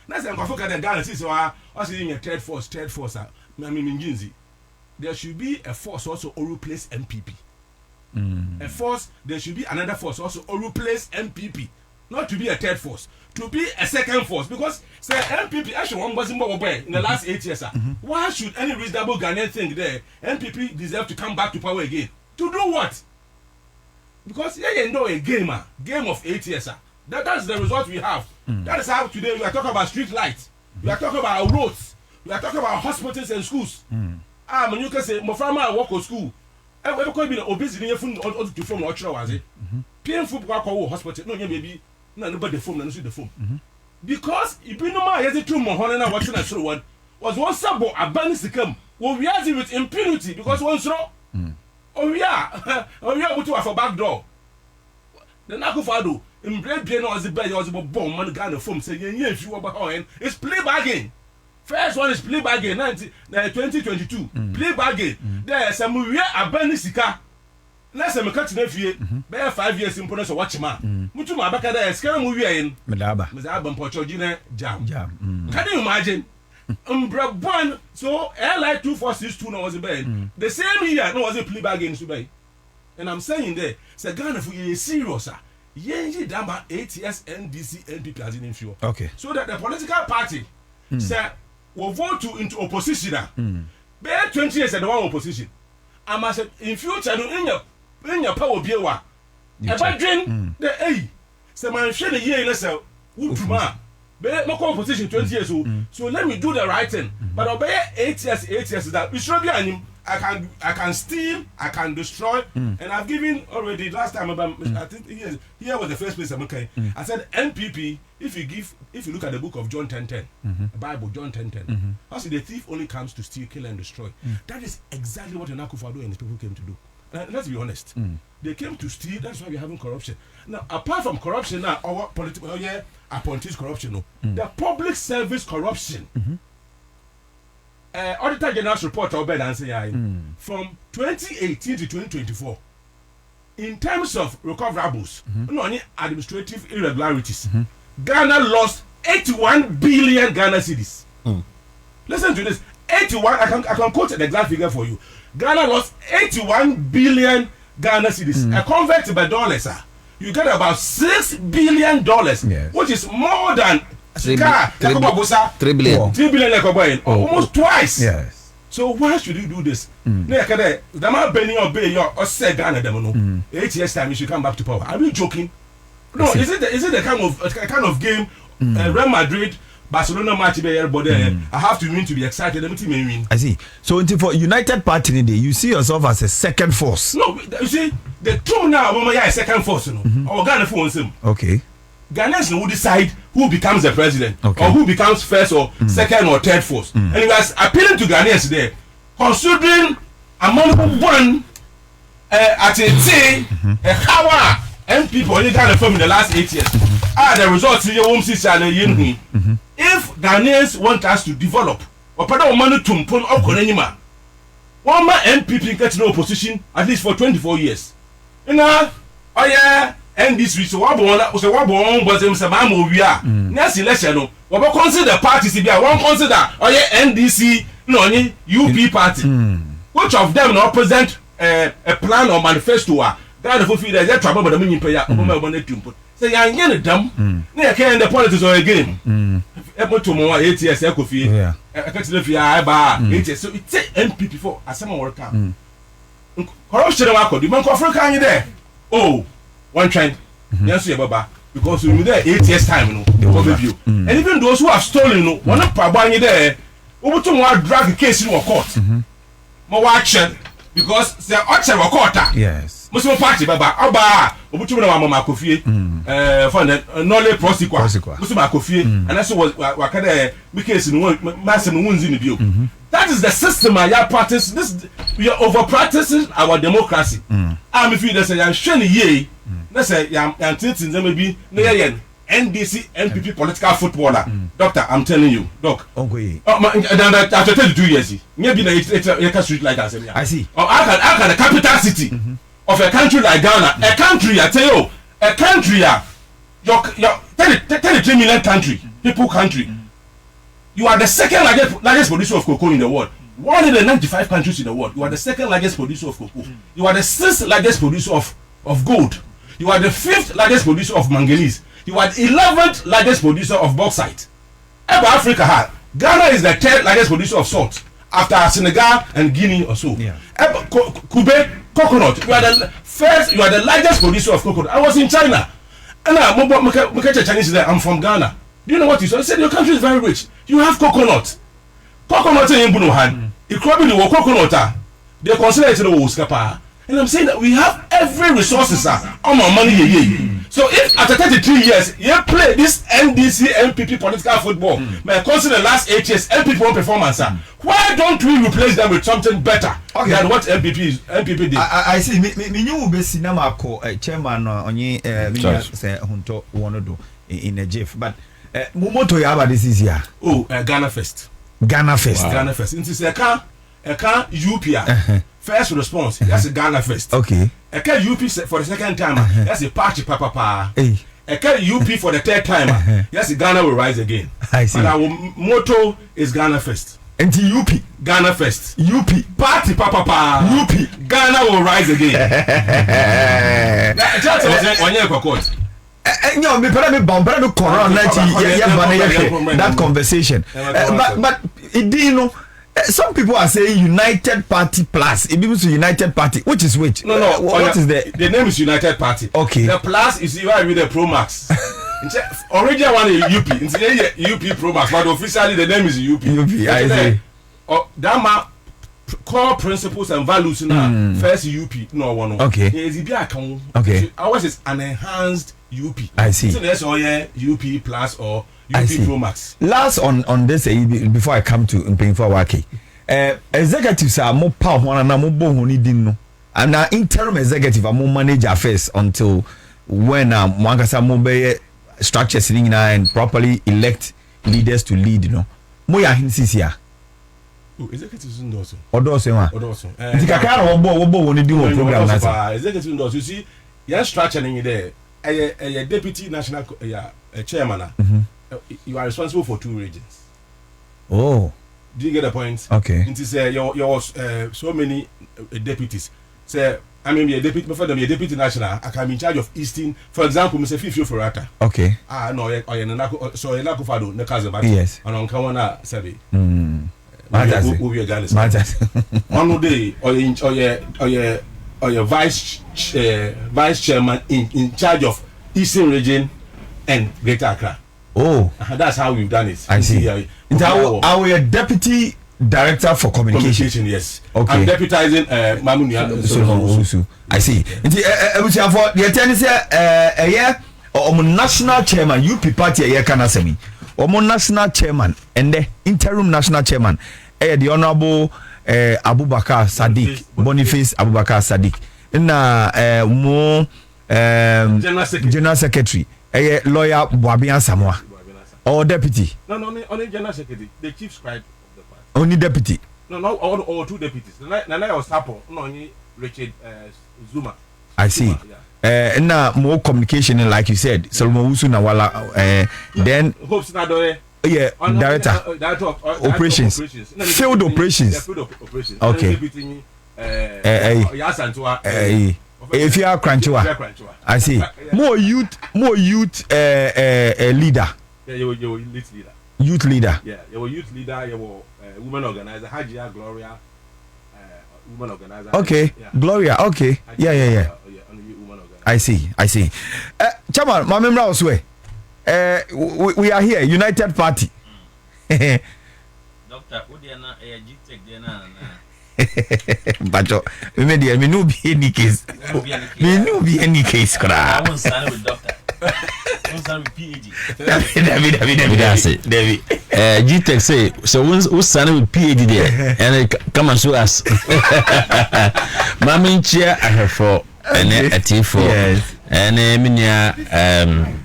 That's I'm focus on Ghana so I see in third force there should be a force also or replace MPP. A force there should be another force also or replace MPP. Not to be a third force, to be a second force because say MPP actually one wasn't more in the last 8 years. Why should any reasonable Ghanaian think there MPP deserve to come back to power again? To do what? Because you know a game of 8 years. That's the result we have. That is how today we are talking about street lights. We are talking about roads. We are talking about hospitals and schools. When you can say, my farmer work at school. And we could be obesity in your to form or was it? Painful hospital. No, baby. Nobody form and the phone. Because if you know my head to Mohana watching a show one was one sabo abandoned to come. Well, we are with impunity because one's wrong. Oh yeah, what to have a back door. The Nakufado, in Bread Piano was the bed, was a bomb, man, gun of foam saying, if you were behind, it's play bargain. First one is play bargain, 2022. Play bargain. There's some real abandoned sika. Less than a cut in a few, bear 5 years in Ponas or Watchman. Mutuma Bacada, scare movie in Medaba, Mizabam Portogina, jam. Can you imagine? One, so airline 246 was a bed. The same year, no was a plea bargain to buy. And I'm saying there, say Ghana for you serious, sir. Yenji Damba ATS NDC NPP as in fuel. Okay. So that the political party say will vote to into opposition. Bear 20 years at the one opposition. I must say in future in your power be a if I drink the A, say my share a year in a cell, Woodma. Bear no opposition 20 years old. So let me do the right thing. But obey 8 years that we should be an I can steal, I can destroy, and I've given already last time about I think here was the first place I'm okay. I said NPP, if you look at the book of John 10:10, the Bible John 10:10, I see the thief only comes to steal, kill, and destroy. That is exactly what Akufo-Addo and his people came to do. Let's be honest. They came to steal, that's why we're having corruption. Now, apart from corruption now, our political appointees corruption, no. The public service corruption. Auditor General's report from 2018 to 2024 in terms of recoverables, not only administrative irregularities, Ghana lost 81 billion Ghana cedis. Listen to this, 81. I can quote the exact figure for you. Ghana lost 81 billion Ghana cedis. Convert by dollars, you get about $6 billion, which is more than 3 billion. 3 billion, almost twice. Yes. So why should you do this? The man Benny obey your said Ghana 8 years time you should come back to power. Are you joking? No, is it the kind of game Real Madrid Barcelona match everybody I have to win to be excited. Let me win. I see. So for United Party you see yourself as a second force. No, you see the two now when we are a second force, or Ghana for him. Okay. Ghanaians will decide who becomes the president or who becomes first or second or third force. And he was appealing to Ghanaians there, considering among one at a how MPP only Ghana from in the last 8 years. The results here won't see if Ghanaians want us to develop or put our money to put up on any man, one man MPP gets no opposition at least for 24 years. You know, oh yeah. And this week, so what was we are. Next election, no, what consider parties to be one consider NDC, no, UP party. Which of them now present a plan or manifesto? That the there's a trouble, but the meaning pay up. Say, I'm getting them. They can't the politics or a game. Able to more 8 years, Ecofi, a country, I 8 years. So it's MPP for a summer worker. Corruption, the man of Africa there. Oh. One trend, yes, Baba, because we were there 8 years time, overview. And even those who have stolen, one of Pabani there, Obutu mo drag case in court. Mo watch because say oche wo court. Yes. Muslim party baba oba obutu mo na mama kofie for the knowledge prosecutor. Muslim akofie and that's what wakada me case in one massive wunzi ni bio. That is the system I practice. This we are over practicing our democracy. If you say I'm showing ye, let's say I'm thinking them maybe NDC NPP political footballer. Doctor, I'm telling you, doc. Okay. After 32 years, maybe a street like that. I see. I can the capital city of a country like Ghana, a country I tell you, a country your 33 million country, people country. You are the second largest producer of cocoa in the world. 195 countries in the world. You are the second largest producer of cocoa. You are the sixth largest producer of gold. You are the fifth largest producer of manganese. You are the 11th largest producer of bauxite. Ever Africa, Ghana is the third largest producer of salt after Senegal and Guinea or so. Yeah. Kube, coconut. You are the first. You are the largest producer of coconut. I was in China, and Chinese there. I'm from Ghana. Do you know what you said? I said your country is very rich. You have coconut. Coconut in Bunuhan. It probably the coconut. They consider it the Woskapa. And I'm saying that we have every resources on our money. So if after 33 years you play this NDC MPP political football, may consider the last 8 years MPP won't performance. Why don't we replace them with something better than what MPP did? I see. Me new be cinema ko chairman onye say hunto wono in a jiff, but Mumoto Yaba this is here. Oh, Ghana Fest. Ghana Fest. Wow. Ghana Fest. It is a car UP. First response. That's a Ghana Fest. Okay. A car UP for the second time. That's a party papa. Hey. A car UP for the third time. Yes, Ghana will rise again. I see. But our motto is Ghana Fest. And UP. Ghana Fest. UP. Party papa. UP. Ghana will rise again. That's one year court. That conversation. But you know, some people are saying United Party Plus. It means United Party. Which is which? No. What is the name is United Party. Okay. The Plus is even with the Pro Max. Original one is UP. It's UP Pro Max, but officially the name is UP. I see. That core principles and values in first UP. No one. Okay. Okay. Ours is an enhanced UP. I see. So there's UP Plus or UP Pro Max. Last on this before I come to Mpinfa Wake. Executives are more powerful and more bohuni dino. And our interim executive are more manage affairs until when Mwankasa Mobe structure sitting and properly elect leaders to lead, you know. Moya hinsisia. Executives ndoso. Odoso wa. Odoso. Ntikakara wobo woni di wo program na say. Executives ndoso. You see, your structure in there. A deputy national chairman. You are responsible for 2 regions. Oh. Do you get the point? Okay. It is your so many deputies. Say I mean a deputy before them a deputy national. I can be in charge of Eastern. For example, Mr. Fifio Ferrata. Okay. No, so Nakufado Nekaza. Yes. And on Kawana Sabi. One day or your vice chairman in charge of Eastern region and Greater Accra. Oh, that's how we've done it. I see. Our deputy director for communication. Yes. Okay. I'm deputizing Mamunia. I see. For the attorney say national chairman UP party kana semi. National chairman and the interim national chairman the honorable Abubakar Sadiq Boniface Abubakar Sadiq mo general secretary lawyer Boabian Samoa or deputy only general secretary the chief scribe of the party only deputy or 2 deputies Nana was Sapo only Richard Zuma. I see. Na more communication like you said Solomon Wusu na wala then hopes na do director of operations. Field operations. Okay. If you are Cranchua, I see. More youth leader. Yeah, you were youth leader. Youth leader. Yeah, you were youth leader. You were woman organizer. Hajia Gloria, woman organizer. Okay, yeah. Gloria. Okay, yeah. I see. Chairman, my member also. We are here, United Party. Doctor, Udiana, a G-Tech, Diana. But me no be any case. Me no be any case. I won't sign with doctor. I won't sign with PhD. David. G-Tech say, so who's signing with PhD there? And come and show us. Mammy chair I have for and a T4. Yes. And Minia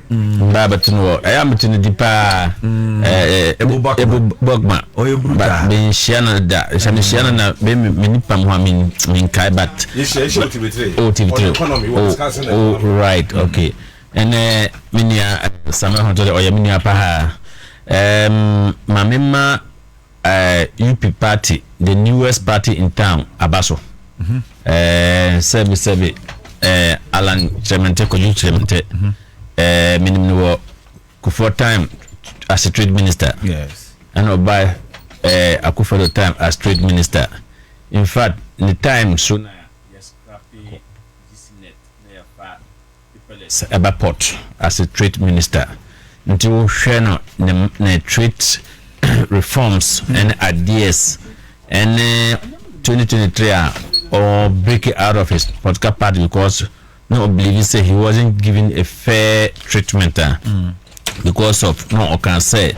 Babatino, I am to the Dipa Bogma, but being Shannon that Shannon, Minipam, mean Kai, but oh, right, okay. And Minia Summer Hunter or Yaminia Paha, Mamima UP party, the newest party in town, Abaso, Sebi. Alan Chemente Koju Chemente minimum for time as a trade minister. Yes. And by Akufo time as trade minister. In fact, in the time soon yes crappy Eba Port as a trade minister. Until share the trade reforms and ideas and 2023 or break it out of his political party because no believe say he wasn't given a fair treatment because of no I can say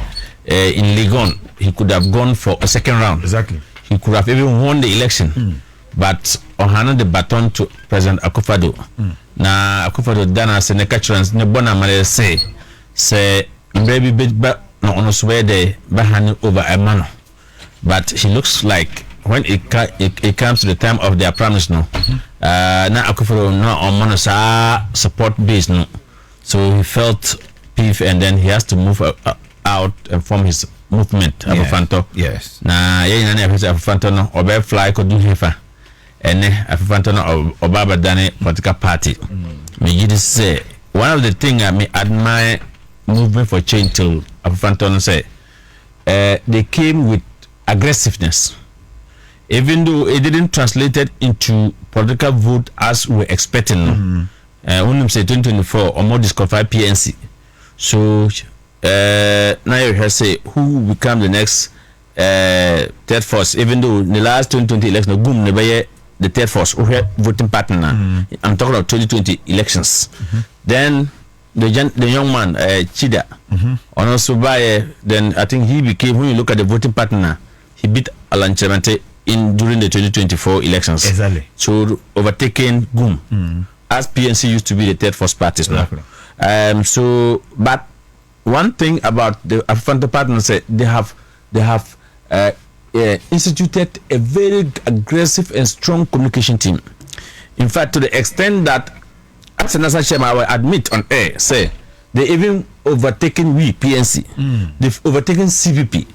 in Legon he could have gone for a second round. Exactly. He could have even won the election. But on handed the baton to President Akufo-Addo. Na Akufo-Addo dana se ne catchers ne bona male say baby but no on swear they hand over a man. But he looks like when it comes to the time of their promise no na Akufo no on monosa support base no, so he felt peeve and then he has to move out and form his movement. Afanto yes na ye na Afanto no obe fly ko do hefa ene Afanto no obaba dane political party. Me you say one of the thing I may admire movement for change till Afanto no say they came with aggressiveness. Even though it didn't translate it into political vote as we were expecting, when say 2024 or more disqualified PNC. So now you have say who will become the next third force. Even though in the last 2020 election, boom, never the third force voting partner. I'm talking about 2020 elections. Then the young man Chida, and also by then I think he became, when you look at the voting partner, he beat Alan Chemente during the 2024 elections. Exactly. So overtaking Goom as PNC used to be the third force parties now. So but one thing about the Afanto partners, they have instituted a very aggressive and strong communication team. In fact, to the extent that as an chairman, I will admit on air, say they even overtaken PNC, they've overtaken CPP,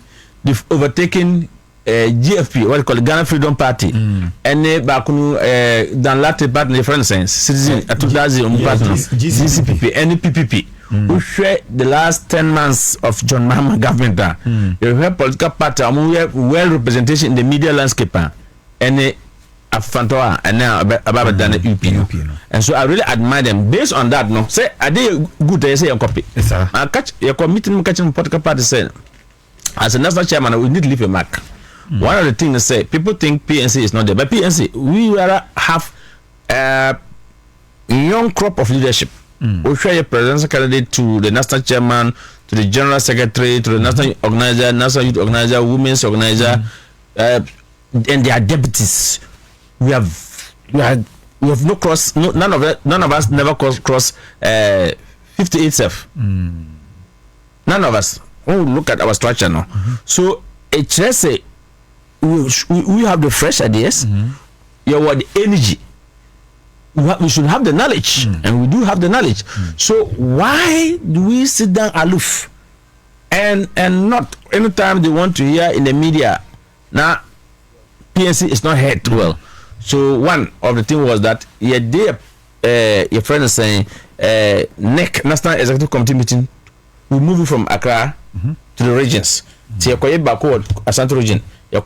they've overtaken GFP, what we call Ghana Freedom Party, and Bakunu Dan Latte partner, for instance, Citizen Atudazi partners, GCPP, and PPP, who share the last 10 months of John Mahama government. You have political party, well representation in the media landscape, and Afantoa, and now about than UP. And so I really admire them. Based on that, no, say I did good. I say a copy. Yes, sir. I catch your committee catching political party. Say as a national chairman, we need to leave a mark. One of the things they say, people think PNC is not there, but PNC, we rather have a young crop of leadership. We share a presidential candidate to the national chairman, to the general secretary, to the national organizer, national youth organizer, women's organizer, and their deputies. We have no cross. No, none of us never cross 58 self. None of us. Oh, look at our structure now. So it just say we have the fresh ideas. You want the energy. We should have the knowledge, and we do have the knowledge. So why do we sit down aloof and not anytime they want to hear in the media? Now PNC is not heard well. So one of the things was that your friend is saying NEC National Executive Committee meeting, we move it from Accra to the regions. So you backward Ashanti region. We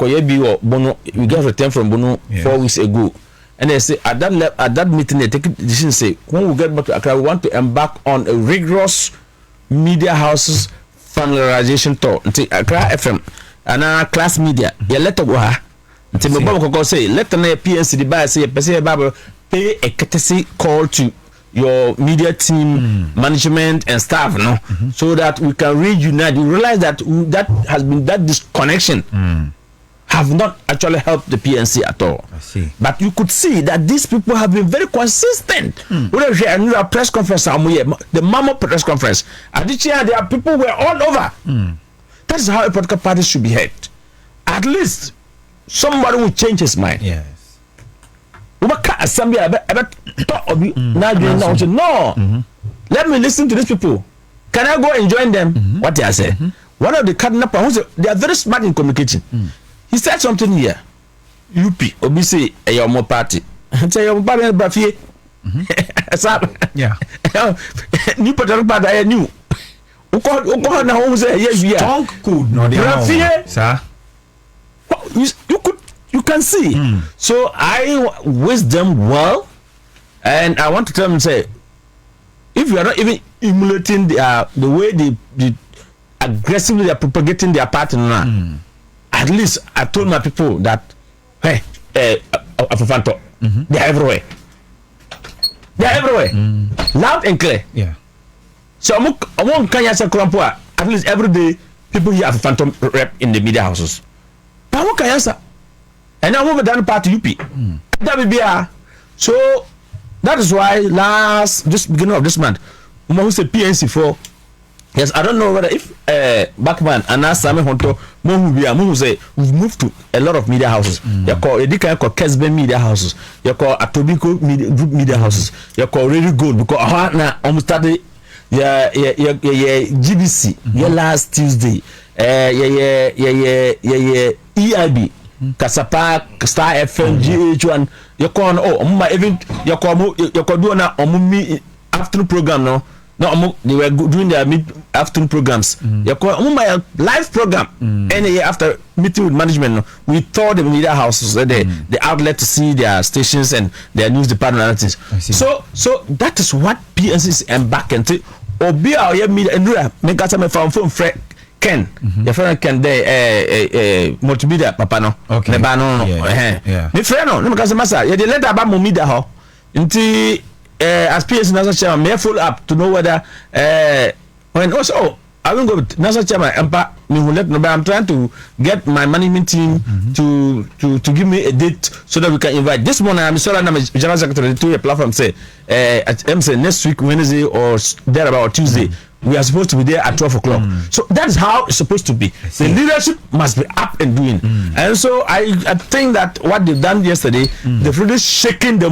got returned from Bono 4 weeks ago. And they say at that meeting they take a decision, say when we get back to Accra, we want to embark on a rigorous media houses familiarization tour. Until Accra FM and class media. You let go ha. Until my Bobo say, let the PNC the buy say pay a courtesy call to your media team, management and staff, no, so that we can reunite. You realize that that has been that disconnection have not actually helped the PNC at all. I see. But you could see that these people have been very consistent. A press conference, the Mamo press conference, there are people who were all over. That is how a political party should be heard. At least somebody will change his mind. Yes. No, let me listen to these people. Can I go and join them? What they are saying. One of the kidnappers, they are very smart in communicating. He said something here. UP, obviously, a Yomo party. Say your party, Buffy. Yeah. New political party, I knew. Strong code, no, sir. You can see. So I wish them well, and I want to tell them, say, if you are not even emulating the way they aggressively they are propagating their party now, at least I told my people that, hey, Afufanto, they are everywhere. They are everywhere, loud and clear. Yeah. So at least every day people hear Afufanto rep in the media houses. But what can you answer? And now we've done part UP. That will be so that is why just beginning of this month, who said PNC for yes, I don't know whether if Backman and now Sammy Honto who say we've moved to a lot of media houses. You call Kesbe media houses, you call Atobiko group media houses, you call Really Good because now almost started GBC last Tuesday. EIB Kasapa Star FM GH1 you call even you call do na afternoon program no they were doing their afternoon programs you call my live program any after meeting with management no, we told the media houses the outlet to see their stations and their news department and things. So that is what PNC is embarking to obi our media and make us phone friend Ken, your friend Ken de multimedia papa no. Okay. No. Me friend no because massa you dey let about media ho. Nti as PS national chairman may follow up to know whether when also I will go with national chairman empa me who let no, but I'm trying to get my management team to give me a date so that we can invite. This morning I'm sorry I'm general secretary to a platform say say next week Wednesday or there about Tuesday. We are supposed to be there at 12 o'clock. So that's how it's supposed to be. The leadership must be up and doing. And so I think that what they've done yesterday, they've really shaken the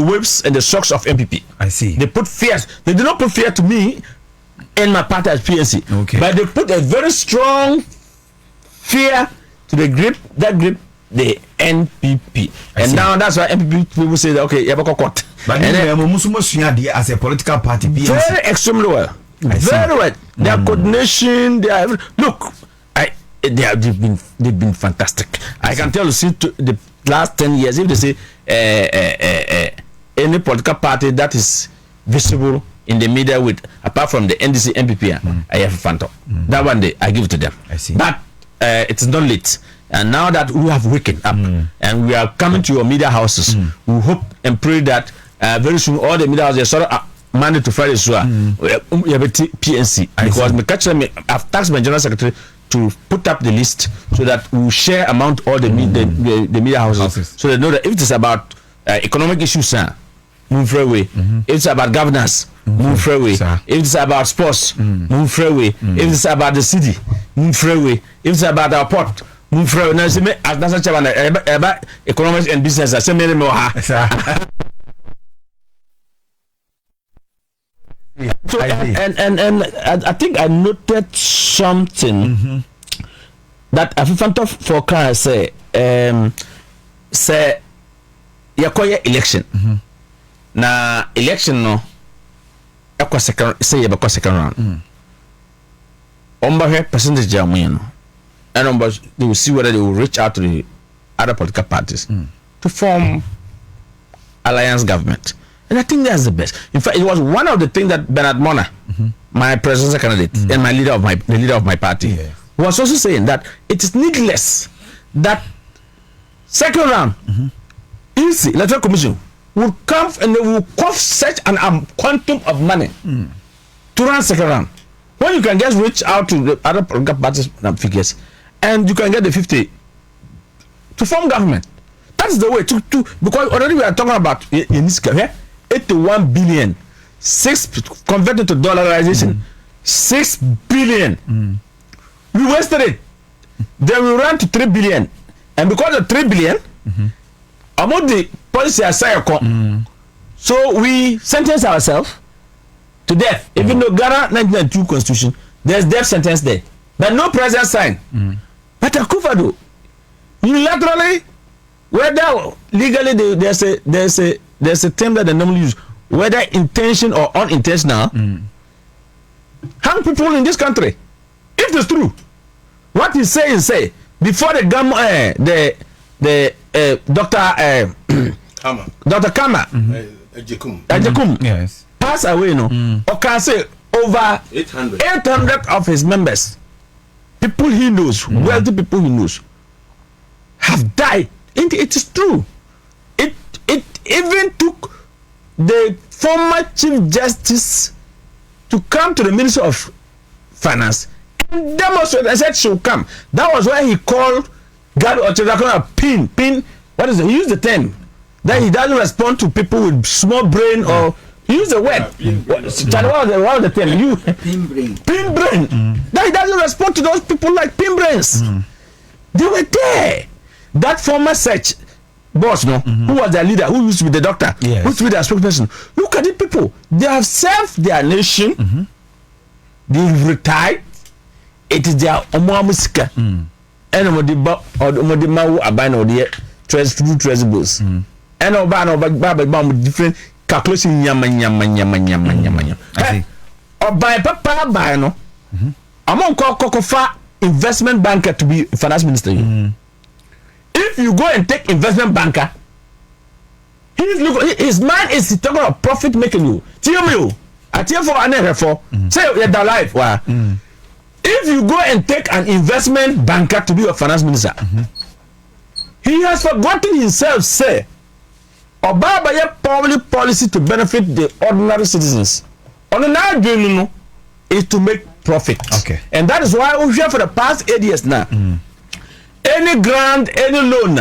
whips and the socks of MPP. I see. They put fears. They did not put fear to me and my party as PNC. Okay. But they put a very strong fear to the grip the NPP. And now that's why NPP people say that, okay, you have a court. But as a political party, PNC. Very extremely well. Very well. Their coordination, they've been fantastic. I can tell you since the last 10 years, if they say any political party that is visible in the media with apart from the NDC MPP, I have a phantom. That one day I give it to them. I see. But it's not late. And now that we have waken up and we are coming to your media houses, we hope and pray that very soon all the media houses sort of Monday to Friday, so PNC because I've tasked my general secretary to put up the list so that we share among all the media houses so they know that if it is about economic issues, move freeway. If it's about governance, move freeway. If it's about sports, move freeway. If it's about the city, move freeway. If it's about our port, move freeway. Now, that's about economics and business. I say many more. So, and I think I noted something that a phantom for car say yakoye election na election no ekwa second say yeba second round percentage jamu and they will see whether they will reach out to the other political parties to form alliance government. And I think that's the best. In fact, it was one of the things that Bernard Mona, my presidential candidate and the leader of my party, was also saying that it is needless that second round, EC, Electoral Commission, will come and they will cost such an quantum of money to run second round. When you can just reach out to the other political parties figures and you can get the 50 to form government. That's the way to because already we are talking about in this case, 81 billion, 6 converted to dollarization, 6 billion. We wasted it. Then we ran to 3 billion. And because of 3 billion, among the policy aside, so we sentenced ourselves to death. Even though Ghana 1992 constitution, there's death sentence there. But no president sign. But Akufo-Addo, unilaterally, whether legally there's a term that they normally use, whether intention or unintentional, hang people in this country. If it's true, what he's saying say before the Dr. Kama Ejekum yes pass away, or can say over 800 of his members, people he knows, wealthy people he knows, have died. It is true. It even took the former Chief Justice to come to the Ministry of Finance and demonstrate and said she'll come. That was why he called Gary Ochedako a pin. What is it? He used the term that he doesn't respond to people with small brain or he used the word. What was the term? Pin brain. That he doesn't respond to those people like pin brains. They were there. That former search boss, who was their leader, who used to be the doctor, who used to be their spokesperson. Look at the people. They have served their nation. They've retired. It is their omoamusika. And Omodimawu abine or the treasurables. And Oba different calculation nyama. Or by papa by no. Among Kokofa investment banker to be finance minister. If you go and take investment banker, his mind is talking about profit making you. Tell me, I tell for an for say you're alive. If you go and take an investment banker to be a finance minister, he has forgotten himself. Say, Obaba public policy to benefit the ordinary citizens. On another dream is to make profit. Okay, and that is why we have for the past 8 years now. Any grant, any loan,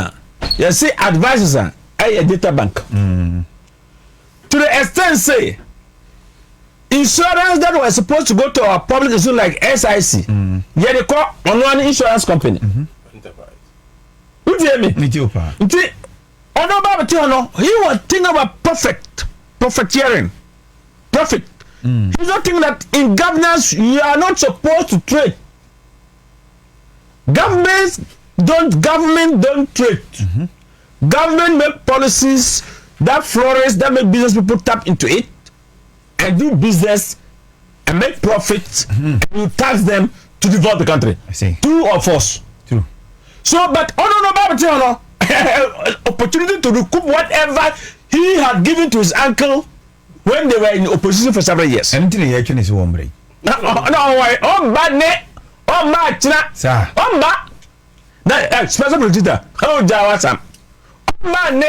you see advisors are a data bank. To the extent, say, insurance that was supposed to go to our public institution like SIC, yet they call on one insurance company. Who do you mean? He was thinking about profiteering. Profit. He's not thinking that in governance you are not supposed to trade. Government don't trade. Government make policies that flourish, that make business people tap into it and do business and make profits. And you tax them to develop the country. I see. True or false? True. So, but opportunity to recoup whatever he had given to his uncle when they were in opposition for several years. Anything he actually is one brain. No, special protector. Oh, Jawasam. Man,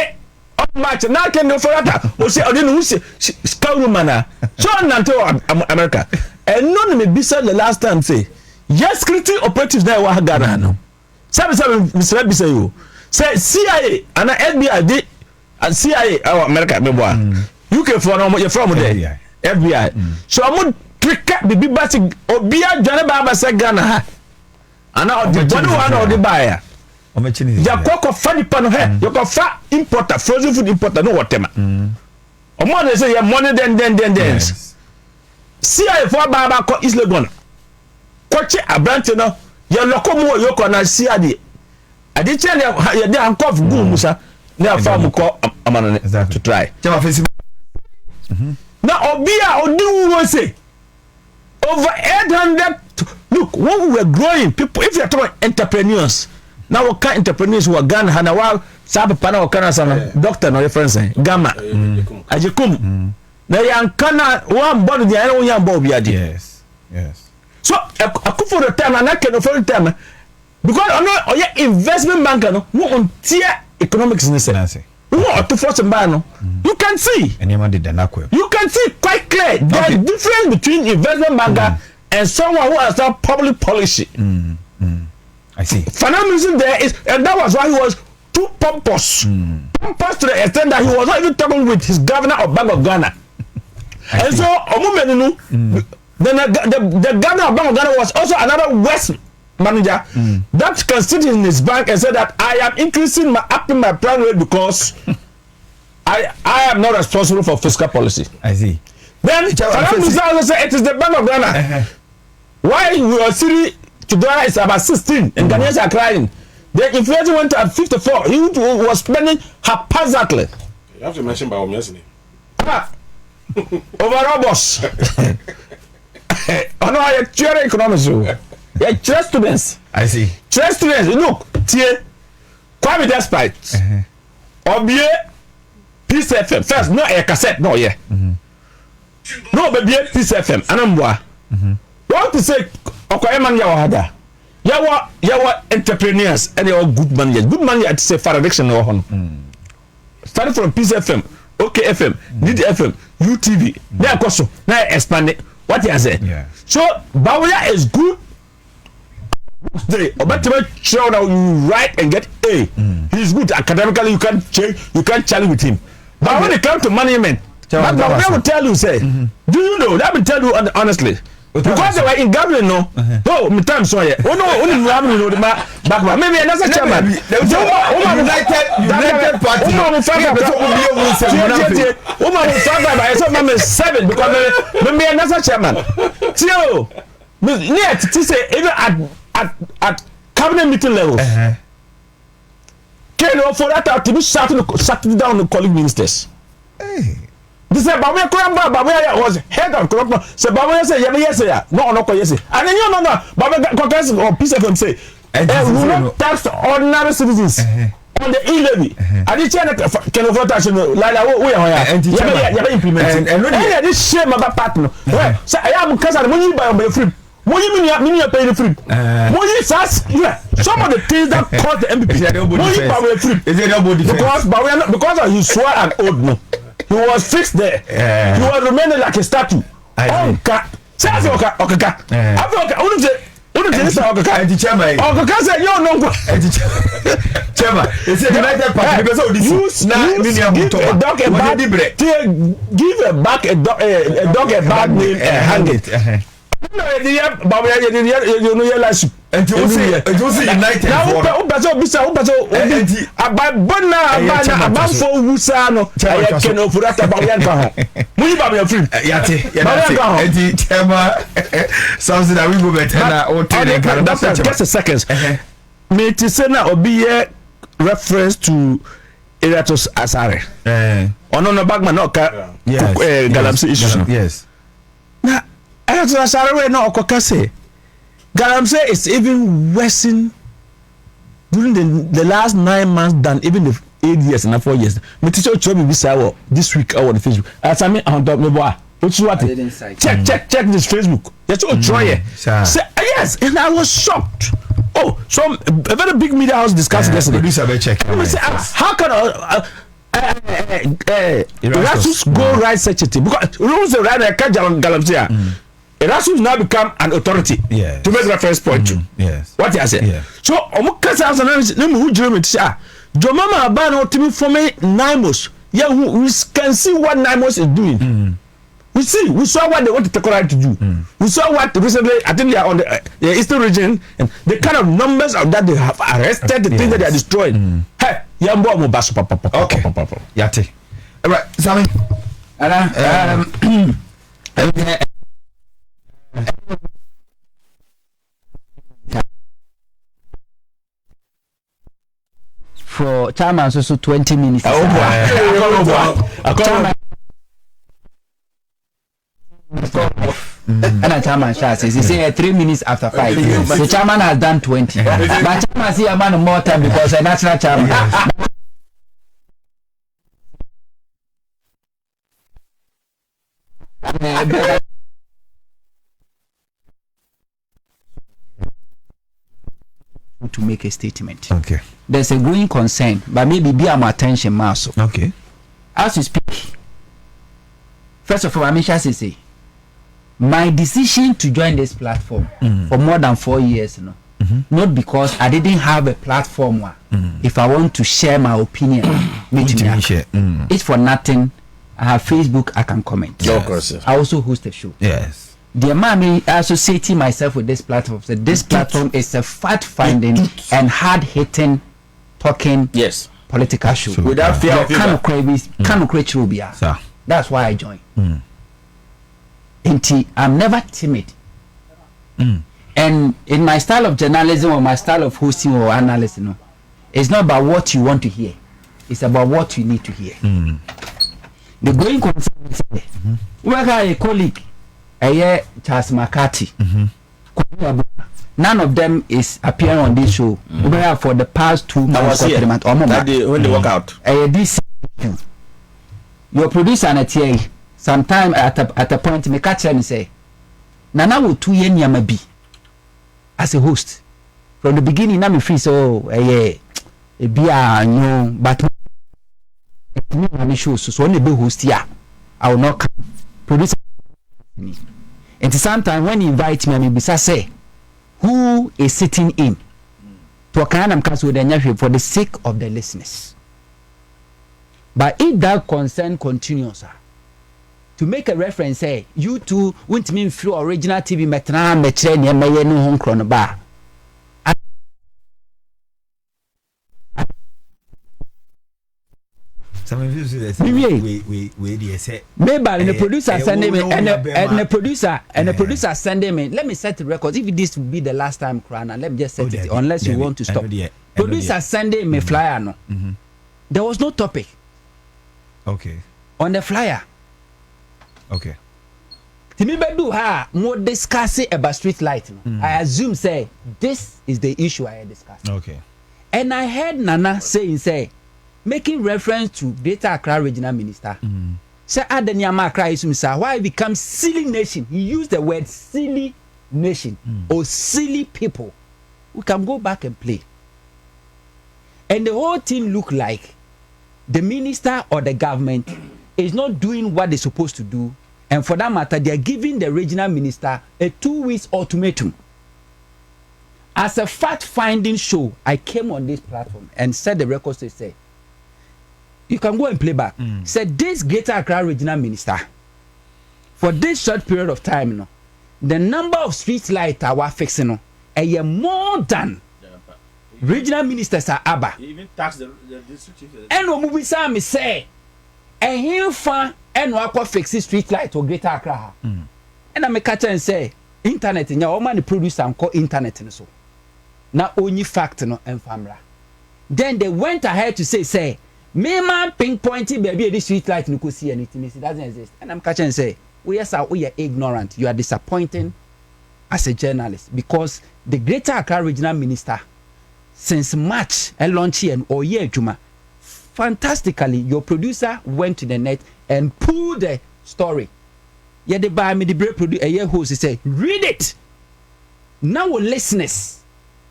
match. Now can do for that. Or say, I didn't say, Scoutmana. So, Nanto America. And none may be said the last time say, yes, security operatives there were Ghana. 7 Mr. Bisayo. Say CIA and FBI did and CIA our America UK for no you're from there. FBI. So I'm going to trick up the big basic Obia Janaba say Ghana. And now the one or the buyer. Jakoko funny pan head. You can fat importer, frozen food importer, no whatever. Or more they say, money then. CIA for Baba ko Isle Gona. Koche Abrante no, your locomo yoko na CIA. I did tell you, they are cough Musa. Now, farm call Amana to try. Now, Obia or do say over 800. Look, when we were growing, people, if you are talking entrepreneurs, now what kind of entrepreneurs who are Ghana, Hanawa, Sabapana, or Kana, doctor, no reference, Gamma, Ajikum. Now, you can one body, the other young Bobby. Yes. So Akufo the time and I can for the time because I know investment banker no on tier economics in the sense. To force a man, you can see. You can see quite clear the difference between investment banker and someone who has done public policy. I see. Financial there is, and that was why he was too pompous. Pompous to the extent that he was not even talking with his governor of Bank of Ghana. And so, then the governor of Bank of Ghana was also another West manager that can sit in his bank and say that I am increasing upping my prime rate because I am not responsible for fiscal policy. I see. Then Finance Minister also say it is the Bank of Ghana. Why your city to dollar is about 16 and Ghanaians are crying. The inflation went to 54. He was spending haphazardly. You have to mention by yesterday. Overall, boss. I know I share economics. Yeah, trust students. I see. Trust students. Look, tie. Kwame Despite. Obie Peace FM. First, no a cassette, no, yeah. No, baby, Peace FM. Anambwa. What to say? Okwayman Yawahada. Yawa entrepreneurs and your good managers. Good managers to say far addiction or hon. Starting from Peace FM, OK FM, Need FM, UTV. They are also now expanding. What you say? Yeah. So Bawaya is good. But you write and get A. He's good academically. You can't change. You can't challenge with him. But when it comes to management, but I will tell you, say, do you know? Let me tell you honestly. Because they were in government, no. Oh, me time so yeah. Oh no, only you have no back. Maybe another chairman. United Party. Woman 7 because maybe another chairman. Tio, near to say even at cabinet meeting level. Can for that to be shutting down the colleague ministers. This is Bawaya Kuramba. Bawaya was head of corruption. So Bawaya say, yes, no, yes. And then you know, Bawaya Congress or Peace FM say, will not tax ordinary citizens on the e-levy. And the China can afford action like we are implementing. And when this shame about partner, so I am because I'm money by free. What you mean you pay the free? What you some of the things that cause the MPP. What you buy free? Because he swore an old no. He was fixed there. He was remaining like a statue. Oka. Say Oka. Oka. Only say Oka. Chairman. Oka say you no. Chairman. It's a United Party because of this. Give a dog a bad name and hang it. No, you know your last. And you say United. Now, about for Wusano, I can offer that about Yanka. We have your friend. Yati, something that we go better. Just a second. Me to send or be a reference to Eratos Asare. On a bagman, Galamsi issue. Yes. Now, Eratos Asare, no, Kokase. Galamse is even worsened during the last 9 months than even the 8 years and 4 years. My teacher told me this week on Facebook. As I mean, on top of what? Check this Facebook. Yes, yes, and I was shocked. Oh, so a very big media house discussed yesterday. How can Erasmus go write such a thing? Because rules the right Galamse. Erasmus now become an authority to make reference point to. Yes. What you say? Yeah. So, Omukasa has an name who dream it. Jomama Abano Timmy for me, Nimos. Yeah, we can see what Nimos is doing. We saw what they want to take right to do. We saw what recently, I think they are on the eastern region, and the kind of numbers of that they have arrested, the things that they are destroying. Hey, Yambo Mubasu Papa. Okay. Yate. All right, Sammy. For chairman, so 20 minutes. And a chairman says, he say 3 minutes after 5. The chairman has done 20. But chairman see a man more time because a national chairman. to make a statement. Okay. There's a growing concern, but maybe be my attention, Maso. Okay. As you speak, first of all, I mentioned say my decision to join this platform for more than 4 years, not because I didn't have a platform. If I want to share my opinion, it's for nothing. I have Facebook, I can comment. Yes. I also host a show. Yes. The mommy associating myself with this platform. So this platform is a fact-finding and hard-hitting, talking political show. Without fear of That's why I joined. I'm never timid. And in my style of journalism or my style of hosting or analysis, it's not about what you want to hear. It's about what you need to hear. The going concern is we have a colleague, Charles McCarthy. None of them is appearing on this show. We have for the past 2 months or 3 months. When they work out. This your producer and a sometime at a point me catch and say, Nana will 2 years nyama be as a host. From the beginning, na me free so be no, but me show so when be host here, I will not come. Producer me. And sometimes when he invite me, I be say, who is sitting in to a kind of cast with the for the sake of the listeners. But if that concern continues, to make a reference, say you two won't mean through original TV metra metre near me no home chrono bar. Some of you say we say maybe the producer sending me and the producer sending me. Let me set the record. If this will be the last time, Krana, let me just set it. Unless you want to stop. Producer sending me flyer no. There was no topic. Okay. On the flyer. Okay. Timi bedu ha more discussing about street light. I assume say this is the issue I discussed. Okay. And I heard Nana say making reference to Greater Accra Regional Minister. Say Adeniama Accra is why it becomes silly nation. He used the word silly nation or silly people. We can go back and play. And the whole thing look like the minister or the government is not doing what they're supposed to do. And for that matter, they are giving the regional minister a 2 weeks ultimatum. As a fact-finding show, I came on this platform and said the records to say, you can go and play back. Said this Greater Accra regional minister, for this short period of time, the number of street lights are fixing, more than regional ministers are ABBA. Even tax the district chief. And no movie me say, and here fan and no fix street light or Greater Accra. And I make catch and say, internet in your man the producer and call internet and so. Now only fact no and famra. Then they went ahead to say, me man pinpointing baby this street light you could see anything. It doesn't exist. And I'm catching and say, we are ignorant. You are disappointing as a journalist because the Greater Accra regional minister since March and launch and or year Juma, fantastically your producer went to the net and pulled the story. Yeah, they buy me the break producer a year host say read it. Now listeners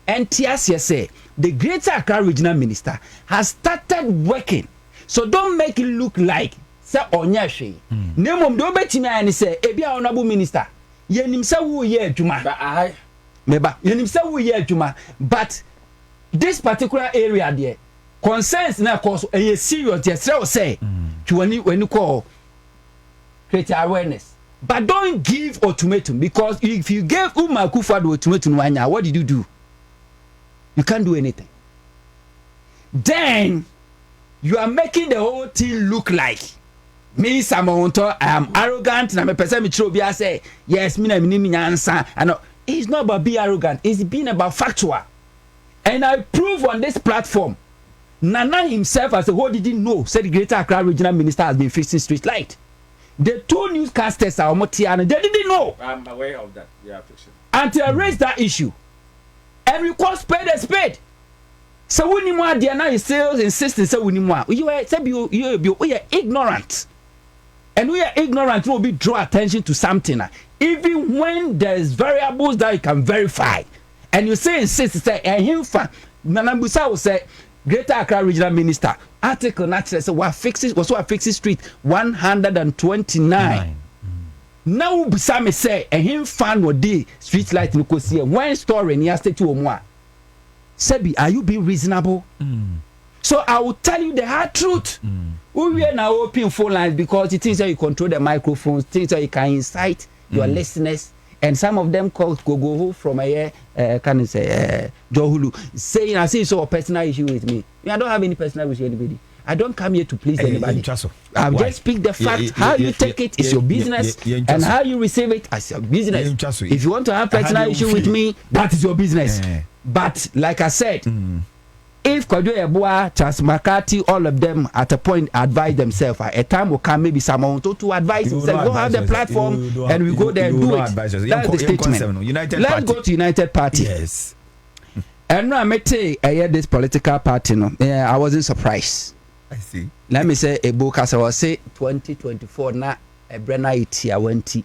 and TSC say the Greater Accra regional minister has started working. So don't make it look like say onyashi. Name do betimi and say ebi honorable minister. Yenim say wo ye adwuma. Yenim say wo ye adwuma. But this particular area there concerns na cause a serious there say when you call create awareness. But don't give ultimatum because if you gave Umar Kufuor the ultimatum what did you do? You can't do anything. Then you are making the whole thing look like me Samonto I am arrogant and I'm a person me say yes me na answer and it's not about being arrogant, it's being about factual. And I prove on this platform Nana himself as a whole didn't know said the Greater Accra regional minister has been fixing street light. The two newscasters are Motiana, they didn't know. I'm aware of that. Yeah, fiction. Until I raised that issue. And we call spade a spade. So when you want Diana is still insisting so when you are ignorant. And we are ignorant will be draw attention to something. Even when there's variables that you can verify. and you say insist say him fa Nanambusa will say Greater Accra Regional Minister article naturally say what fixes street 129. Now Busa me say him fan no dey street light no see one story near state to Omwa. Sebi, are you being reasonable? So I will tell you the hard truth. We are now open phone lines because it is how you control the microphones, things how you can incite your listeners. And some of them called Gogo from a can say Johulu saying I see so a personal issue with me. I don't have any personal issue with anybody. I don't come here to please anybody. I've just speak the fact. How you take it is your business, and how you receive it as your business. If you want to have personal issue with me, that is your business. But like I said, if Kwadwo Eboa, Charles McCarthy, all of them at a point advise themselves, a time will come maybe someone to advise themselves. Go have the platform and we go there and do it. That's the statement. Let's go to United Party. Yes. And now I may say I hear this political party. No, I wasn't surprised. I see. Let me say a book as I was say 2024 na a Brenna Itia wenti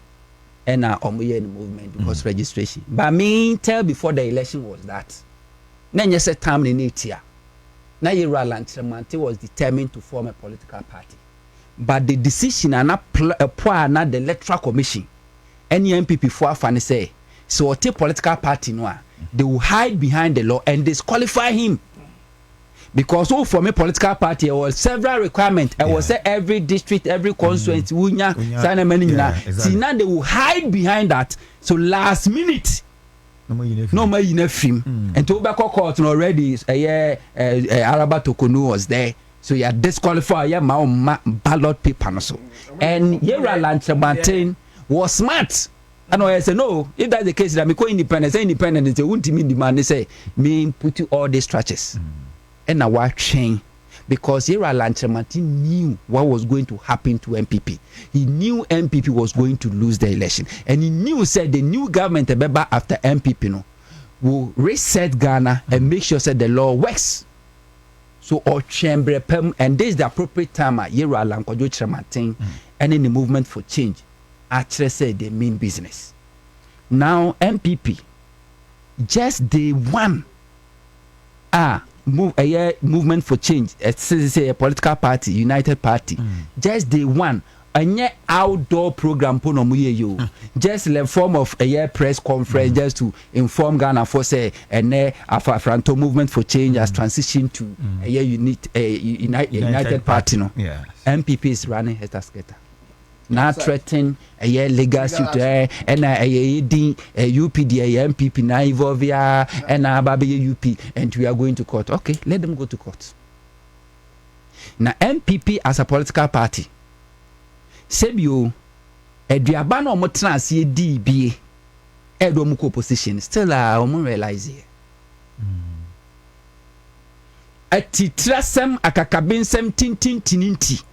and now Omuye in the movement because registration. But me tell before the election was that. Then you said time in Itia. Now Lanchemanti was determined to form a political party. But the decision and not the electoral commission. Any MPP for Fanny say so a political party no, they will hide behind the law and disqualify him. Because who form a political party, there was several requirements. I was say every district, every constituency, see now they will hide behind that. So last minute, no more in a film. And tobacco court already, Araba Tokonu was there. So you are disqualified. Yeah, my ballot paper so. And Yera Lanchabantin was smart. And I say no. If that's the case, that me go independent. Say independent. They won't me demand. They say me put you all these stretches. And now what change? Because Yera Lanchamanti knew what was going to happen to MPP. He knew MPP was going to lose the election. And he knew, said the new government after MPP no, will reset Ghana and make sure that the law works. So all chamber and this is the appropriate time Yera Lanchamanti and in the movement for change actually said they mean business. Now MPP, just day one, movement for change, a political party, United Party. Just day one, a outdoor program just a form of a press conference just to inform Ghana for say Afro movement for change has transitioned to a United Party. No, MPP is running head skater. Now threatening a year legal suit and a UPD, MPP, na Ivovia, and a Babi UP, and we are going to court. Okay, let them go to court. Now, MPP as a political party, Sebio, a Diabano Motras, DB, Edomuko position, still a realize here. A titrasem, a kakabin, tintin tininti.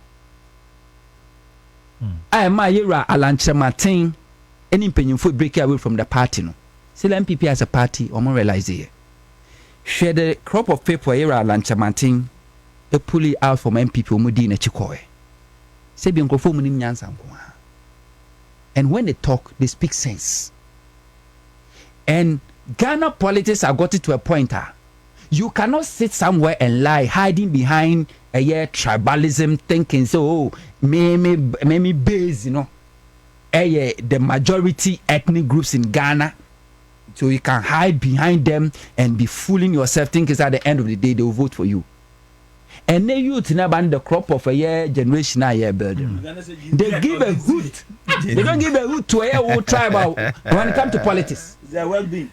I am my Yera Alancha Martin, any penny foot break away from the party. No, still MPP as a party, or more realize here. Share the crop of paper Yera Alancha Martin, a pulley out from MPP Mudina Chikoe. Sabian Grofomini Nyansan. And when they talk, they speak sense. And Ghana politics have got it to a point. You cannot sit somewhere and lie, hiding behind a tribalism, thinking so. Maybe base, the majority ethnic groups in Ghana, so you can hide behind them and be fooling yourself, thinking at the end of the day they will vote for you. And then you to ban the crop of a year generation a year building. They give a hoot. They don't give a hoot to a whole tribe when it comes to politics. Their well-being.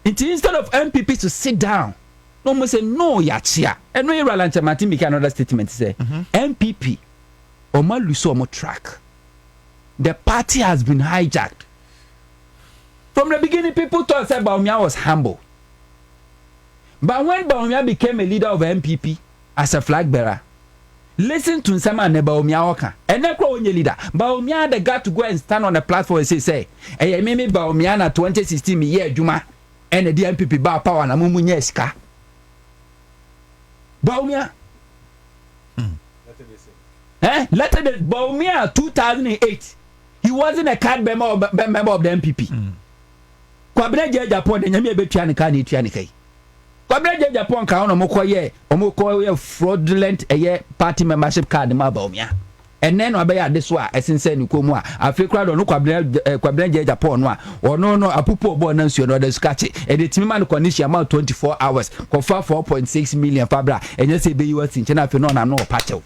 Instead of MPP to sit down, no one say no yachia. And when you Lancha Martin make another statement, say MPP. Oma Luso Omo track. The party has been hijacked. From the beginning, people thought that Baumia was humble. But when Baumia became a leader of MPP as a flag bearer, listen to Nsama and Baumia Oka. And then when you leader, Baumia the guy to go and stand on the platform and say, hey, maybe Baumia na 2016 me year Juma and the MPP ba power na mumunyeska. Baumia. Later the Baumia 2008, he wasn't a card member of the MPP. kwabreje Japan nyame ebetua ne ka ne tua ne kai kwabreje Japan ka ono mokoye fraudulent party membership card ma ba omia ene no abeya de so a esense ni komu a afekra do no kwabreje Japan no a ono no apupo obo na nsuo no de scratch e de timi man condition amount 24 hours kofa 4.6 million fabra enye se be you tin na afi no na no pachew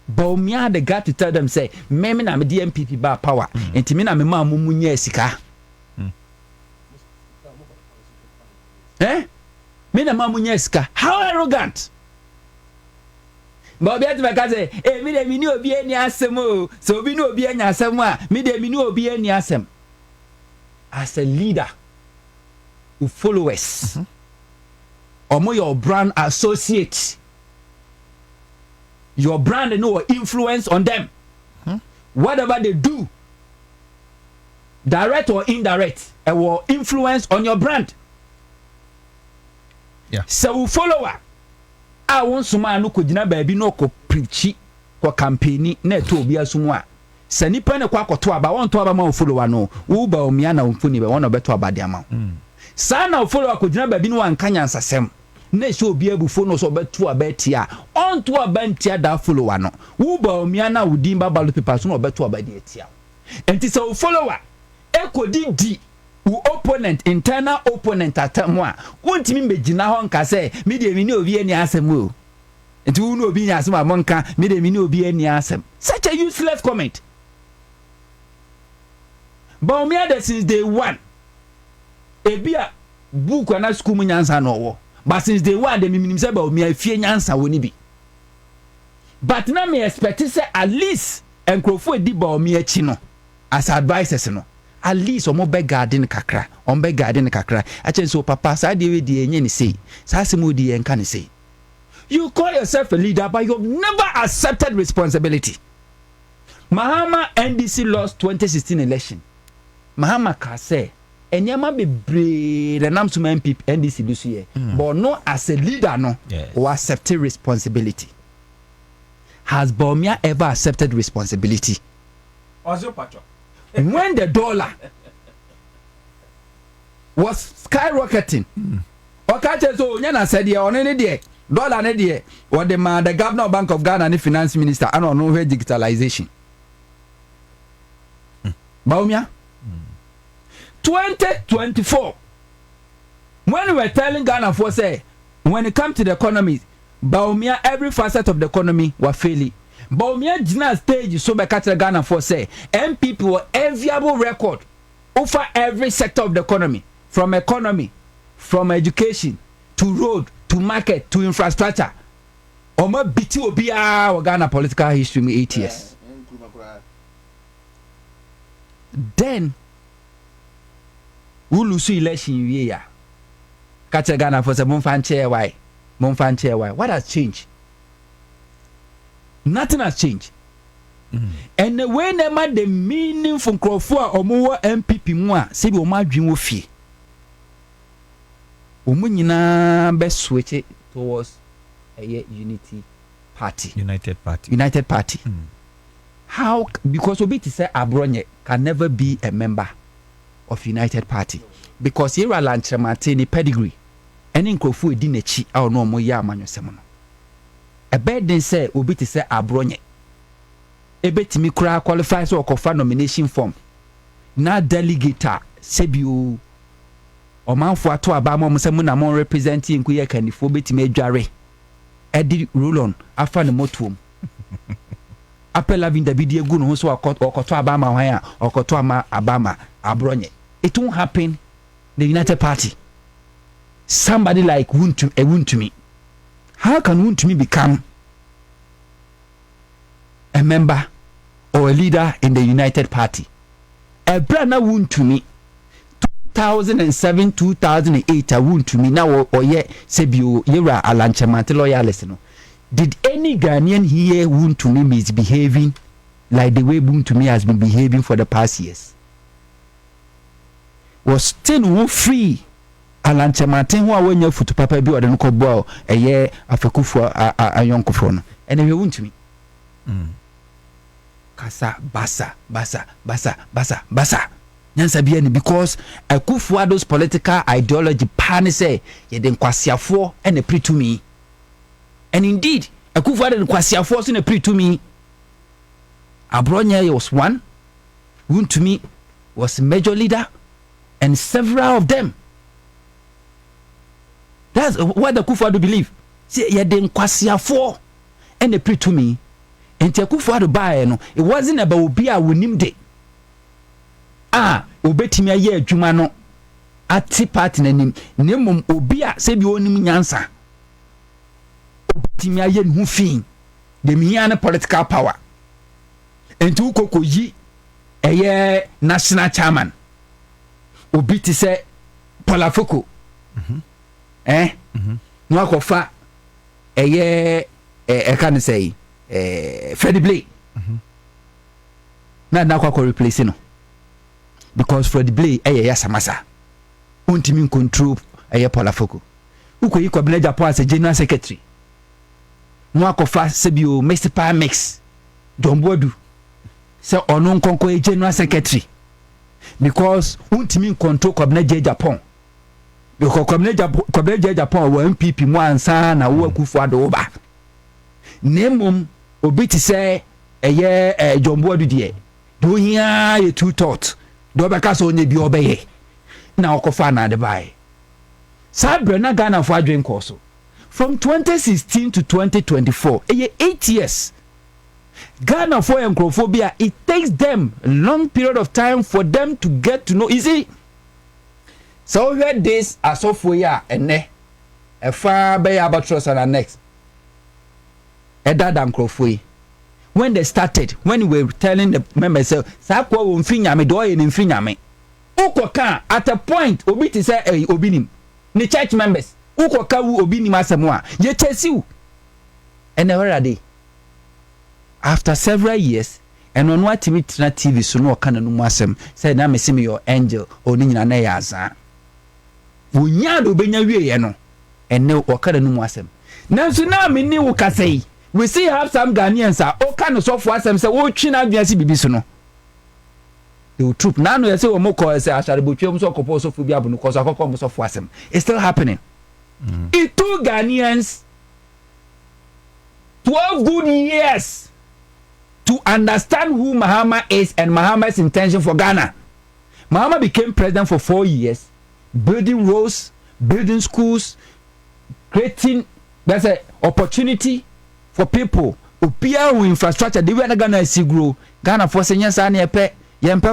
Baumia the got to tell them say me na me DMPP ba power enti na me ma mumunye sika me na ma mumunye sika how arrogant but be at me ka say me de mi ni obi ani asem o so obi ni obi anya asem a me de mi ni obi ani asem as a leader who followers omo your brand associate your brand and no influence on them. Whatever they do, direct or indirect, it will influence on your brand. Yeah. So follower, I want someone who could not be no ko preachy ko campaigni ne to be asumwa. Se nipa ne kwa koto aba won to aba ma follower no, wo ba omia na mfuni be won obeto aba de ama. Sa na follower ko gina ba bi no ankanya nsasem. Na show obi abufo no so beto abetia on to abantia da follower no wo ba omia na wudi ba ballot paper so no beto abadi etia enti so follower ekodi di wo opponent internal opponent atamu a wontimi megina ho nka se me de mi ni obi ani asem o enti wo no obi ni asem amonka me de mi ni obi ani asem such a useless comment ba omia that since day one ebia book na school mu nyansa no wo. But since they were the minimum say about me fear nyansa woni bi. But now me expect say at least enkrofo edi ba o me achi no as advisors no. At least omo be garden kakra, on be garden kakra. Achen so papa sa de we di enye ni say. Sa semu di enka ni say. You call yourself a leader but you've never accepted responsibility. Mahama NDC lost 2016 election. Mahama ka say enyama bebre the nam to MPP NDC this year but no as a leader no who accepted responsibility. Has Baumia ever accepted responsibility? When the dollar was skyrocketing okache so nyana said ye on any day dollar ne dey what the governor of Bank of Ghana and the finance minister and on no digitalization Baumia 2024 when we were telling Ghana for say when it comes to the economy Baumia every facet of the economy was failing. Baumia Gina stage so be catch Ghana for say MPP were enviable record over every sector of the economy, from education to road to market to infrastructure. Oma biti obia Ghana political history me 8 years. Then who lose election year? Catch Ghana for some Monfanche why? What has changed? Nothing has changed. And the way the meaning from Crawford or more MPP more, say we ma dream of fee. Umunyina best switch it towards a United Party. How? Because Obiti say Abronye can never be a member of United Party because here are Lanchemate pedigree and in Kofu Dinechi or no more Yaman Semono. A bed then say Obiti say Abronye. A bet me cry qualifies or cofa nomination form. Na delegator Sebu or man for to Abama Samuna mon representing Kuya Canifo beti me jare. Eddie Rulon after the motum. Apela vinda bidia gun who so or koto Abama haya or koto Abama Abronye. It won't happen. The United Party. Somebody like Wuntumi. How can Wuntumi become a member or a leader in the United Party? A brand now Wuntumi 2007, 2008 Wuntumi now or yet Sebio Yera Alanchemate loyalist. Did any Ghanaian here Wuntumi misbehaving like the way Wuntumi has been behaving for the past years? Was still free Alanche Martin who when you foot papa be or the no ball a year after a young cofron and then you won't me. Kasa basa nyansa bia ni because Akufo-Addo's political ideology pan say ye den kwasiafo and a pre-to-me. And indeed, Akufo-Addo kwasiafo so na pre-to-me. Abronya was one, Wontumi was major leader, and several of them. That's what the Akufo-Addo believe. See, ye den kwasiafo and a pre-to-me. And Akufo-Addo buy no, it wasn't about obi a wonim de. Obetimi aye adwuma no ati party nanim nemom obi a se bi onim nyansa obetimi aye ne hu fin de mihia ne political power entu kokoyi eye national chairman obi ti se Polafoko no akofa eye can say Freddie Blay na kwa replace no because Freddie Blay yasamasa untimi control Polafoko ukoyi kwabena Japan as general secretary no akofa sebio Mr. Mix Dombodu se ono nkonko general secretary because untimi control kwabena Japan because kwabena Japan wa MPP mu ansa na wo Akufo-Addo ba nemum obi ti se Dombodu de do hia ye two thought do be ka so nye bi obeye na okofa na de bai sabre na Ghana for adwen course from 2016 to 2024 8 years Ghana for encrophobia it takes them a long period of time for them to get to know easy so we had this as of we are ene e fa be abatros and next edadam crofoi when they started, when we were telling the members, Sakwa won finyame, do in finyame. Ukoka at a point, Obiti say, Obinim, the church members, Ukoka Obinim Asamoa, ye chase you. And never a day. After several years, and on what TV, so no can wasem, said, I'm a your angel, or Nina Nayaza. Wunyado Benyawi, no, and no Okada wasem. Now, so now, me new say. We see have some Ghanaians all kind of software some say oh China biasi bibi so no they will troop now no say o mo call say ashare botwem so kopo so fu bi abu no cause akoko mo software some it's still happening. It took Ghanaians 12 good years to understand who Mahama is and Mahama's intention for Ghana. Mahama became president for 4 years, building roads, building schools, creating that's an opportunity for people opia with infrastructure the way Ghana see grow Ghana for senior san yempe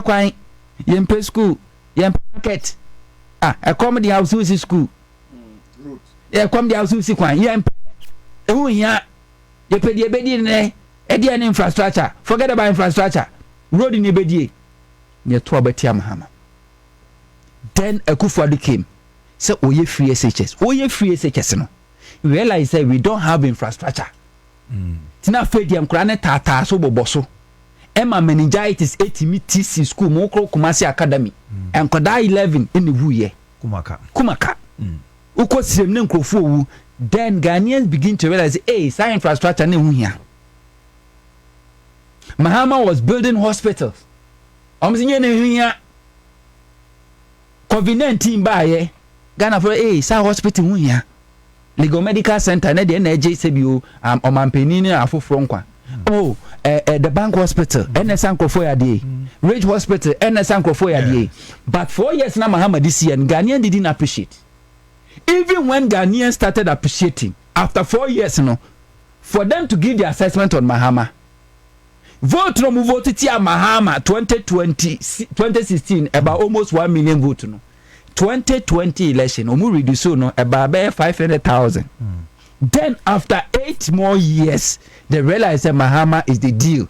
kwan yempe school yempe market a come the house is school come the house is kwan yempe ehu hia yepe de bedi ne e de an infrastructure forget about infrastructure road ni bedi ne to abatia Mahama then Akufo-Addo came say oye free SHS no realize that we don't have infrastructure. Tina fediam krane tata so boboso Emma meningitis 80 TC school Mokro Kumasi Academy and Koda 11 in the wuye Kumaka uko sirem ne nkrofo wu then Ghanaians begin to realize science infrastructure ne hu hia Mahama was building hospitals omzinye ne hu hia COVID-19 baye Ghana for sa hospital hu hia Legal Medical Center na de na eje sebio omampeni ni afoforo nkwa the bank hospital NS Ankrofo ya dey Rage hospital NS Ankrofo ya dey but 4 years na Mahama this year Ghanaians didn't appreciate even when Ghanaians started appreciating after 4 years for them to give the assessment on Mahama vote no vote tia Mahama 2016 about almost 1 million vote 2020 election omu reduce no about 500,000 then after 8 more years they realize that Mahama is the deal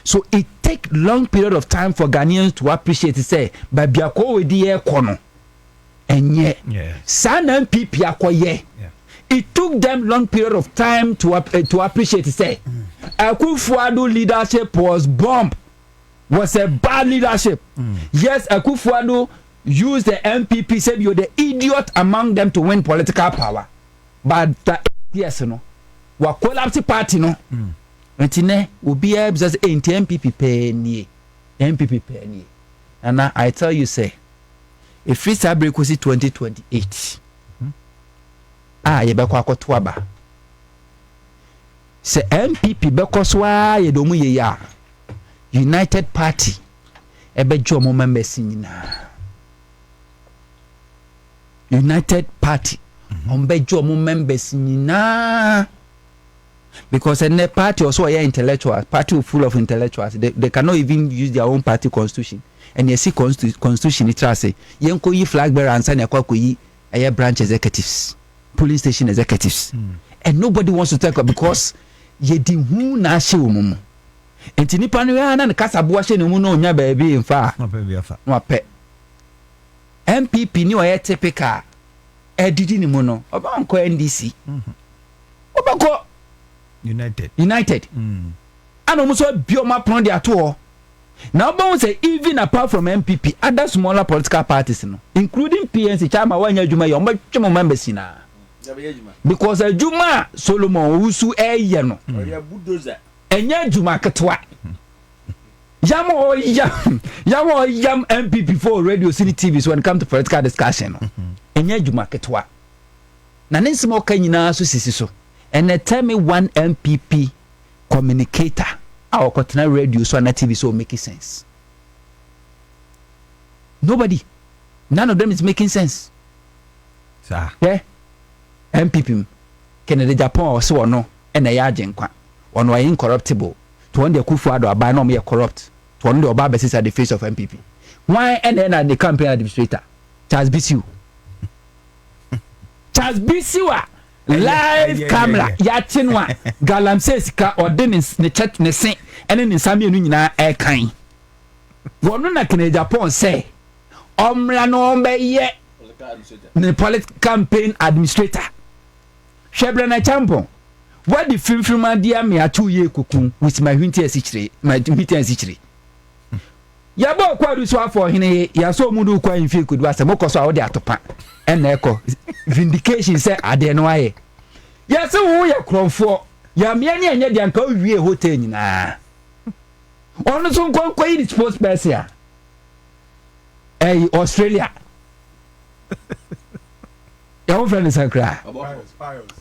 so it take long period of time for Ghanaians to appreciate it say babiako we di kono enye sana MPP akoye it took them long period of time to appreciate it say Akufo-Addo leadership was a bad leadership yes Akufo-Addo use the MPP said you're the idiot among them to win political power but yes no wa collapse party no ntine obi e bisa say MPP pe nie and I tell you say if free break was 2028 ye be kwa akoto aba se MPP be koswa ye do mu ye ya United Party ebe jo mo members nyina United Party on be jo mo members nyina because in the party also are intellectuals, party full of intellectuals. They cannot even use their own party constitution. And you see constitution it say yenko yi flag bearer and sign akwa yi branch executives, police station executives. And nobody wants to talk about because ye di hu na hye omumu. Enti nipa no ya na ne kasa bo hye ne mu no nya baabi mfa. No pe. MPP ni o ye typical edidi ni mu no. Oba nko NDC. Oba ko United. And almost bioma plan the ato. Now, but say even apart from MPP, other smaller political parties, including PNC, Chama, Wanya Juma, your members, because a Juma Solomon Usu Yano, and Juma Katwa. Yam MPP for radio city TVs when it comes to political discussion. And Juma Katwa. Nanin smoke Kenya so. And they tell me one MPP communicator our continental radio so on TV so making sense. Nobody, none of them is making sense. Sir, yeah, MPP Kennedy Japan or so or no, and a yard on why incorruptible. To one the Kufuado by no me corrupt. To one the Obaba at the face of MPP. Why and then the campaign administrator Charles Bisu. Charles Bisu. Live camera yatinwa galam says ka ordinance ne church ne sen ene ne nsame enu nyina e kan wonu na Kenya Japan say omra no mbe ye ne political campaign administrator Shebre na champion what the film dia me atu ye kokun with my winter asichire ya bo kwadu so afọ hene ya so mudu kwa infi kudu asem koso a wo de atopa ena eko vindication say ade no aye ya se wo ya kromfo ya me ne anya de anka wie hotel nyina onu so nkonko yi sports person Australia ya wo friend Sakra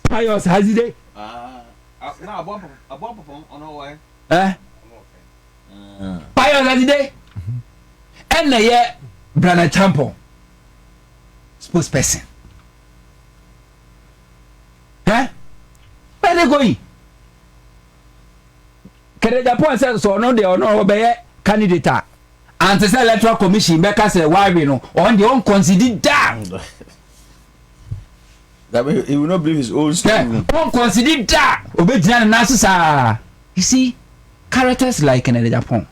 Pius Hazide na abon ono why Pius Hazide ena ye Brana Champo sports person where they going Kere Japan says so no they no obey candidate and the electoral commission make us why we know on the own consider that he will not believe his own story. Won't consider that obey you see characters like in Japan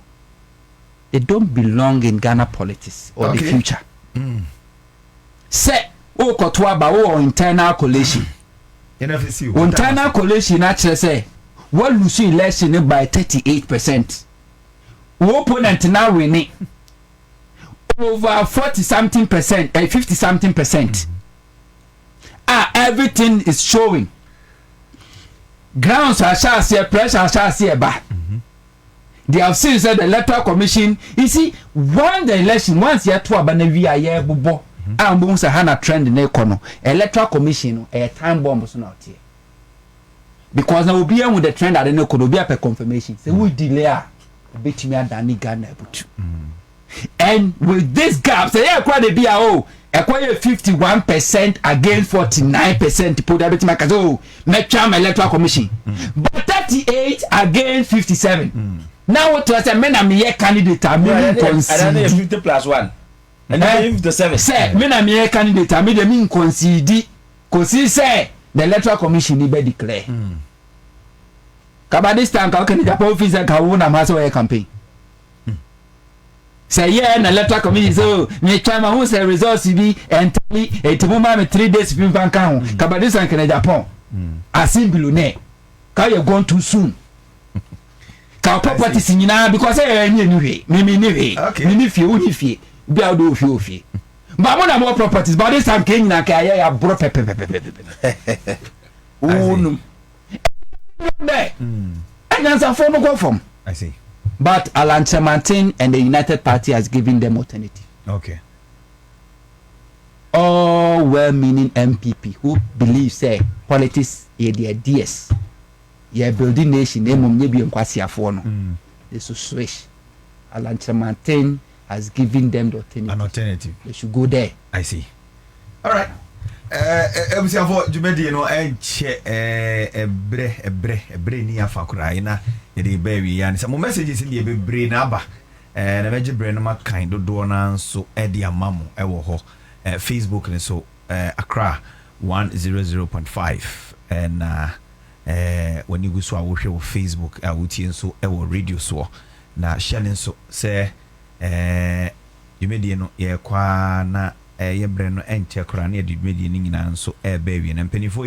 they don't belong in Ghana politics or the future. Say o kotwa ba o internal coalition. Internal coalition actually say what lose election by 38%. Opponent now winning over 40 something percent, 50 something percent. Everything is showing. Grounds are shall see pressure shall see ba. They have seen said the electoral commission. You see, when the election once you to abana we are bubo. And boom say hana trend in econo. Electoral commission a time bomb so not here. Because now we be with the trend at the no could be a confirmation. Say we delay bit me at Danny Ghana. And with this gap, say quite a BRO, acquire 51% against 49% put everything like oh, make charm electoral commission. But 38 against 57. Now what was a man I'm a candidate I'm concede 50 plus 1. And then 57. Say, men I'm a candidate I made them concede. Cause he say the electoral commission be declare. Kabadis time can the office and Kawuna Maso campaign. Say yeah, and electoral commission so me chama who say results be entirely a timuma 3 days film ban kan Kabadis and can Japan. Asim bilune. Ka you gone too soon. Ka properties nyina because any anyway. Me ni fie be out do fie. But one more properties but this time can na ka ya bro pepe. Oh no. There. And that's a form of go from. I see. But Alan Chemantin and the United Party has given them alternative. Okay. All well-meaning MPP who believe say politics is their DS. Yeah, building nation, they should switch. Alan Chemantin has given them the alternative. An alternative. They should go there. I see. All right. Ebusiafo jumedi no enche ebre ni afakura ina yede baby yani some messages in the ebre na aba na meje bre no makan dodo na nso e de amamo e wo ho Facebook ni so Accra 100.5 and when you go so awo hwe wo Facebook awutie nso e wo radio so na share nso say jumedi no ye kwa na yebre no enche kora na yedwedi ni nyina nso baby na mpanifo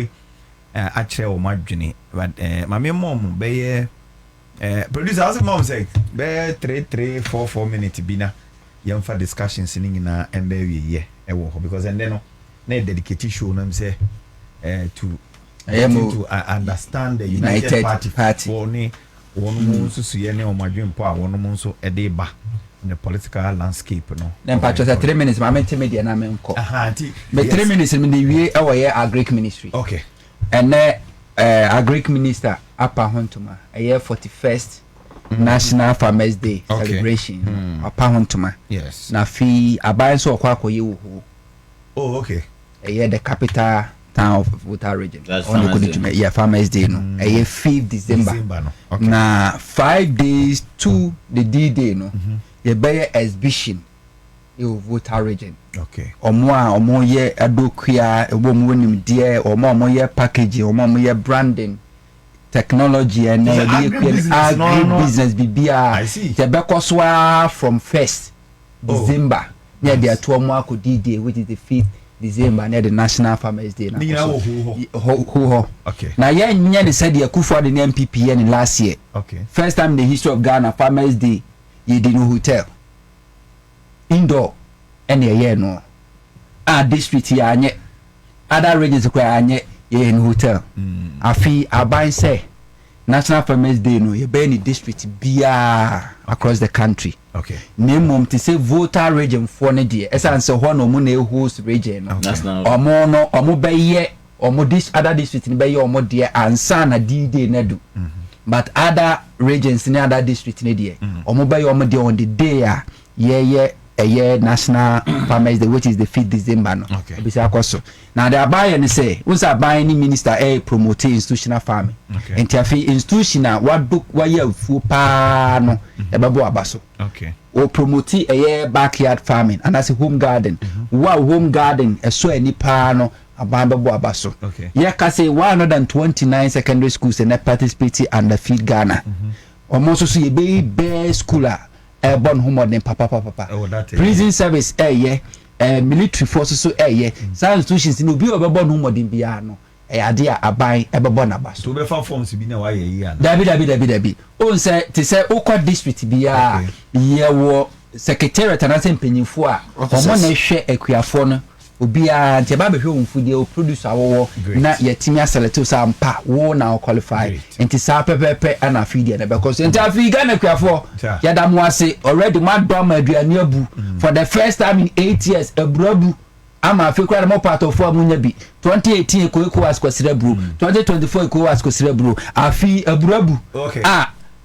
a kire wo madwene but mame mom be ye producer as mom say be 3-4 minutes bina yemfa discussions ni nyina baby ye wo ho because and then no na dedicate show na say to understand the United Party for ni wonu susu ye ne o madwempo a wonu nso de ba in the political landscape no then patch 3 minutes my media na me nko but 3 minutes in the way our agric ministry okay and agric minister apa hontuma a 41st National Farmers Day celebration apa hontuma yes na fi aban so kwa akoye wo oh okay the capital town of Volta region on Farmers Day no 5th December no okay. Na 5 days to the D-Day no ye be exhibition you Volta region okay omo ye adokia ebo mo nim de omo ye packaging omo ye branding technology and business bibia te be koswa from 1st December near the atomo akodi day which is the 5th December near the National Farmers Day na ho okay na ye nya ne said Akufo the MPP in last year okay first time in the history of Ghana Farmers Day ye did no hotel indoor and ye no district ya anye other regions kwa anye ye in hotel afi aban say National Farmers Day no ye be in district bia across the country okay nemom to say Volta region for ne de esa nse ho no mo na host region no omo no omo be ye omo this other district ni be ye omo de ansa na D-Day na do but other regions in other district ne de omo be ye omo de on the day a National Farmers Day which is the 5th December no okay bisa akoso na the abaye ne say we say abaye ni minister promote institutional farming okay entiafi institutional wa ye afu pa no e bebo abaso okay o promote backyard farming and as a home garden home garden so any pa no aban bebo abaso okay ye ka say 129 secondary schools and participate under Feed Ghana almost so ye be best schooler born home papa prison service military forces so science institutions no bi obebon home bia no ade a aban ebebo na baso to be fa forms bi na wa ye yi ana dabi on say te say ukwa district bia ye wo secretariat na se mpanyinfo a omo na hwe akuafo no obia ntia ba behwe onfudie o producer awowo na yetimi aselect so ampa wo na qualify enti sa pepepe ana feed na because enti afi Ghana akuafo yadam wase already madom aduane abu for the first time in 8 years aburabu ama afi kwa mo part of amunya bi 2018 eko was kwasirebru 2024 eko was kwasirebru afi aburabu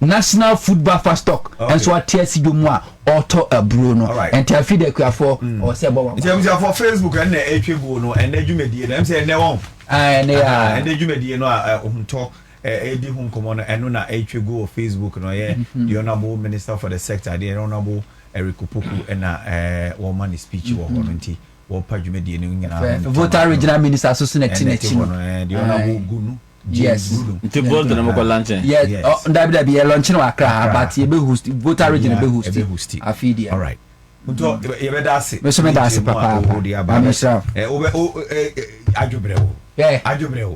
National Food Buffer Stock and so TSC Jumwa auto Bruno and Tiafi de Quafo or Sebo. In terms of Facebook and the HB no and the Jumedi, them say no one and the Jumedi no talk Eddie Home Commander and Nuna HB Facebook no the Honorable Minister for the Sector, the Honorable Eric Kupuku and woman speech or Honti or Pajumedi and Volta Regional Minister Association the Honorable Gunu. Yes. The board na moko launching. Yes. Ndabi launching no Accra but you be host Volta region be host. Afidi. All right. Unto you be dase. Me so me dase papa. Amesha. Ajubrewo.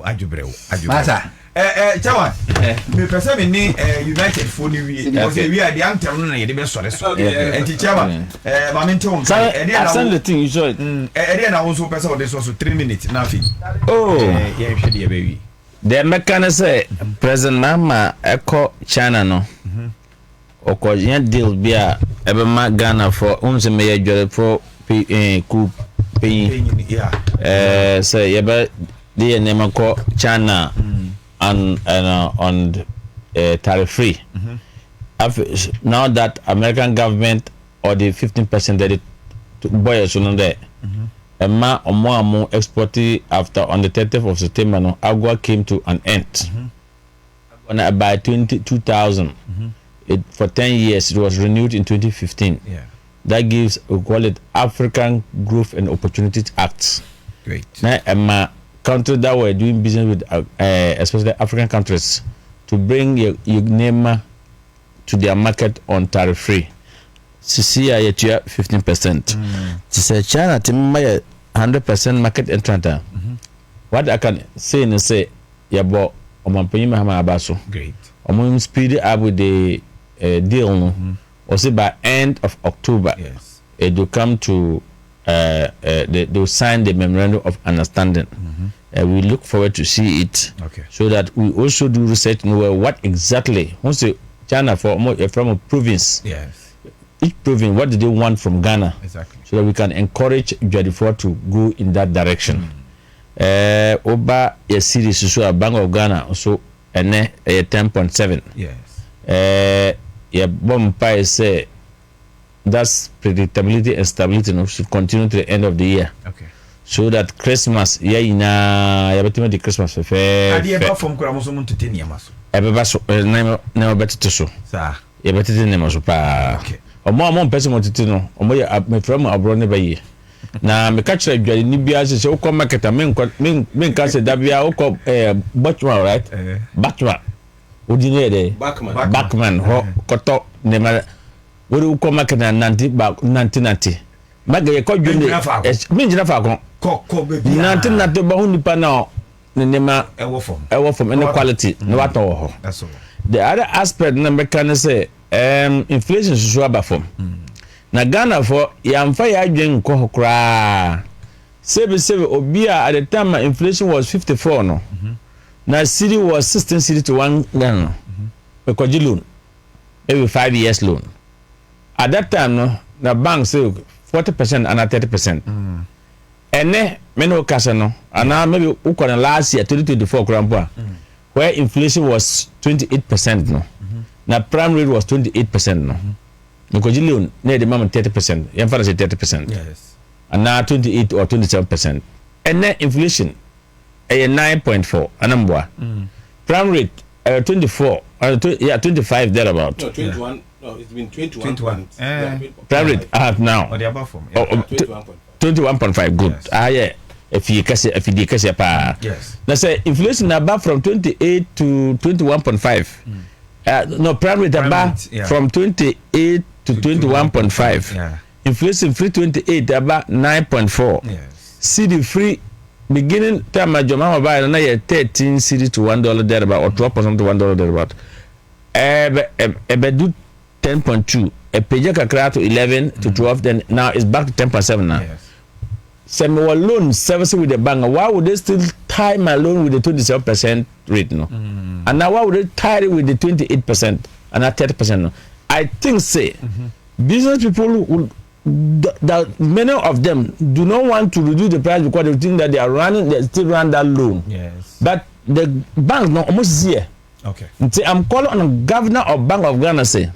Ajubrewo. Masa. Chawan. Me pese me ni United for ni we. Okay, we are the anthem no na ye be sore so. Enti chawan. Ma me ntom. Send the thing you show it. Na won so pese o dey so 3 minutes na fi. Oh. Yeah, hwe de be wi. The mechanic say President Mama Echo China no. oko yen deal bia ebe ma Ghana for unse me ye jore for coup pay say yeba the name ko China and on tariff free. Now that American government or the 15% that it boy so no there ma omo exported after on the 30th of September no agua came to an end. By 2000 it for 10 years it was renewed in 2015. That gives, we call it African Growth and Opportunities Act. Great. Now countries that were doing business with especially African countries to bring your name to their market on tariff free. CCI at 15%. To say China to 100% market entrant. What I can say is say yeah, but great. Speed up with the deal. Or say by end of October, it will come to they will sign the memorandum of understanding. We look forward to see it, so that we also do research and know what exactly once China from a province. Each province, what do they want from Ghana? Exactly. So that we can encourage Jadifor to go in that direction. Oba a series so a Bank of Ghana also a 10.7. Yeah, Bombay say that's predictability and stability should continue to the end of the year. So that Christmas, the Christmas fair. Never better to so. Yeah, better than them. Or more person wanted to know. Or more from abroad never ye. Now, me catch a Nibia says, "Oh, come market a men can say Dabia, Batman, right? Batman. Udine Backman koto nema wori ko makana nanti ba nanti maga ye ko junde mi njina fa ko nanti ba hu nipa na nema ewo from any quality no wato ho. The other aspect number can say inflation so aba from na Ghana for yamfa ya adwen ko hokra sebe obia at the time inflation was 54 no. Now city was 16 city to 1 Ghana. Because loan, every 5 years loan. At that time, no, the bank say 40% and 30%. And then many casino, and now maybe last year 2024 grandpa, where inflation was 28%. No, now prime rate was 28%. No, because loan near the moment 30%. Your father say 30%. Yes, and now 28 or 27%. And then inflation. 9.4 anambwa prime rate 24 25 thereabout. No, 21. No, it's been 21. Prime rate I have now 21.5 good. Yeah, if you pa now say inflation about from 28 to 21.5. No, prime rate about from 28 to 21.5. Inflation free 28 about 9.4. CD free beginning time my Joma buy na 13 cedi to $1 thereabout or 12% to $1 thereabout. Do 10.2. A page kakra to 11 to 12. Then now it's back to 10.7 now. Some loan service with the bank. Why would they still tie my loan with the 27% rate? No, and now why would they tie it with the 28% and not 30%? No, I think say business people would. That many of them do not want to reduce the price because they think that they still run that loan. But the banks not almost here. So I'm calling on the governor of Bank of Ghana say.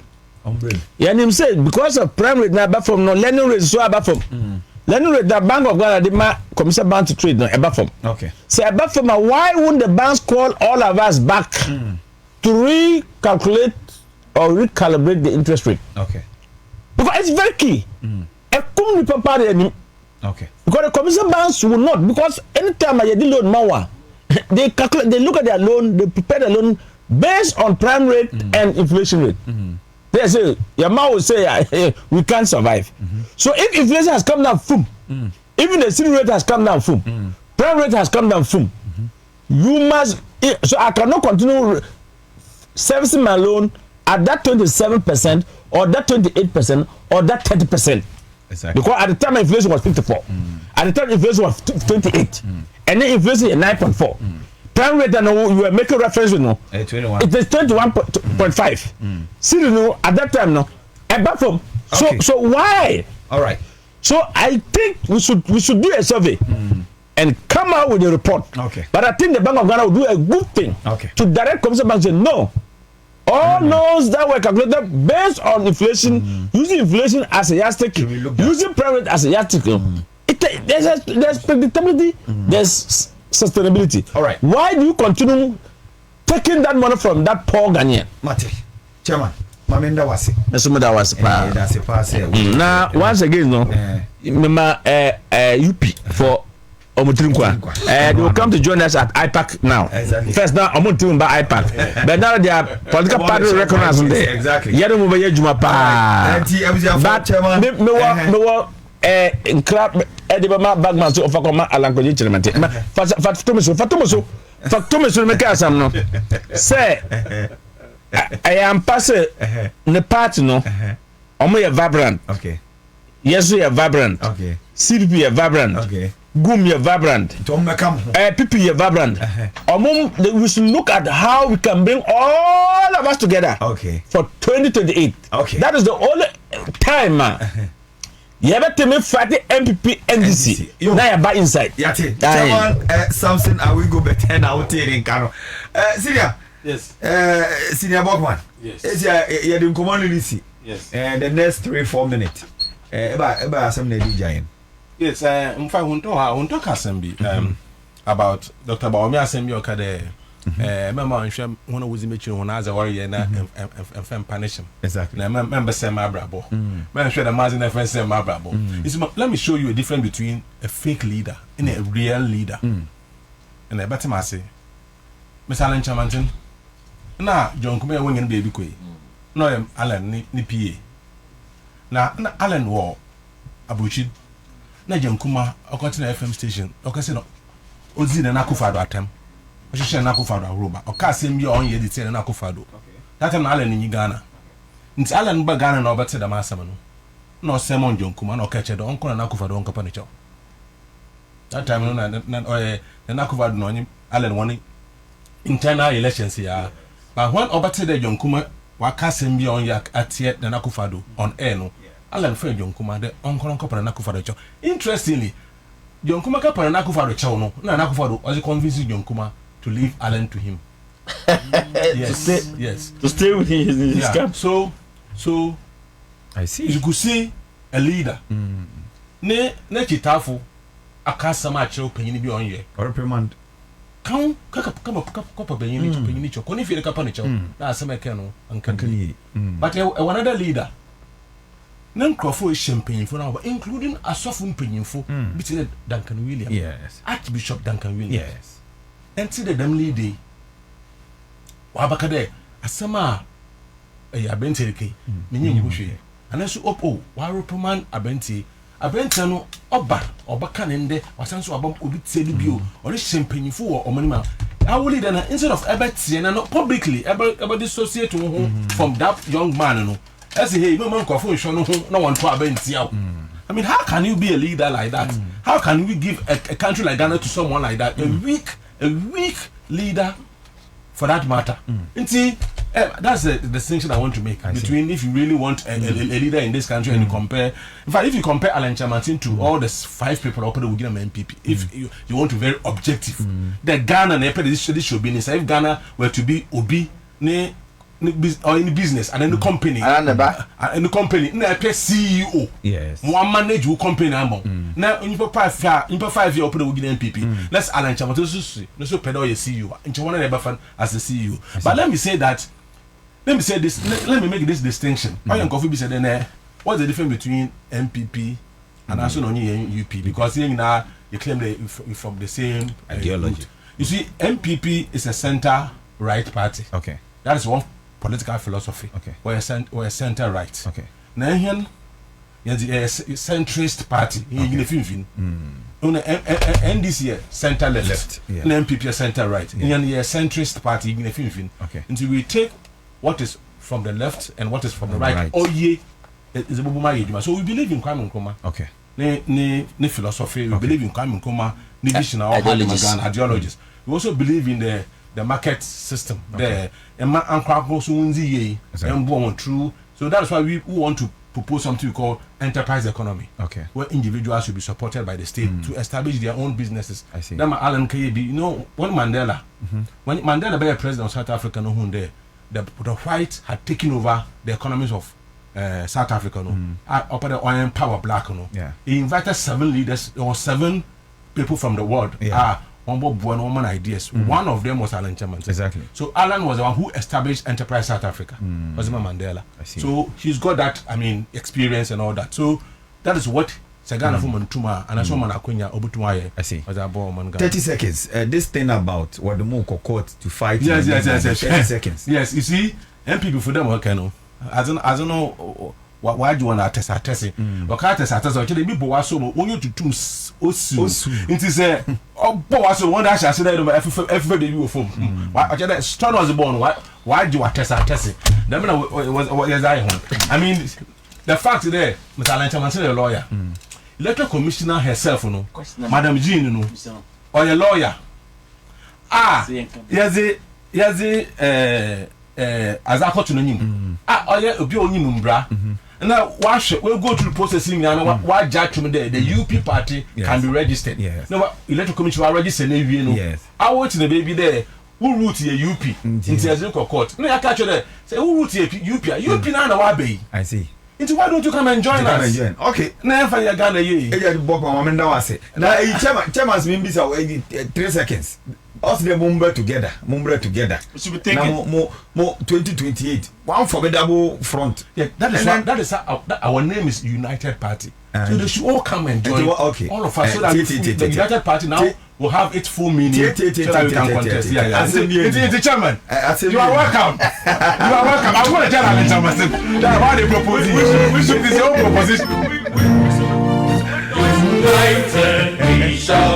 Yeah, him say because of prime rate now back from no lending rate so about from. Lending rate that Bank of Ghana the commission bank to trade no about from. Say about from why wouldn't the banks call all of us back to recalculate or recalibrate the interest rate? Because it's very key. Because the commercial banks will not, because anytime I deal loan mawa, they calculate, they look at their loan, they prepare the loan based on prime rate and inflation rate. They say your man will say we can't survive. So if inflation has come down, even the city rate has come down, prime rate has come down, you must. So I cannot continue servicing my loan at that 27% or that 28% or that 30%. Exactly. Because at the time inflation was 54, at the time inflation was 28, and then inflation is 9.4. prime rate and you were making reference to no. 21. It is 21.5. See no at that time no. Apart from so why? All right. So I think we should do a survey and come out with a report. Okay. But I think the Bank of Ghana will do a good thing. Okay. To direct commercial banks say no. All loans that were calculated based on inflation, using inflation as a yardstick, using prime rate as a yardstick. There's predictability, there's sustainability. All right. Why do you continue taking that money from that poor Ghanaian? Mate, Chairman. Mamenda wasi. Mesumeda wasi pa. That's a pass. Now once again no. Remember UP for Omutirinkwa. They will come to join us at IPAC now. Exactly. First now Omutirinkwa by IPAC. But now they are political party recognized there. Exactly. Yadu mo be juma pa. But me wa in club edibama bagman so ofakoma alankoje chiremante. Fatumeso me ka asam no. Say I am passing the party no. Omo ye vibrant. Okay. Yes, we are vibrant. Okay. CDP are vibrant. Okay. Gum you vibrant. PP you vibrant. We should look at how we can bring all of us together. Okay. For 2028. Okay. That is the only time, man. You ever tell me fight MPP NDC? Now you buy inside. Yati. Something I will go better out here in Kano. Senior. Yes. Senior Bogman. Yes. You're doing commonly. Yes. And the next 3-4 minutes. About some lady giant. Yes, in fact, Hunto Kasembi about Dr. Baomi Assembly Okade. Remember, when I was in Mitchell, when I was a warrior and femme punish him. Exactly. Remember, Sam Abrabo. Man, sure the Mazin and friend Sam Abrabo. Let me show you a difference between a fake leader and a real leader. And a better massy. Miss Alan Chamanton. Now, John Kume winging baby quay. No, Alan ni PA. Now, Alan War Abuchi. Na John Kuma, Okotina FM station. Okasino Ozi na Nakufado atem. Oshisha Nakufado roba. Okasim yo on ye di na Nakufado. That time Alan in Ghana. Nti Alan ba Ghana na obete da masama no. No Simon John Kuma no kache do onko na Nakufado onko pa nicho. That time no na Nakufado no onye Alan woni internal elections ya. But when obete da John Kuma wakasem bi on ya atie na Nakufado on air no. Alan friend John Kuma de onko pa na Nakufado cho. Interestingly, John Kuma ka pa na Nakufado cho no. Na Nakufado was convince John Kuma to leave Alan to him. Yes. To stay with him in his camp. So I see. You could see a leader. Ne chitafu akasa ma che opanyini bi onye. Or reprimand. Come opanyini to opanyini cho. Koni fi kapa ne cho. Na asema ke no ankani. But another leader. Nan crofo champagne na including asofu mpanyinfo bitine Duncan William. Yes. Archbishop Duncan William. Yes. Enti the damn lady. Wabakade asema abenti ke menye nguhwe anaso opo wa reprimand abenti no obaka ne nde wasanso abam obi tielu bio ori champagnefo wo omonima awuli then instead of ebeti na no publicly ebe dissociate from that young man no as hey no man kwafo nso no na won to abenti aw I mean, how can you be a leader like that? How can we give a country like Ghana to someone like that? A weak leader for that matter. And see, that's the distinction I want to make between if you really want a leader in this country and you compare. In fact, if you compare Alan Chamantin to all the 5 people up there who give them MPP, if you want to be very objective, the Ghana, this should be if Ghana were to be Obi, or in business and then the company and the company na pe CEO yes one manage the company among now in 5 year open with MPP let's Alan Chamato no so pedo your CEO and one never fan as the CEO but let me say this let me make this distinction why you coffee be said then what's the difference between MPP and also UP because you now you claim they from the same ideology you see MPP is a center right party okay that is one political philosophy. Okay. We're a center right. Okay. Now here, centrist party. NDC center left. Yeah. NPP center right. Yeah. And centrist party. Okay. Until we take what is from the left and what is from the right. Oh yeah, is a so we believe in crime and coma. Okay. ne philosophy. We believe in Kwame Nkrumah, ideologies. We also believe in the market system. The true. So that's why we want to propose something we call enterprise economy. Okay. Where individuals should be supported by the state to establish their own businesses. I see. Then Alan Kayebi, you know, when Mandela became president of South Africa, the whites had taken over the economies of South Africa. Up at the oil power black. Yeah. He invited 7 leaders or 7 people from the world. Yeah. One ideas. One of them was Alan Chairman. Exactly. So Alan was the one who established Enterprise South Africa. Was Mandela. I see. So he's got that, experience and all that. So that is what Sagana for Mantuma and Asoma Nakunya Obutuaye. I see. 30 seconds. This thing about what the Moko court to fight. Yes. 30 seconds. Yes, you see, MPP for them, okay, no. I don't know. Why do you want to test it? Because actually, people are so only to osu. It is a so one that I said every baby will form. Why Stone was born? Why do you test it? I mean, the fact there, Mr. Alanchaman said a lawyer, electoral commissioner herself, Madam Jean, or a lawyer. As I got to know him. And now, we'll go through processing and why judgment there, the UP party can be registered. Yes. No, electoral commission will register. Yes. I want the baby there. Who root your UP into a court? No, I catch you there. Say, who root your UP? UP now, I see. Into why don't you come and join us? Okay. Never you Ghana ye. Now, chairman's members are 3 seconds. Us the Mumbre together. Should be taken. More 2028. One formidable front. Yeah, that is our name is United Party. So they should all come and join. Okay. All of us. So that the United Party now will have its full meaning. So that we can contest. The chairman. You are welcome. I'm going to tell Alan Chairman that what they propose. We should be your own proposition. United we shall